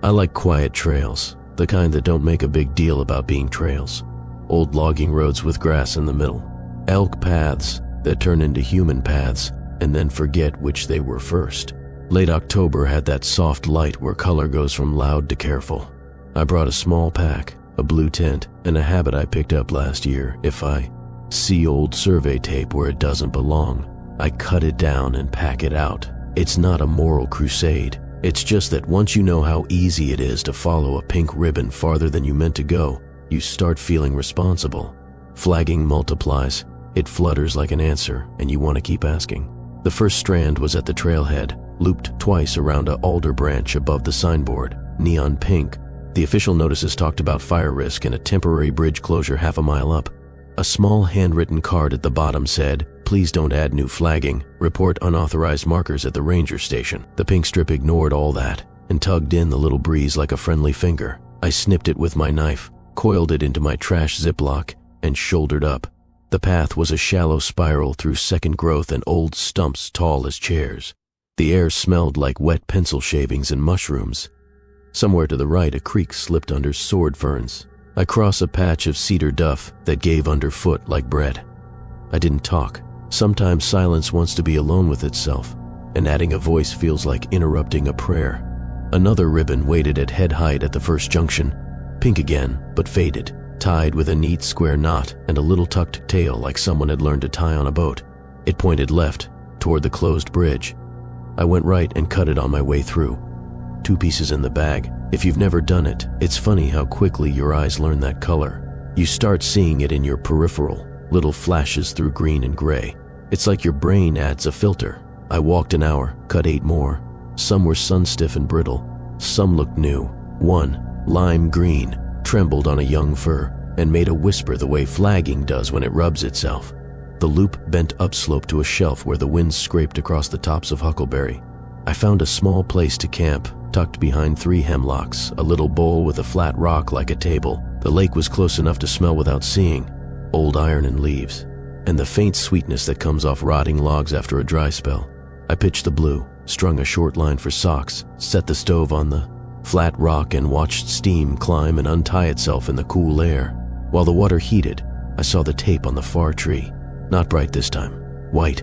Speaker 1: I like quiet trails, the kind that don't make a big deal about being trails. Old logging roads with grass in the middle. Elk paths that turn into human paths and then forget which they were first. Late October had that soft light where color goes from loud to careful. I brought a small pack, a blue tent, and a habit I picked up last year. If I see old survey tape where it doesn't belong, I cut it down and pack it out. It's not a moral crusade. It's just that once you know how easy it is to follow a pink ribbon farther than you meant to go, you start feeling responsible. Flagging multiplies. It flutters like an answer, and you want to keep asking. The first strand was at the trailhead, looped twice around a alder branch above the signboard, neon pink. The official notices talked about fire risk and a temporary bridge closure half a mile up. A small handwritten card at the bottom said, "Please don't add new flagging. Report unauthorized markers at the ranger station." The pink strip ignored all that and tugged in the little breeze like a friendly finger. I snipped it with my knife, coiled it into my trash Ziploc, and shouldered up. The path was a shallow spiral through second growth and old stumps tall as chairs. The air smelled like wet pencil shavings and mushrooms. Somewhere to the right, a creek slipped under sword ferns. I crossed a patch of cedar duff that gave underfoot like bread. I didn't talk. Sometimes silence wants to be alone with itself, and adding a voice feels like interrupting a prayer. Another ribbon waited at head height at the first junction, pink again, but faded, tied with a neat square knot and a little tucked tail like someone had learned to tie on a boat. It pointed left, toward the closed bridge. I went right and cut it on my way through. 2 pieces in the bag. If you've never done it, it's funny how quickly your eyes learn that color. You start seeing it in your peripheral, little flashes through green and gray. It's like your brain adds a filter. I walked an hour, cut 8 more. Some were sun-stiff and brittle. Some looked new. One, lime green, trembled on a young fir and made a whisper the way flagging does when it rubs itself. The loop bent upslope to a shelf where the wind scraped across the tops of huckleberry. I found a small place to camp, tucked behind 3 hemlocks, a little bowl with a flat rock like a table. The lake was close enough to smell without seeing, old iron and leaves, and the faint sweetness that comes off rotting logs after a dry spell. I pitched the blue, strung a short line for socks, set the stove on the flat rock and watched steam climb and untie itself in the cool air. While the water heated, I saw the tape on the far tree. Not bright this time, white.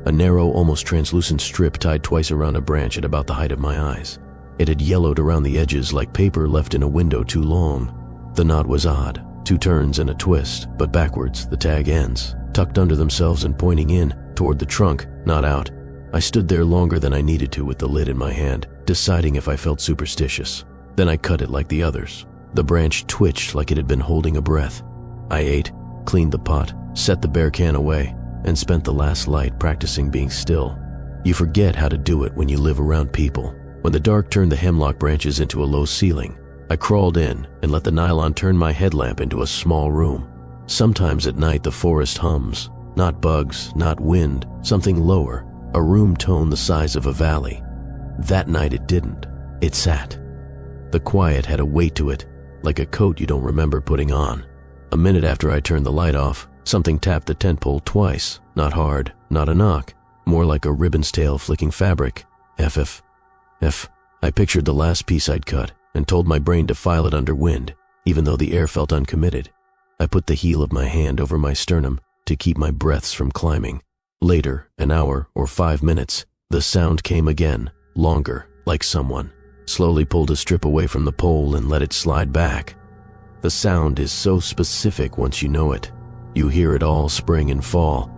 Speaker 1: A narrow, almost translucent strip tied twice around a branch at about the height of my eyes. It had yellowed around the edges like paper left in a window too long. The knot was odd, 2 turns and a twist, but backwards, the tag ends, tucked under themselves and pointing in, toward the trunk, not out. I stood there longer than I needed to with the lid in my hand, deciding if I felt superstitious. Then I cut it like the others. The branch twitched like it had been holding a breath. I ate, cleaned the pot, set the bear can away, and spent the last light practicing being still. You forget how to do it when you live around people. When the dark turned the hemlock branches into a low ceiling, I crawled in and let the nylon turn my headlamp into a small room. Sometimes at night the forest hums, not bugs, not wind, something lower, a room tone the size of a valley. That night it didn't. It sat. The quiet had a weight to it, like a coat you don't remember putting on. A minute after I turned the light off, something tapped the tent pole twice, not hard, not a knock, more like a ribbon's tail flicking fabric. F. I pictured the last piece I'd cut and told my brain to file it under wind, even though the air felt uncommitted. I put the heel of my hand over my sternum to keep my breaths from climbing. Later, an hour or 5 minutes, the sound came again, longer, like someone slowly pulled a strip away from the pole and let it slide back. The sound is so specific once you know it. You hear it all spring and fall.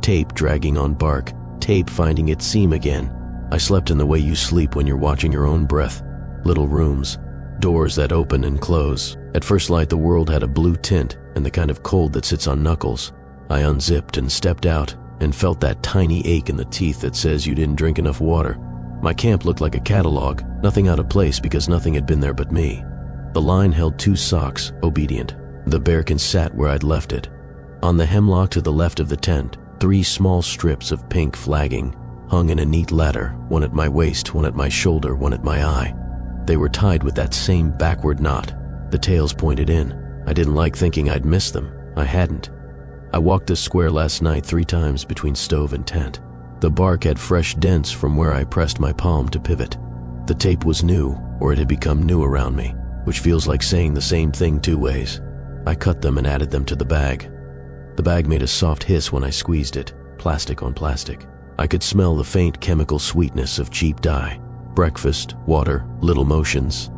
Speaker 1: Tape dragging on bark, tape finding its seam again. I slept in the way you sleep when you're watching your own breath. Little rooms, doors that open and close. At first light the world had a blue tint and the kind of cold that sits on knuckles. I unzipped and stepped out and felt that tiny ache in the teeth that says you didn't drink enough water. My camp looked like a catalog, nothing out of place because nothing had been there but me. The line held 2 socks, obedient. The bearkin sat where I'd left it. On the hemlock to the left of the tent, 3 small strips of pink flagging hung in a neat ladder, one at my waist, one at my shoulder, one at my eye. They were tied with that same backward knot. The tails pointed in. I didn't like thinking I'd missed them. I hadn't. I walked this square last night 3 times between stove and tent. The bark had fresh dents from where I pressed my palm to pivot. The tape was new, or it had become new around me, which feels like saying the same thing 2 ways. I cut them and added them to the bag. The bag made a soft hiss when I squeezed it, plastic on plastic. I could smell the faint chemical sweetness of cheap dye. Breakfast, water, little motions.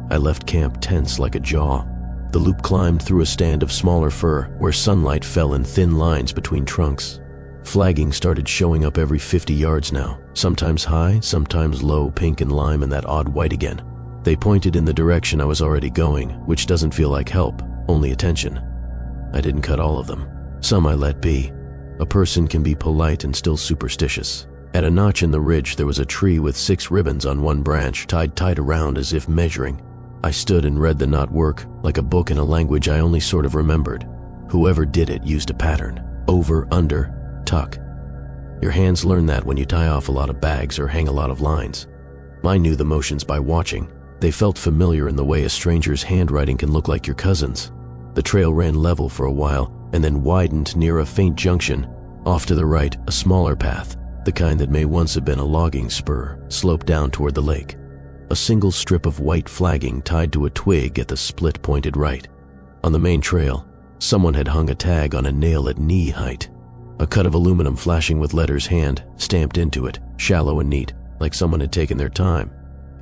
Speaker 1: I left camp tense like a jaw. The loop climbed through a stand of smaller fir where sunlight fell in thin lines between trunks. Flagging started showing up every 50 yards now, sometimes high, sometimes low, pink and lime and that odd white again. They pointed in the direction I was already going, which doesn't feel like help, only attention. I didn't cut all of them. Some I let be. A person can be polite and still superstitious. At a notch in the ridge there was a tree with 6 ribbons on one branch tied tight around as if measuring. I stood and read the knot work, like a book in a language I only sort of remembered. Whoever did it used a pattern. Over, under, tuck. Your hands learn that when you tie off a lot of bags or hang a lot of lines. I knew the motions by watching. They felt familiar in the way a stranger's handwriting can look like your cousin's. The trail ran level for a while and then widened near a faint junction. Off to the right, a smaller path, the kind that may once have been a logging spur, sloped down toward the lake. A single strip of white flagging tied to a twig at the split pointed right. On the main trail, someone had hung a tag on a nail at knee height. A cut of aluminum flashing with letters hand stamped into it, shallow and neat, like someone had taken their time.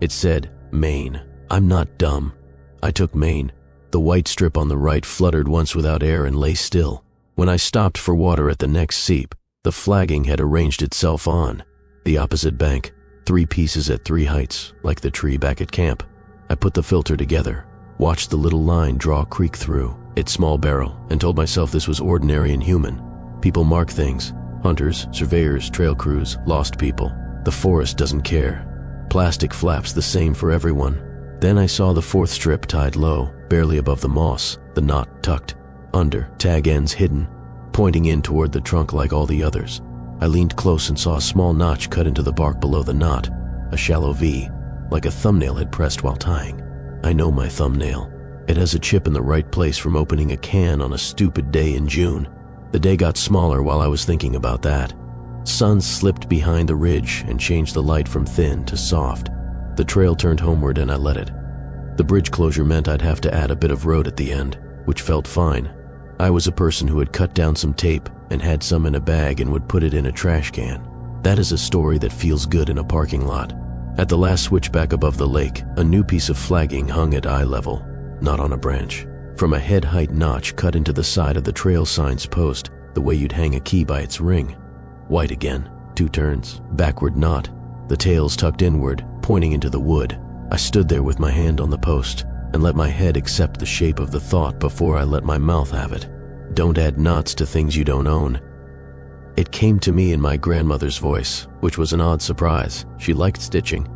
Speaker 1: It said, Maine. I'm not dumb. I took Maine. The white strip on the right fluttered once without air and lay still. When I stopped for water at the next seep, the flagging had arranged itself on the opposite bank, 3 pieces at 3 heights, like the tree back at camp. I put the filter together, watched the little line draw creek through its small barrel, and told myself this was ordinary and human. People mark things. Hunters, surveyors, trail crews, lost people. The forest doesn't care. Plastic flaps the same for everyone. Then I saw the 4th strip tied low, barely above the moss, the knot tucked. Under, tag ends hidden. pointing in toward the trunk like all the others. I leaned close and saw a small notch cut into the bark below the knot, a shallow V, like a thumbnail had pressed while tying. I know my thumbnail. It has a chip in the right place from opening a can on a stupid day in June. The day got smaller while I was thinking about that. Sun slipped behind the ridge and changed the light from thin to soft. The trail turned homeward and I let it. The bridge closure meant I'd have to add a bit of road at the end, which felt fine. I was a person who had cut down some tape and had some in a bag and would put it in a trash can. That is a story that feels good in a parking lot. At the last switchback above the lake, a new piece of flagging hung at eye level, not on a branch. From a head-height notch cut into the side of the trail sign's post, the way you'd hang a key by its ring. White again, 2 turns, backward knot, the tails tucked inward, pointing into the wood. I stood there with my hand on the post and let my head accept the shape of the thought before I let my mouth have it. Don't add knots to things you don't own. It came to me in my grandmother's voice, which was an odd surprise. She liked stitching.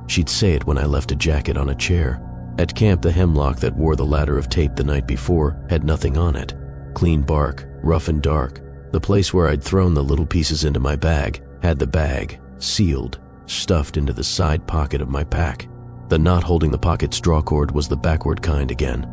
Speaker 1: She'd say it when I left a jacket on a chair. At camp, the hemlock that wore the ladder of tape the night before had nothing on it. Clean bark, rough and dark. The place where I'd thrown the little pieces into my bag had the bag, sealed, stuffed into the side pocket of my pack. The knot holding the pocket's drawcord was the backward kind again.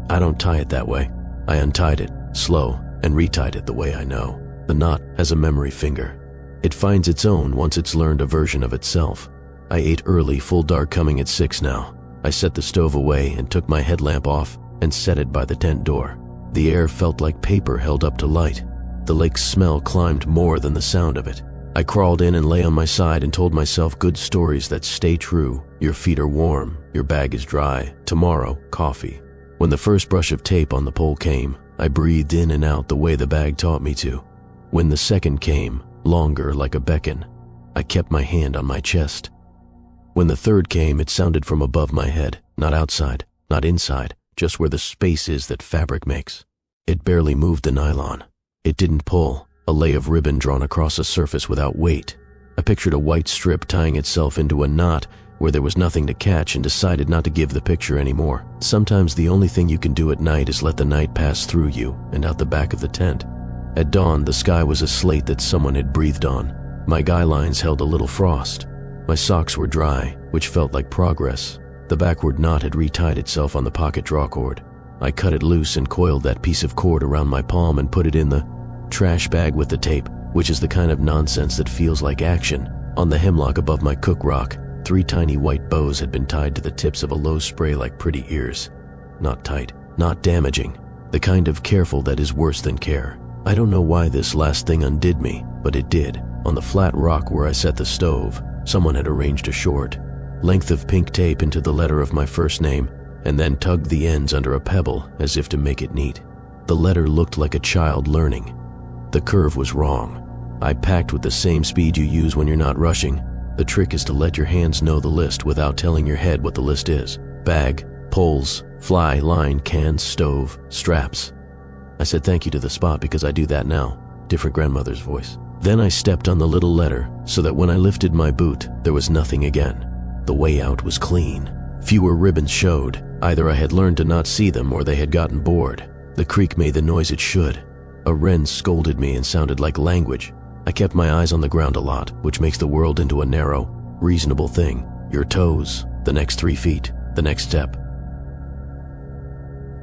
Speaker 1: I don't tie it that way. I untied it, slow, and retied it the way I know. The knot has a memory finger. It finds its own once it's learned a version of itself. I ate early, full dark coming at 6 now. I set the stove away and took my headlamp off and set it by the tent door. The air felt like paper held up to light. The lake's smell climbed more than the sound of it. I crawled in and lay on my side and told myself good stories that stay true. Your feet are warm, your bag is dry, tomorrow, coffee. When the first brush of tape on the pole came, I breathed in and out the way the bag taught me to. When the second came, longer like a beckon, I kept my hand on my chest. When the third came, it sounded from above my head, not outside, not inside, just where the space is that fabric makes. It barely moved the nylon. It didn't pull, a lay of ribbon drawn across a surface without weight. I pictured a white strip tying itself into a knot where there was nothing to catch and decided not to give the picture anymore. Sometimes the only thing you can do at night is let the night pass through you and out the back of the tent. At dawn, the sky was a slate that someone had breathed on. My guy lines held a little frost. My socks were dry, which felt like progress. The backward knot had retied itself on the pocket drawcord. I cut it loose and coiled that piece of cord around my palm and put it in the trash bag with the tape, which is the kind of nonsense that feels like action. On the hemlock above my cook rock, 3 tiny white bows had been tied to the tips of a low spray like pretty ears. Not tight, not damaging, the kind of careful that is worse than care. I don't know why this last thing undid me, but it did. On the flat rock where I set the stove, someone had arranged a short length of pink tape into the letter of my first name and then tugged the ends under a pebble as if to make it neat. The letter looked like a child learning. The curve was wrong. I packed with the same speed you use when you're not rushing. The trick is to let your hands know the list without telling your head what the list is. Bag, poles, fly, line, cans, stove, straps. I said thank you to the spot because I do that now. Different grandmother's voice. Then I stepped on the little letter so that when I lifted my boot, there was nothing again. The way out was clean. Fewer ribbons showed. Either I had learned to not see them or they had gotten bored. The creek made the noise it should. A wren scolded me and sounded like language. I kept my eyes on the ground a lot, which makes the world into a narrow, reasonable thing. Your toes, the next 3 feet, the next step.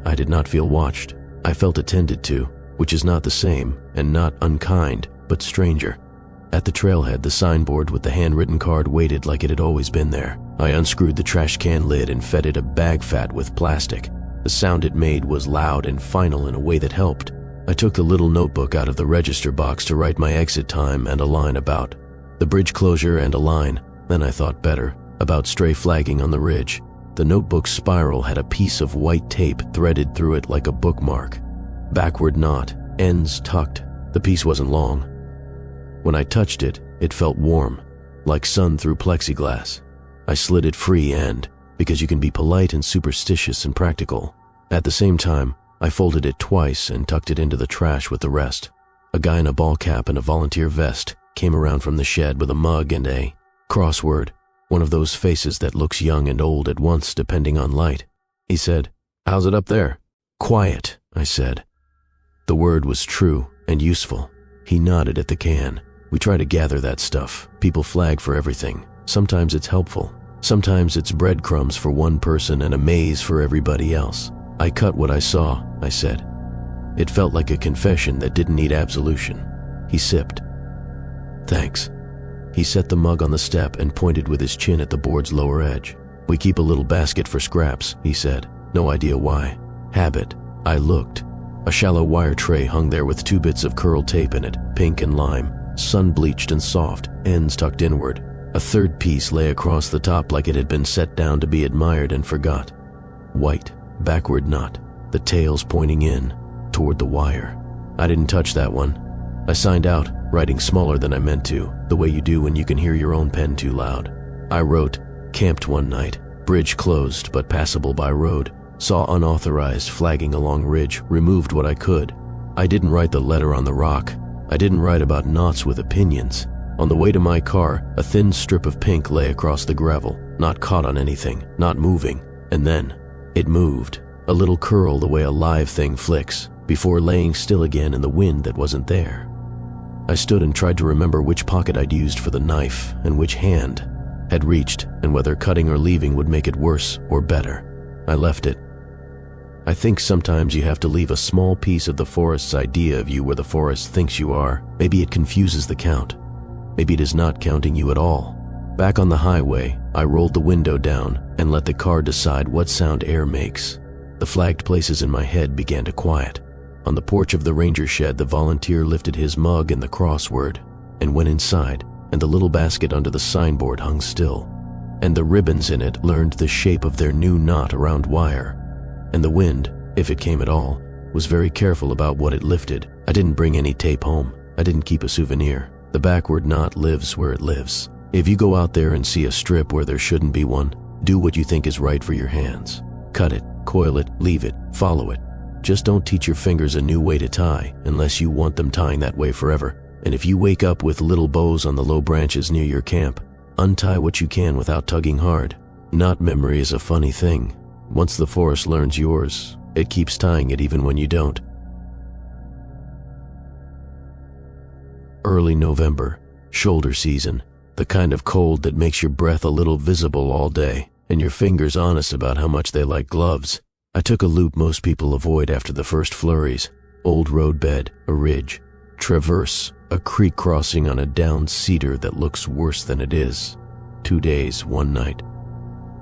Speaker 1: I did not feel watched. I felt attended to, which is not the same and not unkind, but stranger. At the trailhead, the signboard with the handwritten card waited like it had always been there. I unscrewed the trash can lid and fed it a bag fat with plastic. The sound it made was loud and final in a way that helped. I took the little notebook out of the register box to write my exit time and a line about the bridge closure and a line. Then I thought better about stray flagging on the ridge. The notebook's spiral had a piece of white tape threaded through it like a bookmark. Backward knot, ends tucked. The piece wasn't long. When I touched it, it felt warm, like sun through plexiglass. I slid it free and, because you can be polite and superstitious and practical, at the same time, I folded it twice and tucked it into the trash with the rest. A guy in a ball cap and a volunteer vest came around from the shed with a mug and a crossword, one of those faces that looks young and old at once depending on light. He said, "How's it up there?" "Quiet," I said. The word was true and useful. He nodded at the can. We try to gather that stuff. People flag for everything. Sometimes it's helpful. Sometimes it's breadcrumbs for one person and a maze for everybody else. I cut what I saw, I said. It felt like a confession that didn't need absolution. He sipped. Thanks. He set the mug on the step and pointed with his chin at the board's lower edge. We keep a little basket for scraps, he said. No idea why. Habit. I looked. A shallow wire tray hung there with 2 bits of curled tape in it, pink and lime, sun-bleached and soft, ends tucked inward. A 3rd piece lay across the top like it had been set down to be admired and forgot. White, backward knot, the tails pointing in, toward the wire. I didn't touch that one. I signed out, writing smaller than I meant to, the way you do when you can hear your own pen too loud. I wrote, camped one night, bridge closed but passable by road, saw unauthorized flagging along ridge, removed what I could. I didn't write the letter on the rock. I didn't write about knots with opinions. On the way to my car, a thin strip of pink lay across the gravel, not caught on anything, not moving. And then, it moved, a little curl the way a live thing flicks, before laying still again in the wind that wasn't there. I stood and tried to remember which pocket I'd used for the knife and which hand had reached and whether cutting or leaving would make it worse or better. I left it. I think sometimes you have to leave a small piece of the forest's idea of you where the forest thinks you are. Maybe it confuses the count. Maybe it is not counting you at all. Back on the highway, I rolled the window down and let the car decide what sound air makes. The flagged places in my head began to quiet. On the porch of the ranger shed, the volunteer lifted his mug and the crossword and went inside, and the little basket under the signboard hung still, and the ribbons in it learned the shape of their new knot around wire. And the wind, if it came at all, was very careful about what it lifted. I didn't bring any tape home. I didn't keep a souvenir. The backward knot lives where it lives. If you go out there and see a strip where there shouldn't be one, do what you think is right for your hands. Cut it, coil it, leave it, follow it. Just don't teach your fingers a new way to tie unless you want them tying that way forever. And if you wake up with little bows on the low branches near your camp, untie what you can without tugging hard. Knot memory is a funny thing. Once the forest learns yours, it keeps tying it even when you don't. Early November, shoulder season, the kind of cold that makes your breath a little visible all day and your fingers honest about how much they like gloves. I took a loop most people avoid after the first flurries. Old roadbed, a ridge, traverse, a creek crossing on a downed cedar that looks worse than it is. 2 days, 1 night.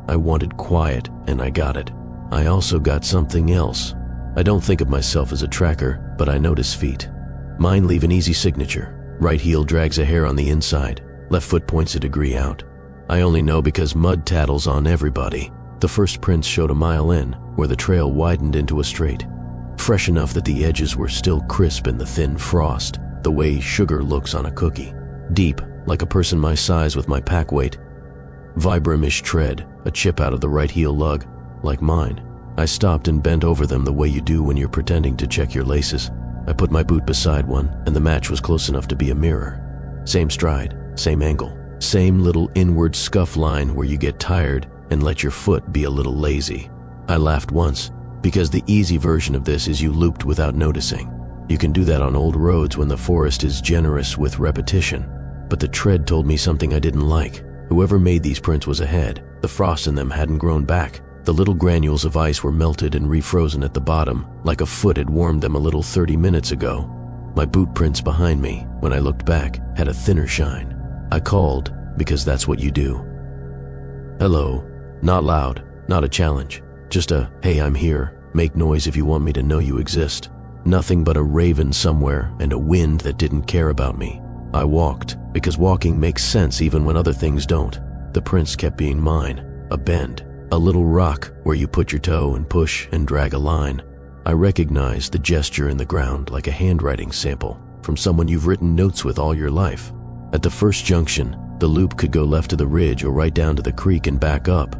Speaker 1: I wanted quiet, and I got it. I also got something else. I don't think of myself as a tracker, but I notice feet. Mine leave an easy signature. Right heel drags a hair on the inside. Left foot points a degree out. I only know because mud tattles on everybody. The first prints showed a mile in, where the trail widened into a straight. Fresh enough that the edges were still crisp in the thin frost, the way sugar looks on a cookie. Deep, like a person my size with my pack weight. Vibram-ish tread, a chip out of the right heel lug, like mine. I stopped and bent over them the way you do when you're pretending to check your laces. I put my boot beside one, and the match was close enough to be a mirror. Same stride, same angle, same little inward scuff line where you get tired and let your foot be a little lazy. I laughed once, because the easy version of this is you looped without noticing. You can do that on old roads when the forest is generous with repetition. But the tread told me something I didn't like. Whoever made these prints was ahead. The frost in them hadn't grown back. The little granules of ice were melted and refrozen at the bottom, like a foot had warmed them a little 30 minutes ago. My boot prints behind me, when I looked back, had a thinner shine. I called, because that's what you do. Hello. Not loud, not a challenge. Just a, hey, I'm here. Make noise if you want me to know you exist. Nothing but a raven somewhere and a wind that didn't care about me. I walked, because walking makes sense even when other things don't. The prints kept being mine. A bend. A little rock where you put your toe and push and drag a line. I recognized the gesture in the ground like a handwriting sample from someone you've written notes with all your life. At the first junction, the loop could go left to the ridge or right down to the creek and back up.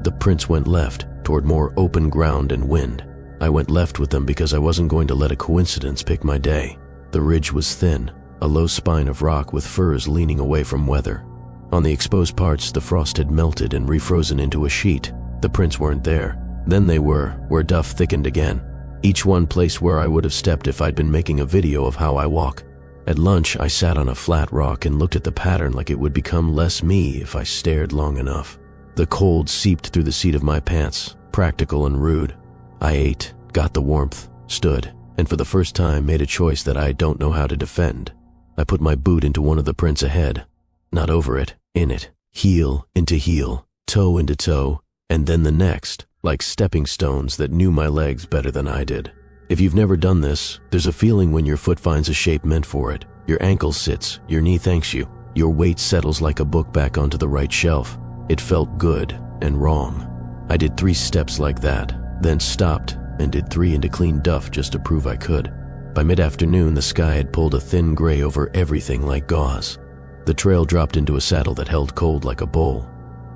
Speaker 1: The prints went left, toward more open ground and wind. I went left with them because I wasn't going to let a coincidence pick my day. The ridge was thin, a low spine of rock with firs leaning away from weather. On the exposed parts, the frost had melted and refrozen into a sheet. The prints weren't there. Then they were, where duff thickened again. each one placed where I would have stepped if I'd been making a video of how I walk. At lunch, I sat on a flat rock and looked at the pattern like it would become less me if I stared long enough. The cold seeped through the seat of my pants, practical and rude. I ate, got the warmth, stood, and for the first time made a choice that I don't know how to defend. I put my boot into one of the prints ahead. Not over it, in it. Heel into heel, toe into toe, and then the next, like stepping stones that knew my legs better than I did. If you've never done this, there's a feeling when your foot finds a shape meant for it. Your ankle sits, your knee thanks you, your weight settles like a book back onto the right shelf. It felt good and wrong. I did 3 steps like that, then stopped and did 3 into clean duff just to prove I could. By mid-afternoon, the sky had pulled a thin gray over everything like gauze. The trail dropped into a saddle that held cold like a bowl.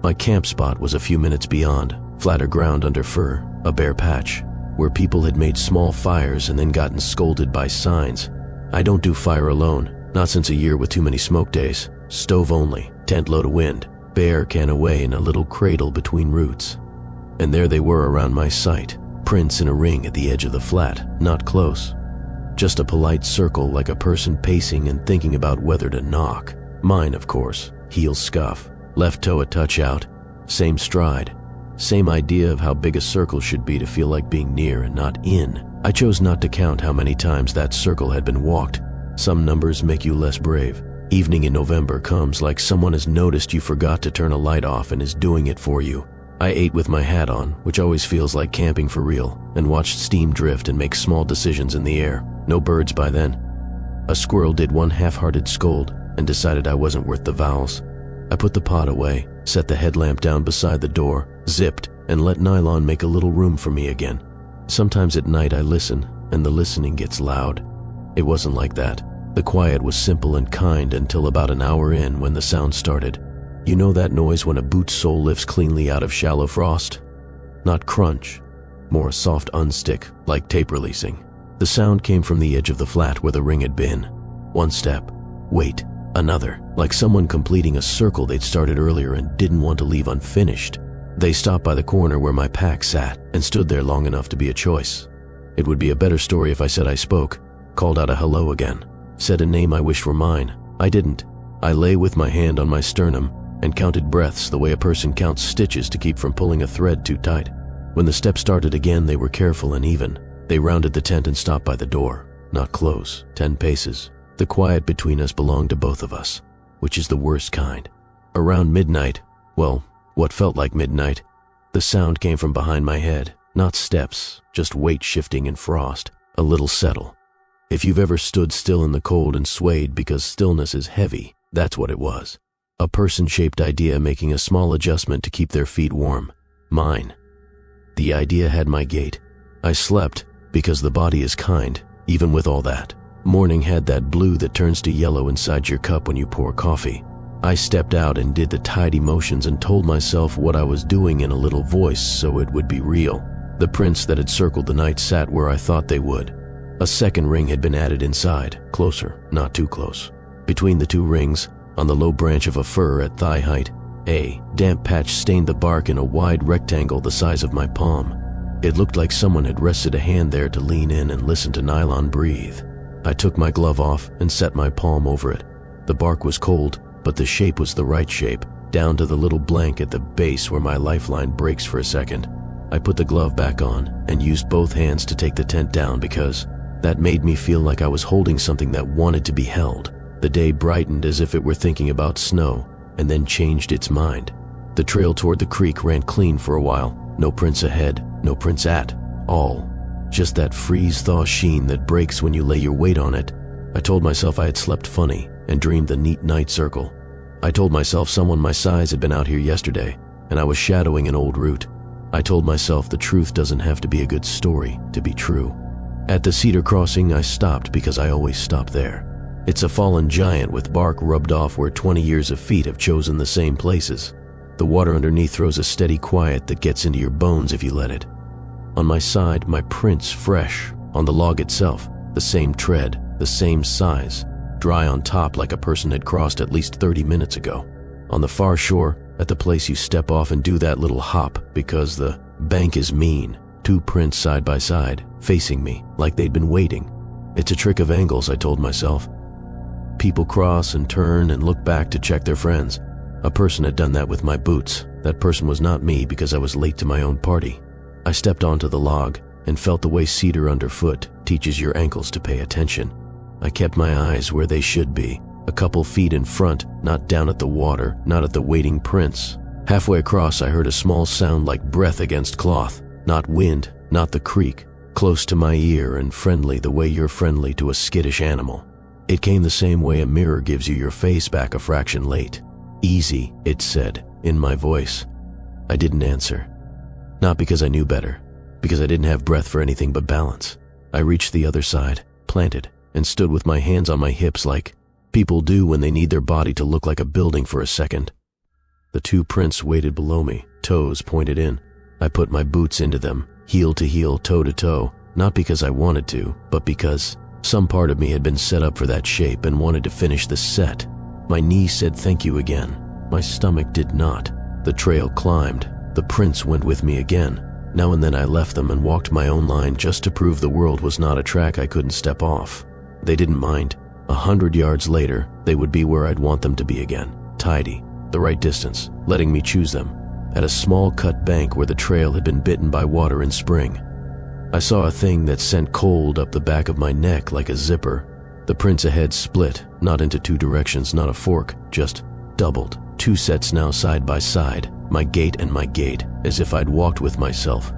Speaker 1: My camp spot was a few minutes beyond, flatter ground under fir, a bare patch, where people had made small fires and then gotten scolded by signs. I don't do fire alone, not since a year with too many smoke days. Stove only, tent load of wind, bear can away in a little cradle between roots. And there they were around my site, prints in a ring at the edge of the flat, not close. Just a polite circle like a person pacing and thinking about whether to knock. Mine, of course, heel scuff, left toe a touch out, same stride, same idea of how big a circle should be to feel like being near and not in. I chose not to count how many times that circle had been walked. Some numbers make you less brave. Evening in November comes like someone has noticed you forgot to turn a light off and is doing it for you. I ate with my hat on, which always feels like camping for real, and watched steam drift and make small decisions in the air. No birds by then. A squirrel did one half-hearted scold and decided I wasn't worth the vowels. I put the pot away, set the headlamp down beside the door, zipped, and let nylon make a little room for me again. Sometimes at night I listen, and the listening gets loud. It wasn't like that. The quiet was simple and kind until about an hour in when the sound started. You know that noise when a boot sole lifts cleanly out of shallow frost? Not crunch, more soft unstick, like tape releasing. The sound came from the edge of the flat where the ring had been. One step, wait, another, like someone completing a circle they'd started earlier and didn't want to leave unfinished. They stopped by the corner where my pack sat and stood there long enough to be a choice. It would be a better story if I said I spoke, called out a hello again, said a name I wished were mine. I didn't. I lay with my hand on my sternum and counted breaths the way a person counts stitches to keep from pulling a thread too tight. When the steps started again, they were careful and even. They rounded the tent and stopped by the door. Not close, 10 paces. The quiet between us belonged to both of us, which is the worst kind. Around midnight, well, what felt like midnight, the sound came from behind my head. Not steps, just weight shifting and frost, a little settle. If you've ever stood still in the cold and swayed because stillness is heavy, that's what it was. A person-shaped idea making a small adjustment to keep their feet warm. Mine. The idea had my gait. I slept because the body is kind, even with all that. Morning had that blue that turns to yellow inside your cup when you pour coffee. I stepped out and did the tidy motions and told myself what I was doing in a little voice so it would be real. The prints that had circled the night sat where I thought they would. A second ring had been added inside, closer, not too close. Between the 2 rings, on the low branch of a fir at thigh height, a damp patch stained the bark in a wide rectangle the size of my palm. It looked like someone had rested a hand there to lean in and listen to nylon breathe. I took my glove off and set my palm over it. The bark was cold, but the shape was the right shape, down to the little blank at the base where my lifeline breaks for a second. I put the glove back on and used both hands to take the tent down because that made me feel like I was holding something that wanted to be held. The day brightened as if it were thinking about snow and then changed its mind. The trail toward the creek ran clean for a while. No prints ahead, no prints at all. Just that freeze-thaw sheen that breaks when you lay your weight on it. I told myself I had slept funny and dreamed the neat night circle. I told myself someone my size had been out here yesterday and I was shadowing an old route. I told myself the truth doesn't have to be a good story to be true. At the cedar crossing, I stopped because I always stop there. It's a fallen giant with bark rubbed off where 20 years of feet have chosen the same places. The water underneath throws a steady quiet that gets into your bones if you let it. On my side, my prints fresh. On the log itself, the same tread, the same size, dry on top like a person had crossed at least 30 minutes ago. On the far shore, at the place you step off and do that little hop because the bank is mean, 2 prints side by side, facing me, like they'd been waiting. It's a trick of angles, I told myself. People cross and turn and look back to check their friends. A person had done that with my boots. That person was not me because I was late to my own party. I stepped onto the log and felt the way cedar underfoot teaches your ankles to pay attention. I kept my eyes where they should be, a couple feet in front, not down at the water, not at the waiting prince. Halfway across, I heard a small sound like breath against cloth. Not wind, not the creak, close to my ear and friendly the way you're friendly to a skittish animal. It came the same way a mirror gives you your face back a fraction late. Easy, it said, in my voice. I didn't answer. Not because I knew better, because I didn't have breath for anything but balance. I reached the other side, planted, and stood with my hands on my hips like people do when they need their body to look like a building for a second. The two prints waited below me, toes pointed in. I put my boots into them, heel to heel, toe to toe, not because I wanted to, but because some part of me had been set up for that shape and wanted to finish the set. My knee said thank you again. My stomach did not. The trail climbed. The prints went with me again. Now and then I left them and walked my own line just to prove the world was not a track I couldn't step off. They didn't mind. 100 yards later, they would be where I'd want them to be again. Tidy, the right distance, letting me choose them. At a small cut bank where the trail had been bitten by water in spring. I saw a thing that sent cold up the back of my neck like a zipper. The prints ahead split, not into two directions, not a fork, just doubled. Two sets now side by side, my gait and my gait, as if I'd walked with myself.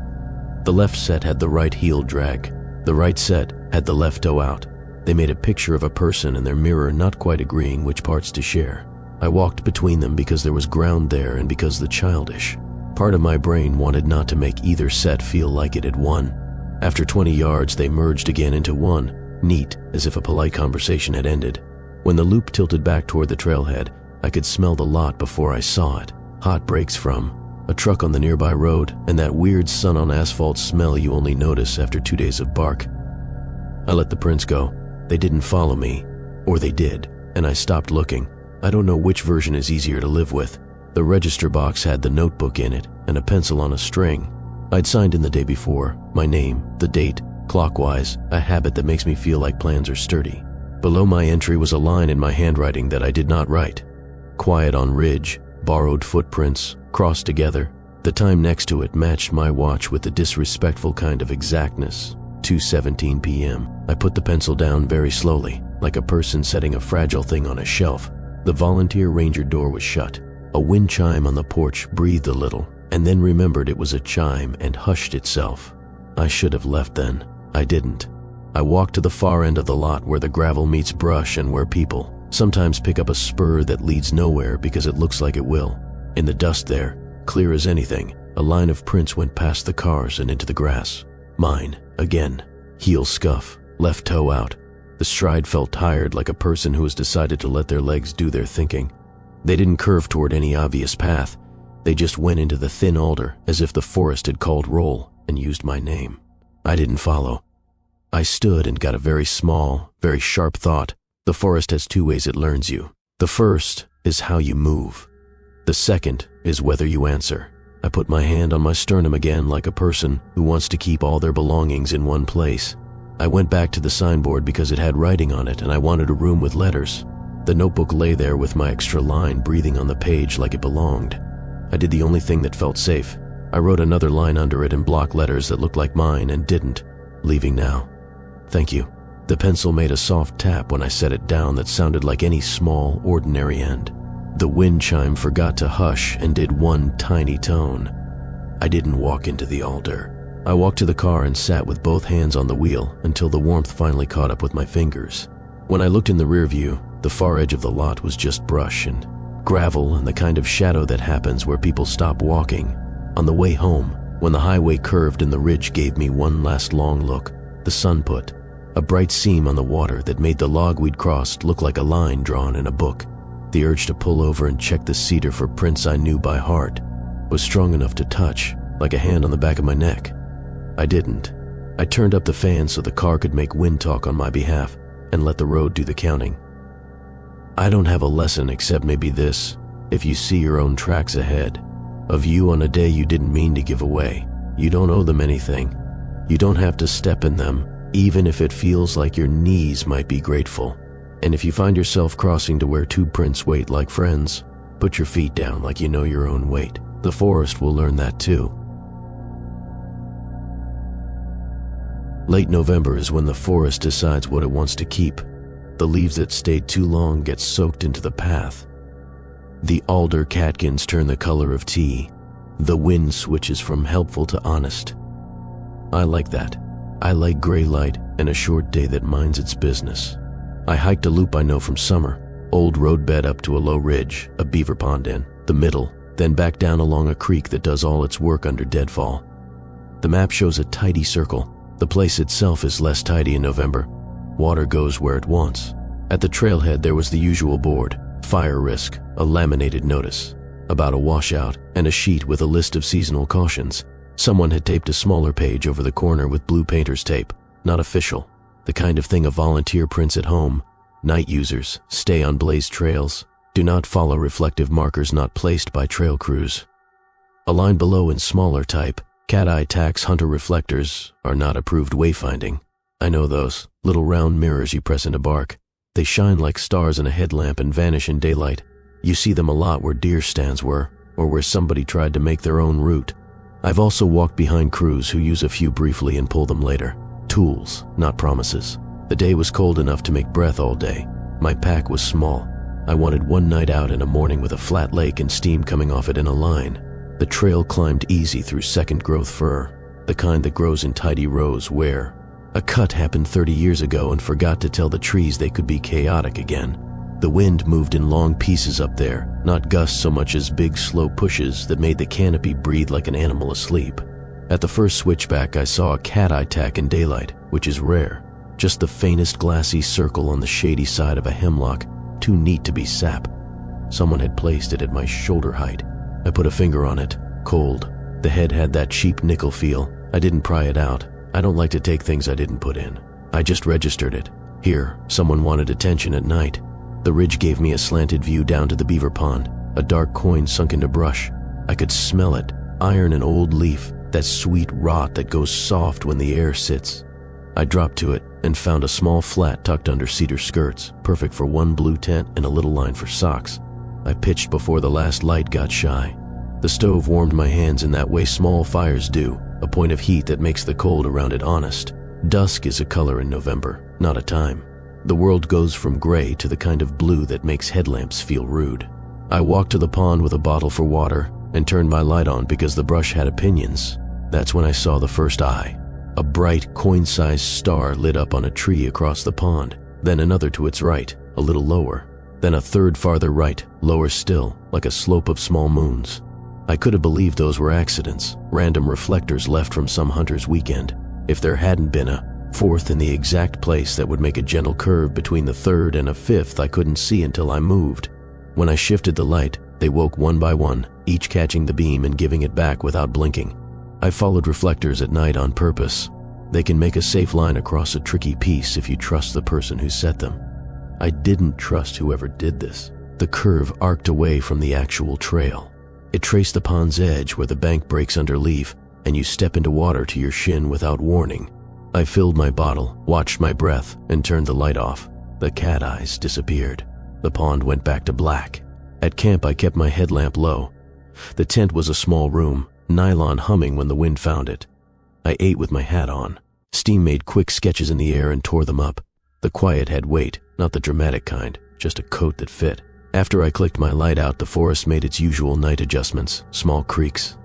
Speaker 1: The left set had the right heel drag. The right set had the left toe out. They made a picture of a person and their mirror not quite agreeing which parts to share. I walked between them because there was ground there and because the childish part of my brain wanted not to make either set feel like it had won. After 20 yards, they merged again into one, neat, as if a polite conversation had ended. When the loop tilted back toward the trailhead, I could smell the lot before I saw it. Hot brakes from a truck on the nearby road and that weird sun on asphalt smell you only notice after 2 days of bark. I let the prints go. They didn't follow me, or they did, and I stopped looking. I don't know which version is easier to live with. The register box had the notebook in it and a pencil on a string. I'd signed in the day before, my name, the date, clockwise, a habit that makes me feel like plans are sturdy. Below my entry was a line in my handwriting that I did not write. Quiet on ridge, borrowed footprints, crossed together. The time next to it matched my watch with a disrespectful kind of exactness. 2:17 p.m. I put the pencil down very slowly, like a person setting a fragile thing on a shelf. The volunteer ranger door was shut. A wind chime on the porch breathed a little, and then remembered it was a chime and hushed itself. I should have left then. I didn't. I walked to the far end of the lot where the gravel meets brush and where people sometimes pick up a spur that leads nowhere because it looks like it will. In the dust there, clear as anything, a line of prints went past the cars and into the grass. Mine, again. Heel scuff, left toe out. The stride felt tired, like a person who has decided to let their legs do their thinking. They didn't curve toward any obvious path. They just went into the thin alder as if the forest had called roll and used my name. I didn't follow. I stood and got a very small, very sharp thought. The forest has two ways it learns you. The first is how you move. The second is whether you answer. I put my hand on my sternum again like a person who wants to keep all their belongings in one place. I went back to the signboard because it had writing on it and I wanted a room with letters. The notebook lay there with my extra line breathing on the page like it belonged. I did the only thing that felt safe. I wrote another line under it in block letters that looked like mine and didn't. Leaving now. Thank you. The pencil made a soft tap when I set it down that sounded like any small, ordinary end. The wind chime forgot to hush and did one tiny tone. I didn't walk into the altar. I walked to the car and sat with both hands on the wheel until the warmth finally caught up with my fingers. When I looked in the rear view, the far edge of the lot was just brush and gravel and the kind of shadow that happens where people stop walking. On the way home, when the highway curved and the ridge gave me one last long look, the sun put a bright seam on the water that made the log we'd crossed look like a line drawn in a book. The urge to pull over and check the cedar for prints I knew by heart was strong enough to touch, like a hand on the back of my neck. I didn't. I turned up the fan so the car could make wind talk on my behalf and let the road do the counting. I don't have a lesson except maybe this: if you see your own tracks ahead, of you on a day you didn't mean to give away, you don't owe them anything. You don't have to step in them, even if it feels like your knees might be grateful. And if you find yourself crossing to where two prints wait like friends, put your feet down like you know your own weight. The forest will learn that too. Late November is when the forest decides what it wants to keep. The leaves that stayed too long get soaked into the path. The alder catkins turn the color of tea. The wind switches from helpful to honest. I like that. I like gray light and a short day that minds its business. I hiked a loop I know from summer, old roadbed up to a low ridge, a beaver pond in, the middle, then back down along a creek that does all its work under deadfall. The map shows a tidy circle. The place itself is less tidy in November. Water goes where it wants. At the trailhead there was the usual board, fire risk, a laminated notice about a washout, and a sheet with a list of seasonal cautions. Someone had taped a smaller page over the corner with blue painter's tape, not official. The kind of thing a volunteer prints at home. Night users, stay on blazed trails. Do not follow reflective markers not placed by trail crews. A line below in smaller type, cat-eye tax hunter reflectors are not approved wayfinding. I know those, little round mirrors you press into bark. They shine like stars in a headlamp and vanish in daylight. You see them a lot where deer stands were, or where somebody tried to make their own route. I've also walked behind crews who use a few briefly and pull them later. Tools, not promises. The day was cold enough to make breath all day. My pack was small. I wanted one night out in a morning with a flat lake and steam coming off it in a line. The trail climbed easy through second-growth fir, the kind that grows in tidy rows where a cut happened 30 years ago and forgot to tell the trees they could be chaotic again. The wind moved in long pieces up there, not gusts so much as big, slow pushes that made the canopy breathe like an animal asleep. At the first switchback, I saw a cat-eye tack in daylight, which is rare. Just the faintest glassy circle on the shady side of a hemlock, too neat to be sap. Someone had placed it at my shoulder height. I put a finger on it, cold. The head had that cheap nickel feel. I didn't pry it out. I don't like to take things I didn't put in. I just registered it. Here, someone wanted attention at night. The ridge gave me a slanted view down to the beaver pond, a dark coin sunk into brush. I could smell it, iron and old leaf, that sweet rot that goes soft when the air sits. I dropped to it and found a small flat tucked under cedar skirts, perfect for one blue tent and a little line for socks. I pitched before the last light got shy. The stove warmed my hands in that way small fires do, a point of heat that makes the cold around it honest. Dusk is a color in November, not a time. The world goes from gray to the kind of blue that makes headlamps feel rude. I walked to the pond with a bottle for water and turned my light on because the brush had opinions. That's when I saw the first eye. A bright, coin-sized star lit up on a tree across the pond, then another to its right, a little lower, then a third farther right, lower still, like a slope of small moons. I could have believed those were accidents, random reflectors left from some hunter's weekend, if there hadn't been a fourth in the exact place that would make a gentle curve between the third and a fifth I couldn't see until I moved. When I shifted the light, they woke one by one, each catching the beam and giving it back without blinking. I followed reflectors at night on purpose. They can make a safe line across a tricky piece if you trust the person who set them. I didn't trust whoever did this. The curve arced away from the actual trail. It traced the pond's edge where the bank breaks under leaf, and you step into water to your shin without warning. I filled my bottle, watched my breath, and turned the light off. The cat eyes disappeared. The pond went back to black. At camp, I kept my headlamp low. The tent was a small room, nylon humming when the wind found it. I ate with my hat on. Steam made quick sketches in the air and tore them up. The quiet had weight, not the dramatic kind, just a coat that fit. After I clicked my light out, the forest made its usual night adjustments, small creaks.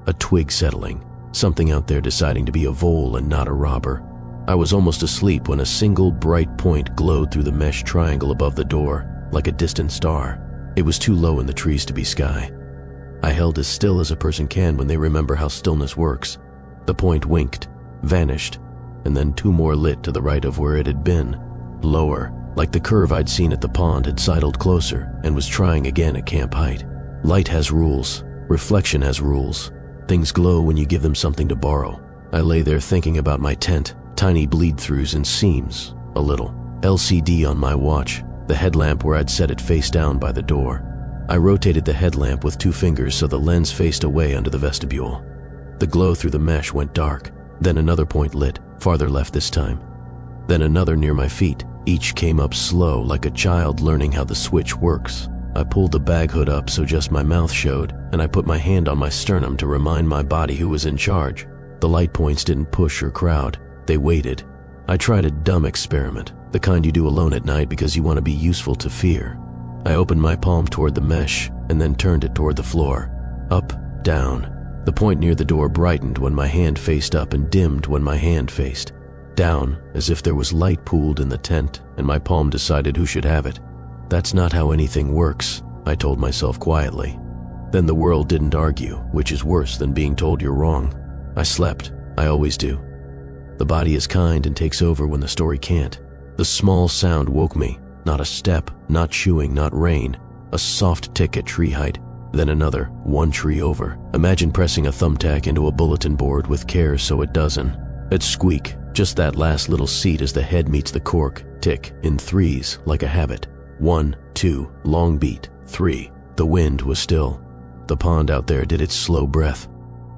Speaker 1: A twig settling, something out there deciding to be a vole and not a robber. I was almost asleep when a single bright point glowed through the mesh triangle above the door, like a distant star. It was too low in the trees to be sky. I held as still as a person can when they remember how stillness works. The point winked, vanished, and then two more lit to the right of where it had been. Lower, like the curve I'd seen at the pond had sidled closer and was trying again at camp height. Light has rules. Reflection has rules. Things glow when you give them something to borrow. I lay there thinking about my tent, tiny bleed-throughs and seams, a little. LCD on my watch, the headlamp where I'd set it face down by the door. I rotated the headlamp with 2 fingers so the lens faced away under the vestibule. The glow through the mesh went dark. Then another point lit, farther left this time. Then another near my feet. Each came up slow, like a child learning how the switch works. I pulled the bag hood up so just my mouth showed, and I put my hand on my sternum to remind my body who was in charge. The light points didn't push or crowd. They waited. I tried a dumb experiment, the kind you do alone at night because you want to be useful to fear. I opened my palm toward the mesh and then turned it toward the floor. Up, down. The point near the door brightened when my hand faced up and dimmed when my hand faced down, as if there was light pooled in the tent and my palm decided who should have it. That's not how anything works, I told myself quietly. Then the world didn't argue, which is worse than being told you're wrong. I slept. I always do. The body is kind and takes over when the story can't. The small sound woke me. Not a step, not chewing, not rain. A soft tick at tree height. Then another, one tree over. Imagine pressing a thumbtack into a bulletin board with care so it doesn't. It squeak, just that last little seat as the head meets the cork. Tick, in threes, like a habit. 1, 2, long beat. 3. The wind was still. The pond out there did its slow breath.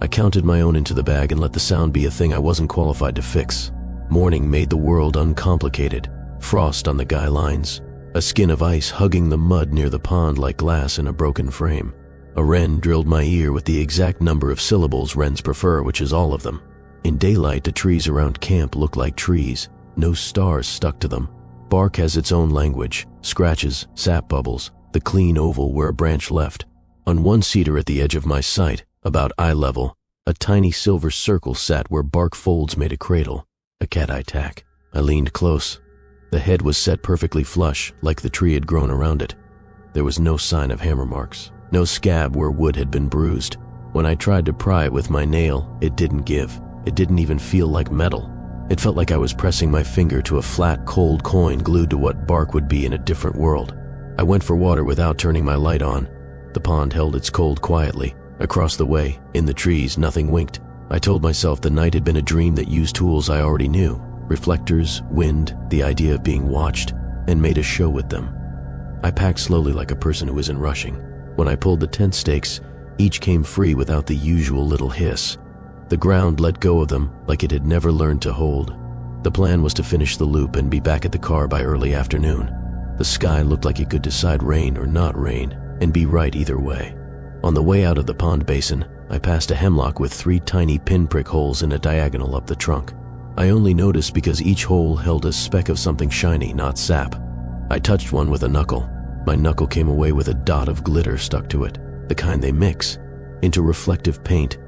Speaker 1: I counted my own into the bag and let the sound be a thing I wasn't qualified to fix. Morning made the world uncomplicated. Frost on the guy lines. A skin of ice hugging the mud near the pond like glass in a broken frame. A wren drilled my ear with the exact number of syllables wrens prefer, which is all of them. In daylight, the trees around camp look like trees. No stars stuck to them. Bark has its own language. Scratches, sap bubbles, the clean oval where a branch left. On one cedar at the edge of my sight, about eye level, a tiny silver circle sat where bark folds made a cradle, a cat-eye tack. I leaned close. The head was set perfectly flush, like the tree had grown around it. There was no sign of hammer marks, no scab where wood had been bruised. When I tried to pry it with my nail, it didn't give. It didn't even feel like metal. It felt like I was pressing my finger to a flat, cold coin glued to what bark would be in a different world. I went for water without turning my light on. The pond held its cold quietly. Across the way, in the trees, nothing winked. I told myself the night had been a dream that used tools I already knew. Reflectors, wind, the idea of being watched, and made a show with them. I packed slowly like a person who isn't rushing. When I pulled the tent stakes, each came free without the usual little hiss. The ground let go of them like it had never learned to hold. The plan was to finish the loop and be back at the car by early afternoon. The sky looked like it could decide rain or not rain, and be right either way. On the way out of the pond basin, I passed a hemlock with 3 tiny pinprick holes in a diagonal up the trunk. I only noticed because each hole held a speck of something shiny, not sap. I touched one with a knuckle. My knuckle came away with a dot of glitter stuck to it, the kind they mix into reflective paint.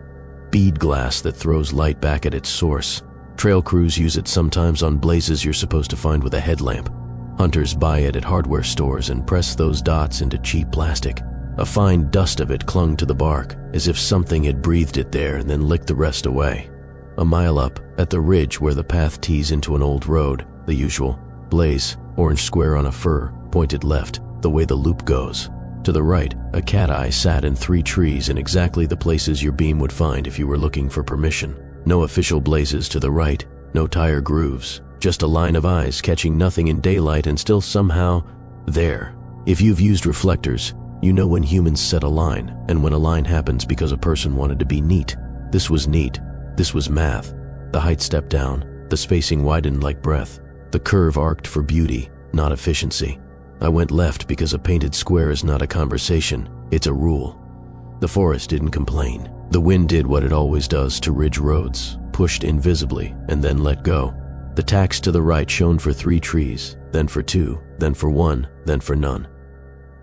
Speaker 1: Bead glass that throws light back at its source. Trail crews use it sometimes on blazes you're supposed to find with a headlamp. Hunters buy it at hardware stores and press those dots into cheap plastic. A fine dust of it clung to the bark, as if something had breathed it there and then licked the rest away. A mile up, at the ridge where the path tees into an old road, the usual blaze, orange square on a fir, pointed left, the way the loop goes. To the right, a cat-eye sat in 3 trees in exactly the places your beam would find if you were looking for permission. No official blazes to the right, no tire grooves, just a line of eyes catching nothing in daylight and still somehow there. If you've used reflectors, you know when humans set a line, and when a line happens because a person wanted to be neat. This was neat. This was math. The height stepped down, the spacing widened like breath. The curve arced for beauty, not efficiency. I went left because a painted square is not a conversation, it's a rule. The forest didn't complain. The wind did what it always does to ridge roads, pushed invisibly, and then let go. The tacks to the right shone for 3 trees, then for 2, then for 1, then for none.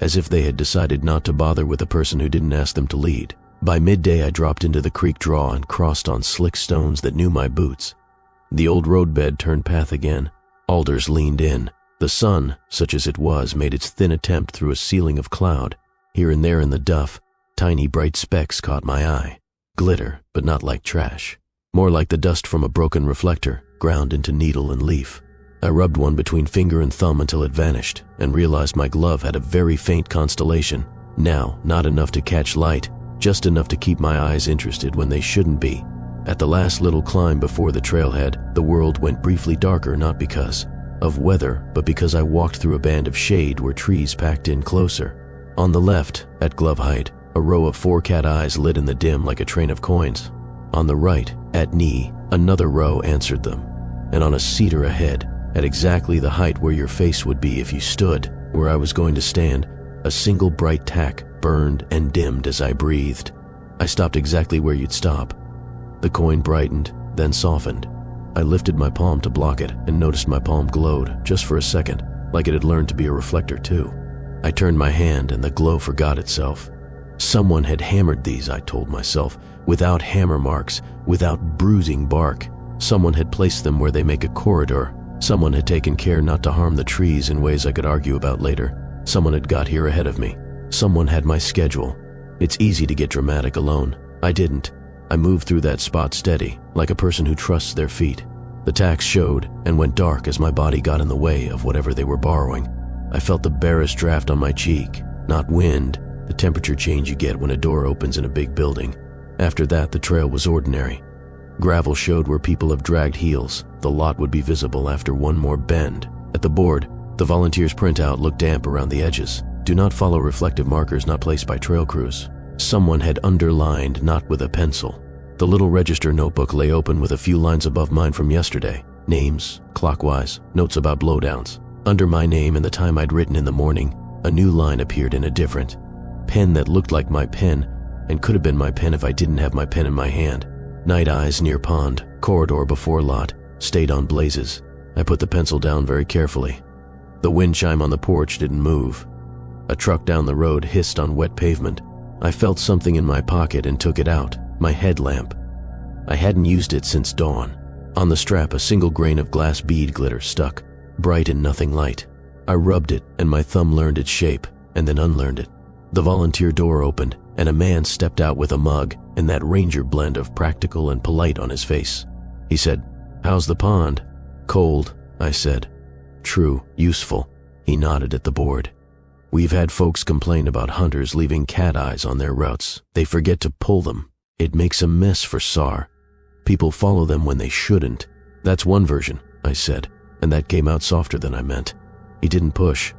Speaker 1: As if they had decided not to bother with a person who didn't ask them to lead. By midday, I dropped into the creek draw and crossed on slick stones that knew my boots. The old roadbed turned path again. Alders leaned in. The sun, such as it was, made its thin attempt through a ceiling of cloud. Here and there in the duff, tiny bright specks caught my eye. Glitter, but not like trash. More like the dust from a broken reflector, ground into needle and leaf. I rubbed one between finger and thumb until it vanished, and realized my glove had a very faint constellation. Now, not enough to catch light, just enough to keep my eyes interested when they shouldn't be. At the last little climb before the trailhead, the world went briefly darker not because of weather, but because I walked through a band of shade where trees packed in closer. On the left, at glove height, a row of 4 cat eyes lit in the dim like a train of coins. On the right, At knee, another row answered them, and on a cedar ahead, at exactly the height where your face would be if you stood where I was going to stand, a single bright tack burned and dimmed as I breathed. I stopped exactly where you'd stop. The coin brightened, then softened. I lifted my palm to block it and noticed my palm glowed, just for a second, like it had learned to be a reflector too. I turned my hand and the glow forgot itself. Someone had hammered these, I told myself, without hammer marks, without bruising bark. Someone had placed them where they make a corridor. Someone had taken care not to harm the trees in ways I could argue about later. Someone had got here ahead of me. Someone had my schedule. It's easy to get dramatic alone. I didn't. I moved through that spot steady, like a person who trusts their feet. The tacks showed and went dark as my body got in the way of whatever they were borrowing. I felt the barest draft on my cheek, not wind, the temperature change you get when a door opens in a big building. After that, the trail was ordinary. Gravel showed where people have dragged heels. The lot would be visible after one more bend. At the board, the volunteers' printout looked damp around the edges. Do not follow reflective markers not placed by trail crews. Someone had underlined, not with a pencil. The little register notebook lay open with a few lines above mine from yesterday. Names, clockwise, notes about blowdowns. Under my name and the time I'd written in the morning, a new line appeared in a different pen that looked like my pen and could have been my pen if I didn't have my pen in my hand. Night eyes near pond, corridor before lot, stayed on blazes. I put the pencil down very carefully. The wind chime on the porch didn't move. A truck down the road hissed on wet pavement. I felt something in my pocket and took it out, my headlamp. I hadn't used it since dawn. On the strap, a single grain of glass bead glitter stuck, bright and nothing light. I rubbed it and my thumb learned its shape and then unlearned it. The volunteer door opened and a man stepped out with a mug and that ranger blend of practical and polite on his face. He said, "How's the pond?" "Cold," I said. "True, useful." He nodded at the board. "We've had folks complain about hunters leaving cat eyes on their routes. They forget to pull them. It makes a mess for SAR. People follow them when they shouldn't." "That's one version," I said, and that came out softer than I meant. He didn't push.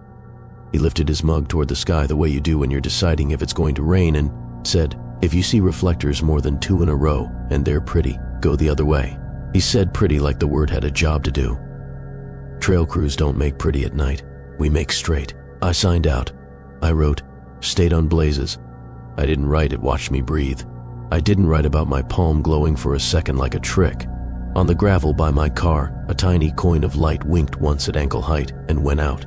Speaker 1: He lifted his mug toward the sky the way you do when you're deciding if it's going to rain and said, "If you see reflectors more than 2 in a row and they're pretty, go the other way." He said pretty like the word had a job to do. Trail crews don't make pretty at night. We make straight. I signed out. I wrote, "Stayed on blazes." I didn't write it watched me breathe. I didn't write about my palm glowing for a second like a trick. On the gravel by my car, a tiny coin of light winked once at ankle height and went out.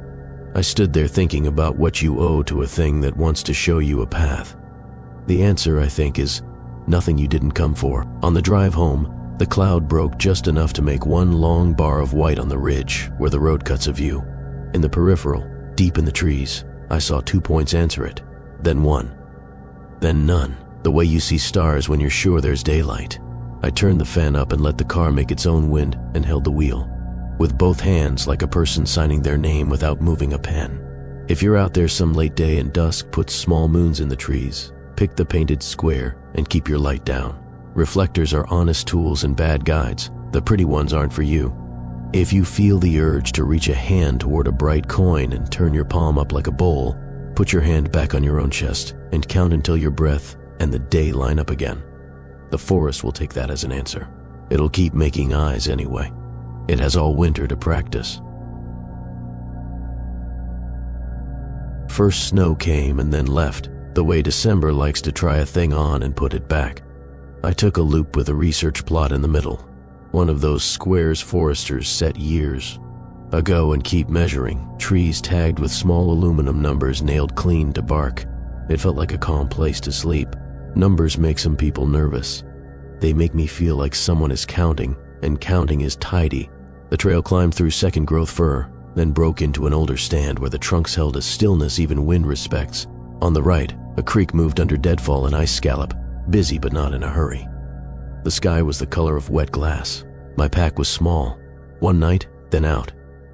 Speaker 1: I stood there thinking about what you owe to a thing that wants to show you a path. The answer, I think, is nothing you didn't come for. On the drive home, the cloud broke just enough to make one long bar of white on the ridge where the road cuts a view. In the peripheral, deep in the trees, I saw 2 points answer it, then one, then none, the way you see stars when you're sure there's daylight. I turned the fan up and let the car make its own wind and held the wheel, with both hands like a person signing their name without moving a pen. If you're out there some late day and dusk, put small moons in the trees, pick the painted square, and keep your light down. Reflectors are honest tools and bad guides. The pretty ones aren't for you. If you feel the urge to reach a hand toward a bright coin and turn your palm up like a bowl, put your hand back on your own chest and count until your breath and the day line up again. The forest will take that as an answer. It'll keep making eyes anyway. It has all winter to practice. First snow came and then left, the way December likes to try a thing on and put it back. I took a loop with a research plot in the middle, one of those squares foresters set years ago and keep measuring, trees tagged with small aluminum numbers nailed clean to bark. It felt like a calm place to sleep. Numbers make some people nervous. They make me feel like someone is counting, and counting is tidy. The trail climbed through second growth fir, then broke into an older stand where the trunks held a stillness even wind respects. On the right, a creek moved under deadfall and ice scallop, busy but not in a hurry. The sky was the color of wet glass. My pack was small. One night, then out.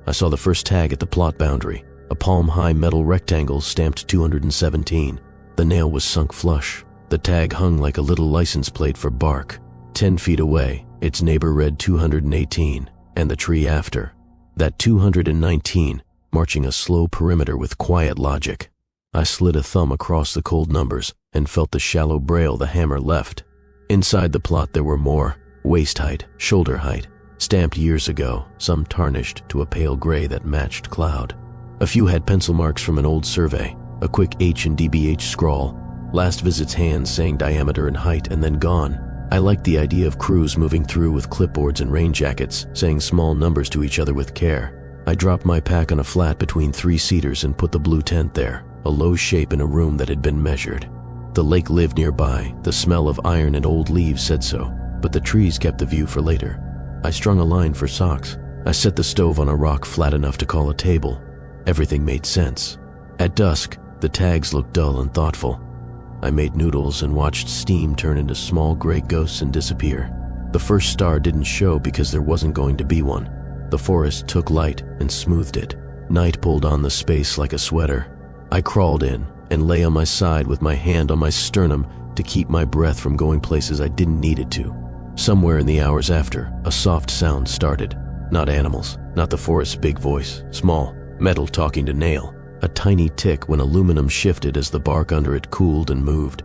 Speaker 1: I saw the first tag at the plot boundary, a palm-high metal rectangle stamped 217. The nail was sunk flush. The tag hung like a little license plate for bark. 10 feet away, its neighbor read 218, and the tree after. That 219, marching a slow perimeter with quiet logic. I slid a thumb across the cold numbers and felt the shallow braille the hammer left. Inside the plot there were more, Waist height, shoulder height, stamped years ago, some tarnished to a pale gray that matched cloud. A few had pencil marks from an old survey, a quick H and DBH scrawl, last visit's hands saying diameter and height, and then gone. I liked the idea of crews moving through with clipboards and rain jackets, saying small numbers to each other with care. I dropped my pack on a flat between 3 cedars and put the blue tent there, a low shape in a room that had been measured. The lake lived nearby, the smell of iron and old leaves said so, but the trees kept the view for later. I strung a line for socks. I set the stove on a rock flat enough to call a table. Everything made sense. At dusk, the tags looked dull and thoughtful. I made noodles and watched steam turn into small gray ghosts and disappear. The first star didn't show because there wasn't going to be one. The forest took light and smoothed it. Night pulled on the space like a sweater. I crawled in and lay on my side with my hand on my sternum to keep my breath from going places I didn't need it to. Somewhere in the hours after, a soft sound started. Not animals, not the forest's big voice, small, metal talking to nail. A tiny tick when aluminum shifted as the bark under it cooled and moved.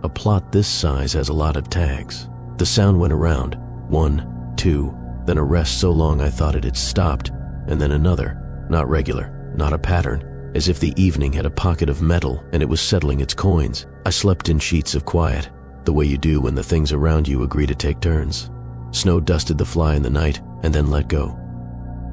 Speaker 1: A plot this size has a lot of tags. The sound went around, 1, 2, then a rest so long I thought it had stopped, and then another, not regular, not a pattern, as if the evening had a pocket of metal and it was settling its coins. I slept in sheets of quiet, the way you do when the things around you agree to take turns. Snow dusted the fly in the night and then let go.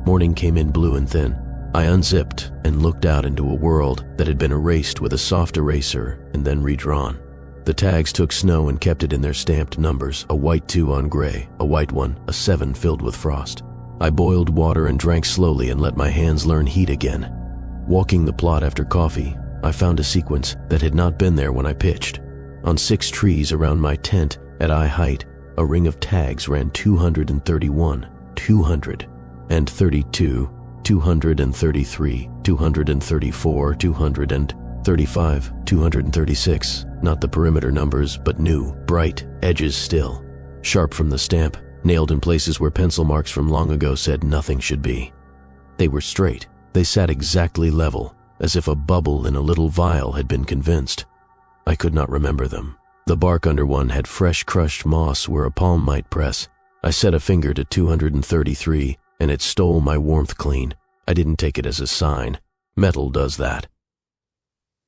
Speaker 1: Morning came in blue and thin. I unzipped and looked out into a world that had been erased with a soft eraser and then redrawn. The tags took snow and kept it in their stamped numbers, a white 2 on gray, a white 1, a 7 filled with frost. I boiled water and drank slowly and let my hands learn heat again. Walking the plot after coffee, I found a sequence that had not been there when I pitched. On 6 trees around my tent at eye height, a ring of tags ran 231, 232, 233, 234, 235, 236, not the perimeter numbers, but new, bright, edges still. Sharp from the stamp, nailed in places where pencil marks from long ago said nothing should be. They were straight, they sat exactly level, as if a bubble in a little vial had been convinced. I could not remember them. The bark under one had fresh crushed moss where a palm might press. I set a finger to 233, and it stole my warmth clean. I didn't take it as a sign. Metal does that.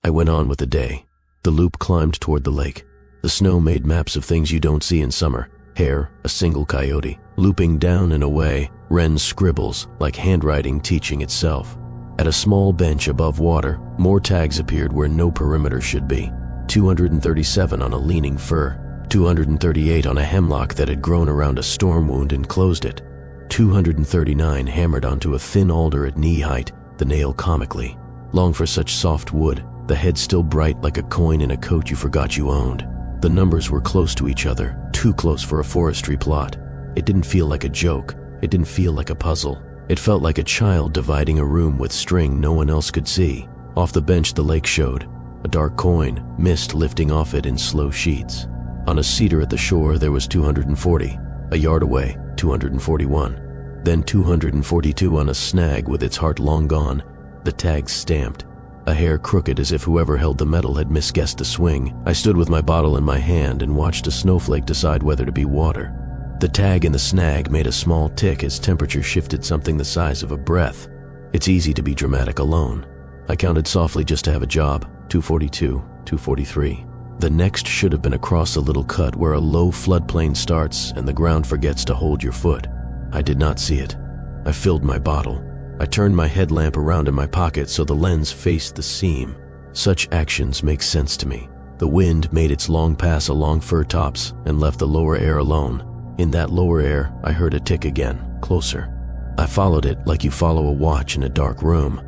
Speaker 1: I went on with the day. The loop climbed toward the lake. The snow made maps of things you don't see in summer. Hare, a single coyote, looping down and away, wren's scribbles, like handwriting teaching itself. At a small bench above water, more tags appeared where no perimeter should be. 237 on a leaning fir, 238 on a hemlock that had grown around a storm wound and closed it. 239 hammered onto a thin alder at knee height, the nail comically. Long for such soft wood, the head still bright like a coin in a coat you forgot you owned. The numbers were close to each other, too close for a forestry plot. It didn't feel like a joke. It didn't feel like a puzzle. It felt like a child dividing a room with string no one else could see. Off the bench the lake showed, a dark coin, mist lifting off it in slow sheets. On a cedar at the shore there was 240, a yard away, 241, then 242 on a snag with its heart long gone, the tags stamped. A hair crooked as if whoever held the metal had misguessed the swing. I stood with my bottle in my hand and watched a snowflake decide whether to be water. The tag in the snag made a small tick as temperature shifted something the size of a breath. It's easy to be dramatic alone. I counted softly just to have a job. 242, 243. The next should have been across a little cut where a low floodplain starts and the ground forgets to hold your foot. I did not see it. I filled my bottle. I turned my headlamp around in my pocket so the lens faced the seam. Such actions make sense to me. The wind made its long pass along fir tops and left the lower air alone. In that lower air, I heard a tick again, closer. I followed it like you follow a watch in a dark room.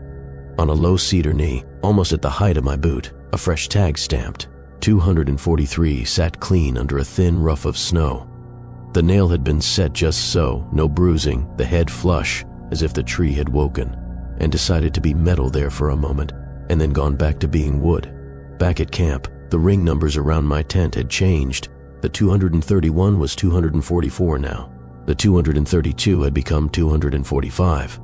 Speaker 1: On a low cedar knee, almost at the height of my boot, a fresh tag stamped. 243 sat clean under a thin ruff of snow. The nail had been set just so, no bruising, the head flush, as if the tree had woken, and decided to be metal there for a moment, and then gone back to being wood. Back at camp, the ring numbers around my tent had changed. The 231 was 244 now. The 232 had become 245.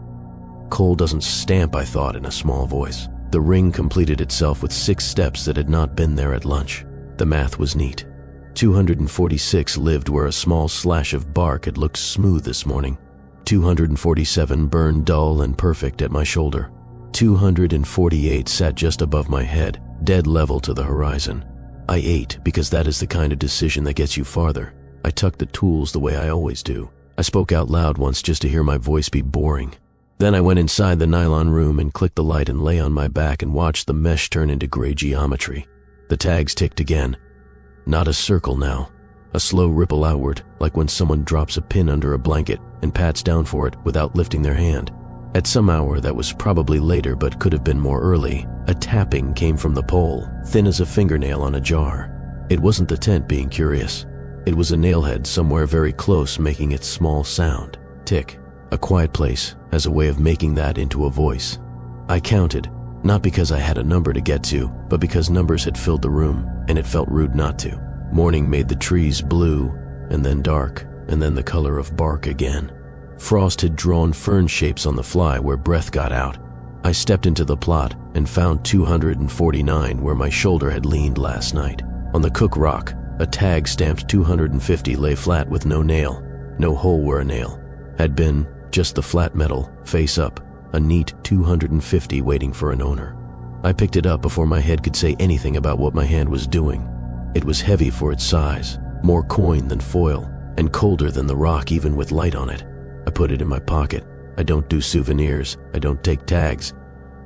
Speaker 1: Coal doesn't stamp, I thought in a small voice. The ring completed itself with 6 steps that had not been there at lunch. The math was neat. 246 lived where a small slash of bark had looked smooth this morning. 247 burned dull and perfect at my shoulder. 248 sat just above my head, dead level to the horizon. I ate because that is the kind of decision that gets you farther. I tucked the tools the way I always do. I spoke out loud once just to hear my voice be boring. Then I went inside the nylon room and clicked the light and lay on my back and watched the mesh turn into gray geometry. The tags ticked again. Not a circle now. A slow ripple outward, like when someone drops a pin under a blanket and pats down for it without lifting their hand. At some hour that was probably later but could have been more early, a tapping came from the pole, thin as a fingernail on a jar. It wasn't the tent being curious. It was a nailhead somewhere very close making its small sound. Tick. A quiet place as a way of making that into a voice. I counted, not because I had a number to get to, but because numbers had filled the room, and it felt rude not to. Morning made the trees blue, and then dark, and then the color of bark again. Frost had drawn fern shapes on the fly where breath got out. I stepped into the plot and found 249 where my shoulder had leaned last night. On the cook rock, a tag stamped 250 lay flat with no nail, no hole where a nail had been, just the flat metal, face up, a neat 250 waiting for an owner. I picked it up before my head could say anything about what my hand was doing. It was heavy for its size, more coin than foil, and colder than the rock even with light on it. I put it in my pocket. I don't do souvenirs. I don't take tags.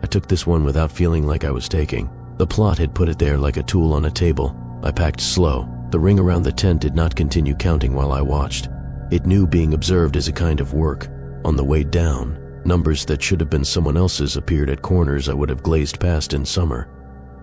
Speaker 1: I took this one without feeling like I was taking. The plot had put it there like a tool on a table. I packed slow. The ring around the tent did not continue counting while I watched. It knew being observed is a kind of work. On the way down, numbers that should have been someone else's appeared at corners I would have glazed past in summer.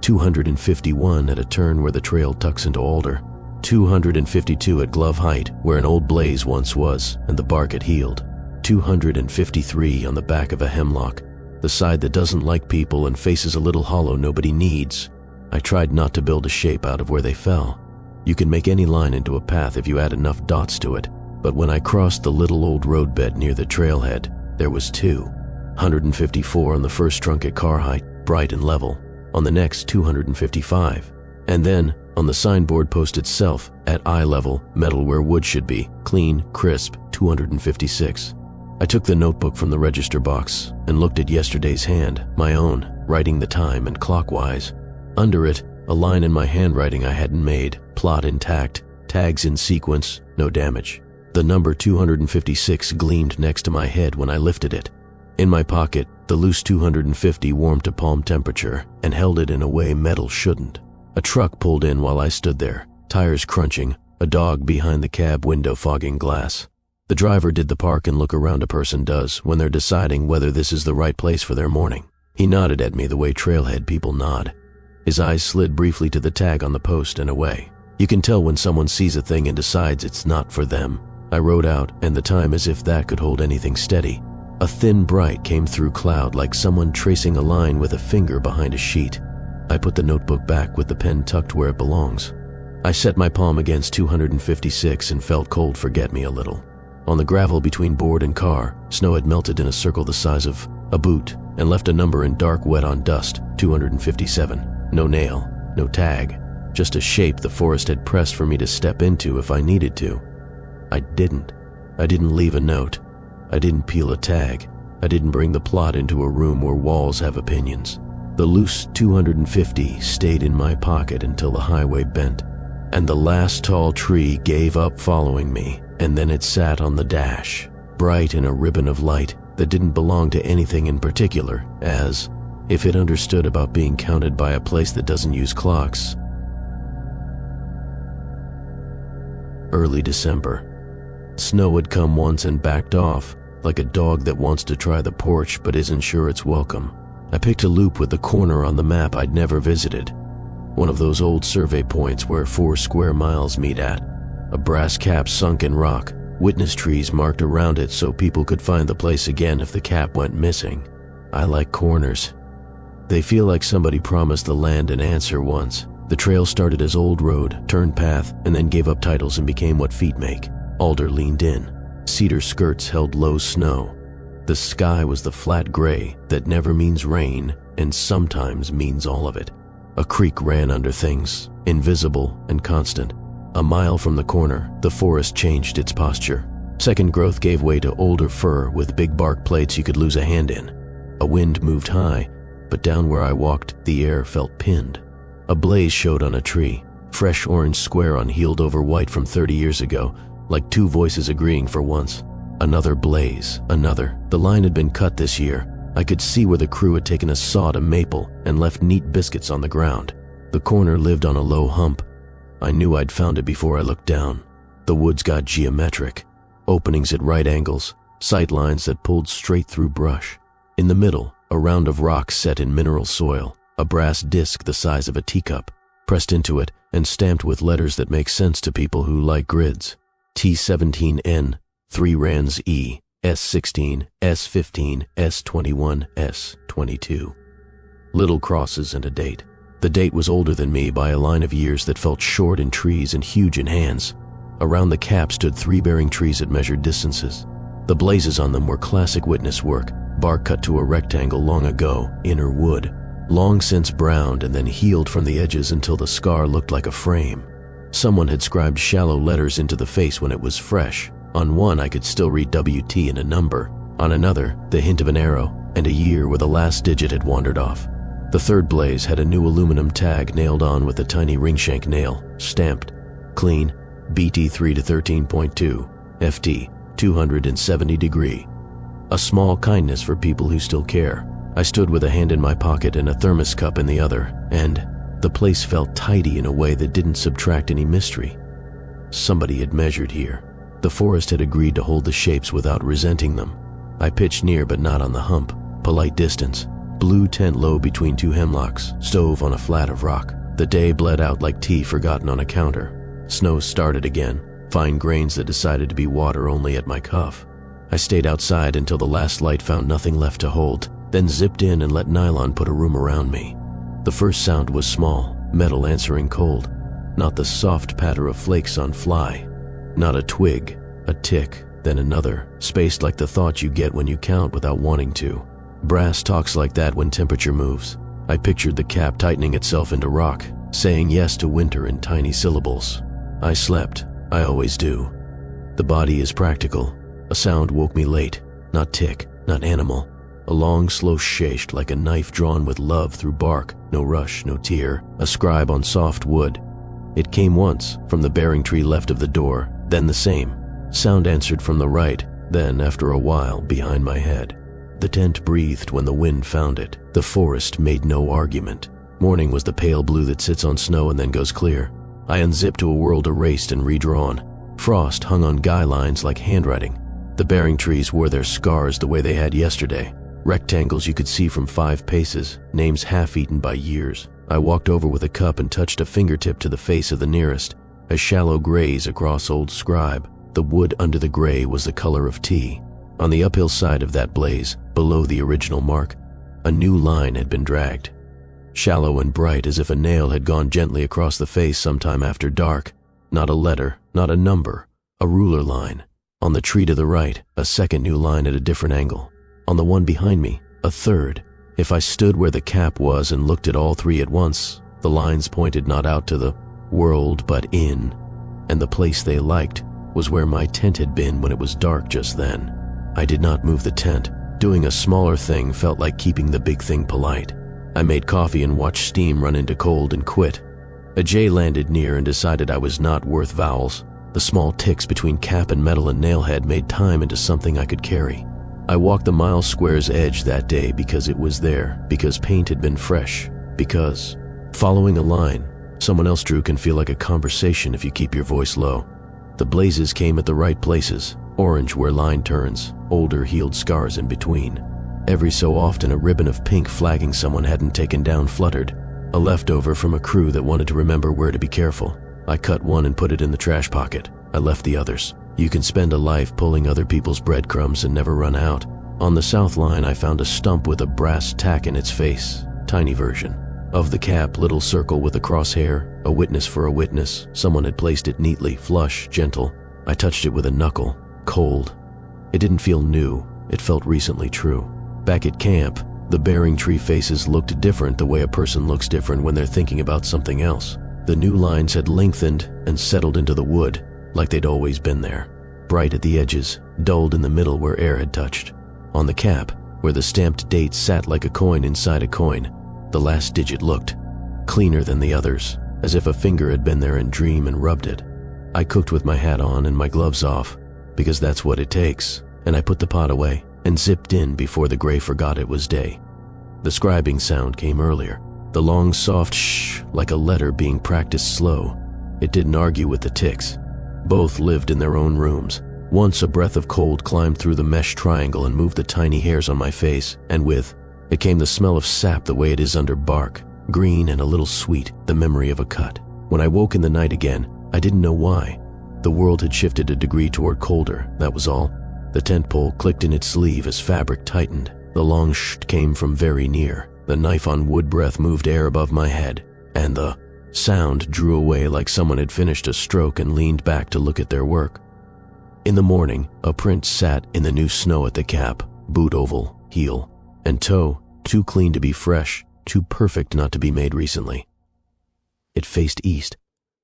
Speaker 1: 251 at a turn where the trail tucks into alder. 252 at glove height where an old blaze once was and the bark had healed. 253 on the back of a hemlock, the side that doesn't like people and faces a little hollow nobody needs. I tried not to build a shape out of where they fell. You can make any line into a path if you add enough dots to it, but when I crossed the little old roadbed near the trailhead, there was 154 on the first trunk at car height, bright and level. On the next, 255. And then, on the signboard post itself, at eye level, metal where wood should be, clean, crisp, 256. I took the notebook from the register box and looked at yesterday's hand, my own, writing the time and clockwise. Under it, a line in my handwriting I hadn't made, plot intact, tags in sequence, no damage. The number 256 gleamed next to my head when I lifted it. In my pocket, the loose 250 warmed to palm temperature and held it in a way metal shouldn't. A truck pulled in while I stood there, tires crunching, a dog behind the cab window fogging glass. The driver did the park and look around a person does when they're deciding whether this is the right place for their morning. He nodded at me the way trailhead people nod. His eyes slid briefly to the tag on the post and away. You can tell when someone sees a thing and decides it's not for them. I wrote out, and the time as if that could hold anything steady. A thin bright came through cloud like someone tracing a line with a finger behind a sheet. I put the notebook back with the pen tucked where it belongs. I set my palm against 256 and felt cold forget me a little. On the gravel between board and car, snow had melted in a circle the size of a boot and left a number in dark wet on dust, 257. No nail, no tag, just a shape the forest had pressed for me to step into if I needed to. I didn't. I didn't leave a note. I didn't peel a tag. I didn't bring the plot into a room where walls have opinions. The loose 250 stayed in my pocket until the highway bent, and the last tall tree gave up following me, and then it sat on the dash, bright in a ribbon of light that didn't belong to anything in particular, as if it understood about being counted by a place that doesn't use clocks. Early December. Snow had come once and backed off, like a dog that wants to try the porch but isn't sure it's welcome. I picked a loop with the corner on the map I'd never visited. One of those old survey points where 4 square miles meet at. A brass cap sunk in rock, witness trees marked around it so people could find the place again if the cap went missing. I like corners. They feel like somebody promised the land an answer once. The trail started as old road, turned path, and then gave up titles and became what feet make. Alder leaned in. Cedar skirts held low snow. The sky was the flat gray that never means rain and sometimes means all of it. A creek ran under things, invisible and constant. A mile from the corner, the forest changed its posture. Second growth gave way to older fir with big bark plates you could lose a hand in. A wind moved high, but down where I walked, the air felt pinned. A blaze showed on a tree, fresh orange square on healed over white from 30 years ago, like two voices agreeing for once. Another blaze, another. The line had been cut this year. I could see where the crew had taken a saw to maple and left neat biscuits on the ground. The corner lived on a low hump. I knew I'd found it before I looked down. The woods got geometric. Openings at right angles, sight lines that pulled straight through brush. In the middle, a round of rock set in mineral soil, a brass disc the size of a teacup, pressed into it and stamped with letters that make sense to people who like grids. T17N, 3 rands E, S16, S15, S21, S22. Little crosses and a date. The date was older than me by a line of years that felt short in trees and huge in hands. Around the cap stood 3 bearing trees at measured distances. The blazes on them were classic witness work, bark cut to a rectangle long ago, inner wood, long since browned and then healed from the edges until the scar looked like a frame. Someone had scribed shallow letters into the face when it was fresh. On one I could still read WT and a number. On another, the hint of an arrow and a year where the last digit had wandered off. The third blaze had a new aluminum tag nailed on with a tiny ring shank nail, stamped, clean, BT 3 to 13.2, FT 270 degree. A small kindness for people who still care. I stood with a hand in my pocket and a thermos cup in the other, and the place felt tidy in a way that didn't subtract any mystery. Somebody had measured here. The forest had agreed to hold the shapes without resenting them. I pitched near but not on the hump. Polite distance. Blue tent low between 2 hemlocks, stove on a flat of rock. The day bled out like tea forgotten on a counter. Snow started again, fine grains that decided to be water only at my cuff. I stayed outside until the last light found nothing left to hold, then zipped in and let nylon put a room around me. The first sound was small, metal answering cold. Not the soft patter of flakes on fly. Not a twig, a tick, then another, spaced like the thought you get when you count without wanting to. Brass talks like that when temperature moves. I pictured the cap tightening itself into rock, saying yes to winter in tiny syllables. I slept. I always do. The body is practical. A sound woke me late. Not tick, not animal. A long, slow shaft like a knife drawn with love through bark. No rush, no tear. A scribe on soft wood. It came once, from the bearing tree left of the door, then the same. Sound answered from the right, then, after a while, behind my head. The tent breathed when the wind found it. The forest made no argument. Morning was the pale blue that sits on snow and then goes clear. I unzipped to a world erased and redrawn. Frost hung on guy lines like handwriting. The bearing trees wore their scars the way they had yesterday. Rectangles you could see from 5 paces, names half-eaten by years. I walked over with a cup and touched a fingertip to the face of the nearest. A shallow graze across old scribe. The wood under the gray was the color of tea. On the uphill side of that blaze, below the original mark, a new line had been dragged. Shallow and bright as if a nail had gone gently across the face sometime after dark. Not a letter, not a number, a ruler line. On the tree to the right, a second new line at a different angle. On the one behind me, a third. If I stood where the cap was and looked at all 3 at once, the lines pointed not out to the world but in, and the place they liked was where my tent had been when it was dark just then. I did not move the tent. Doing a smaller thing felt like keeping the big thing polite. I made coffee and watched steam run into cold and quit. A jay landed near and decided I was not worth vowels. The small ticks between cap and metal and nailhead made time into something I could carry. I walked the mile square's edge that day because it was there, because paint had been fresh, because following a line someone else drew can feel like a conversation if you keep your voice low. The blazes came at the right places, orange where line turns, older healed scars in between. Every so often a ribbon of pink flagging someone hadn't taken down fluttered, a leftover from a crew that wanted to remember where to be careful. I cut one and put it in the trash pocket. I left the others. You can spend a life pulling other people's breadcrumbs and never run out. On the south line I found a stump with a brass tack in its face, tiny version. Of the cap, little circle with a crosshair, a witness for a witness. Someone had placed it neatly, flush, gentle. I touched it with a knuckle, cold. It didn't feel new, it felt recently true. Back at camp, the bearing tree faces looked different the way a person looks different when they're thinking about something else. The new lines had lengthened and settled into the wood, like they'd always been there. Bright at the edges, dulled in the middle where air had touched. On the cap, where the stamped date sat like a coin inside a coin, the last digit looked cleaner than the others, as if a finger had been there in dream and rubbed it. I cooked with my hat on and my gloves off, because that's what it takes, and I put the pot away and zipped in before the gray forgot it was day. The scribing sound came earlier, the long soft shh like a letter being practiced slow. It didn't argue with the ticks. Both lived in their own rooms. Once a breath of cold climbed through the mesh triangle and moved the tiny hairs on my face, and with it came the smell of sap the way it is under bark, green and a little sweet, the memory of a cut. When I woke in the night again, I didn't know why. The world had shifted a degree toward colder, that was all. The tent pole clicked in its sleeve as fabric tightened. The long shh came from very near. The knife on wood breath moved air above my head, and the sound drew away like someone had finished a stroke and leaned back to look at their work. In the morning, a print sat in the new snow at the cap, boot oval, heel, and toe, too clean to be fresh, too perfect not to be made recently. It faced east.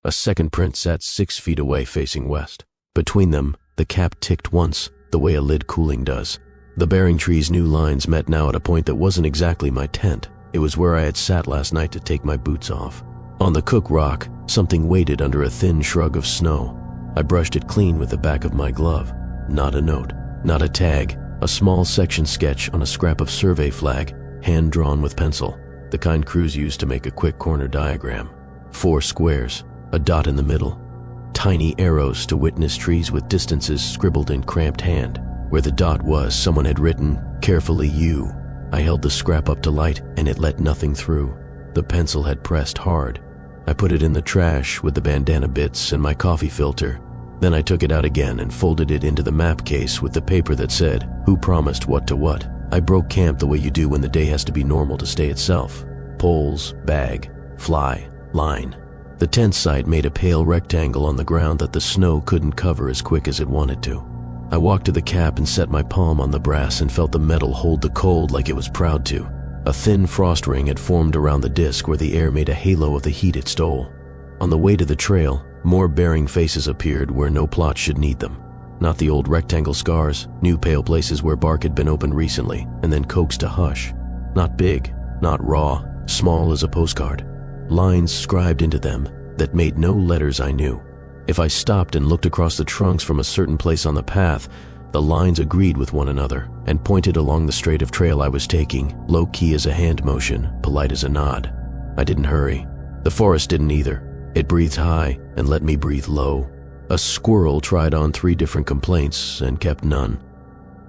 Speaker 1: A second print sat 6 feet away facing west. Between them, the cap ticked once, the way a lid cooling does. The bearing tree's new lines met now at a point that wasn't exactly my tent. It was where I had sat last night to take my boots off. On the cook rock, something waited under a thin shrug of snow. I brushed it clean with the back of my glove. Not a note, not a tag, a small section sketch on a scrap of survey flag, hand-drawn with pencil, the kind crews use to make a quick corner diagram. 4 squares, a dot in the middle. Tiny arrows to witness trees with distances scribbled in cramped hand. Where the dot was, someone had written, "Carefully you." I held the scrap up to light, and it let nothing through. The pencil had pressed hard. I put it in the trash with the bandana bits and my coffee filter. Then I took it out again and folded it into the map case with the paper that said, "Who promised what to what?" I broke camp the way you do when the day has to be normal to stay itself. Poles, bag, fly, line. The tent site made a pale rectangle on the ground that the snow couldn't cover as quick as it wanted to. I walked to the cap and set my palm on the brass and felt the metal hold the cold like it was proud to. A thin frost ring had formed around the disc where the air made a halo of the heat it stole. On the way to the trail, more bearing faces appeared where no plot should need them. Not the old rectangle scars, new pale places where bark had been opened recently and then coaxed to hush. Not big, not raw, small as a postcard. Lines scribed into them that made no letters I knew. If I stopped and looked across the trunks from a certain place on the path, the lines agreed with one another and pointed along the straight of trail I was taking, low-key as a hand motion, polite as a nod. I didn't hurry. The forest didn't either. It breathed high and let me breathe low. A squirrel tried on 3 different complaints and kept none.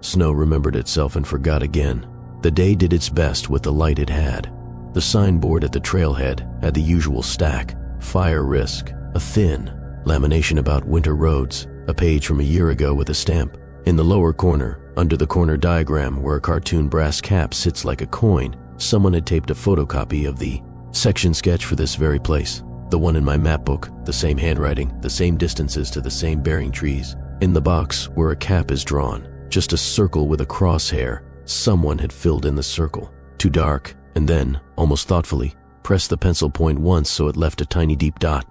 Speaker 1: Snow remembered itself and forgot again. The day did its best with the light it had. The signboard at the trailhead had the usual stack, fire risk, a thin lamination about winter roads, a page from a year ago with a stamp. In the lower corner, under the corner diagram where a cartoon brass cap sits like a coin, someone had taped a photocopy of the section sketch for this very place. The one in my map book, the same handwriting, the same distances to the same bearing trees. In the box where a cap is drawn, just a circle with a crosshair, someone had filled in the circle. Too dark, and then, almost thoughtfully, pressed the pencil point once so it left a tiny deep dot.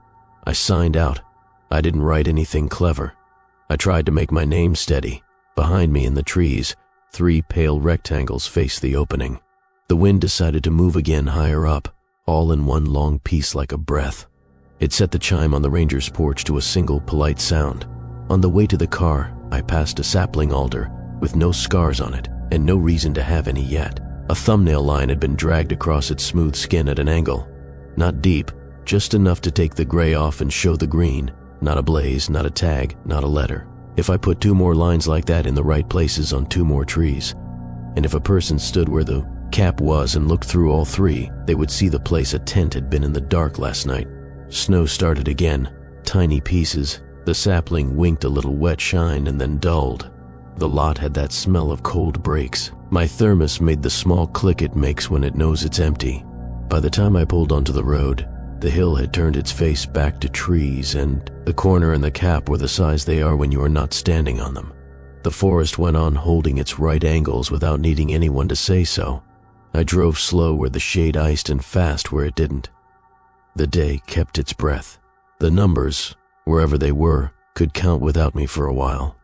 Speaker 1: I signed out. I didn't write anything clever. I tried to make my name steady. Behind me in the trees, 3 pale rectangles faced the opening. The wind decided to move again higher up, all in one long piece like a breath. It set the chime on the ranger's porch to a single polite sound. On the way to the car, I passed a sapling alder with no scars on it and no reason to have any yet. A thumbnail line had been dragged across its smooth skin at an angle. Not deep, just enough to take the gray off and show the green. Not a blaze, not a tag, not a letter. If I put 2 more lines like that in the right places on 2 more trees, and if a person stood where the cap was and looked through all 3, they would see the place a tent had been in the dark last night. Snow started again, tiny pieces. The sapling winked a little wet shine and then dulled. The lot had that smell of cold breaks. My thermos made the small click it makes when it knows it's empty. By the time I pulled onto the road, the hill had turned its face back to trees, and the corner and the cap were the size they are when you are not standing on them. The forest went on holding its right angles without needing anyone to say so. I drove slow where the shade iced and fast where it didn't. The day kept its breath. The numbers, wherever they were, could count without me for a while.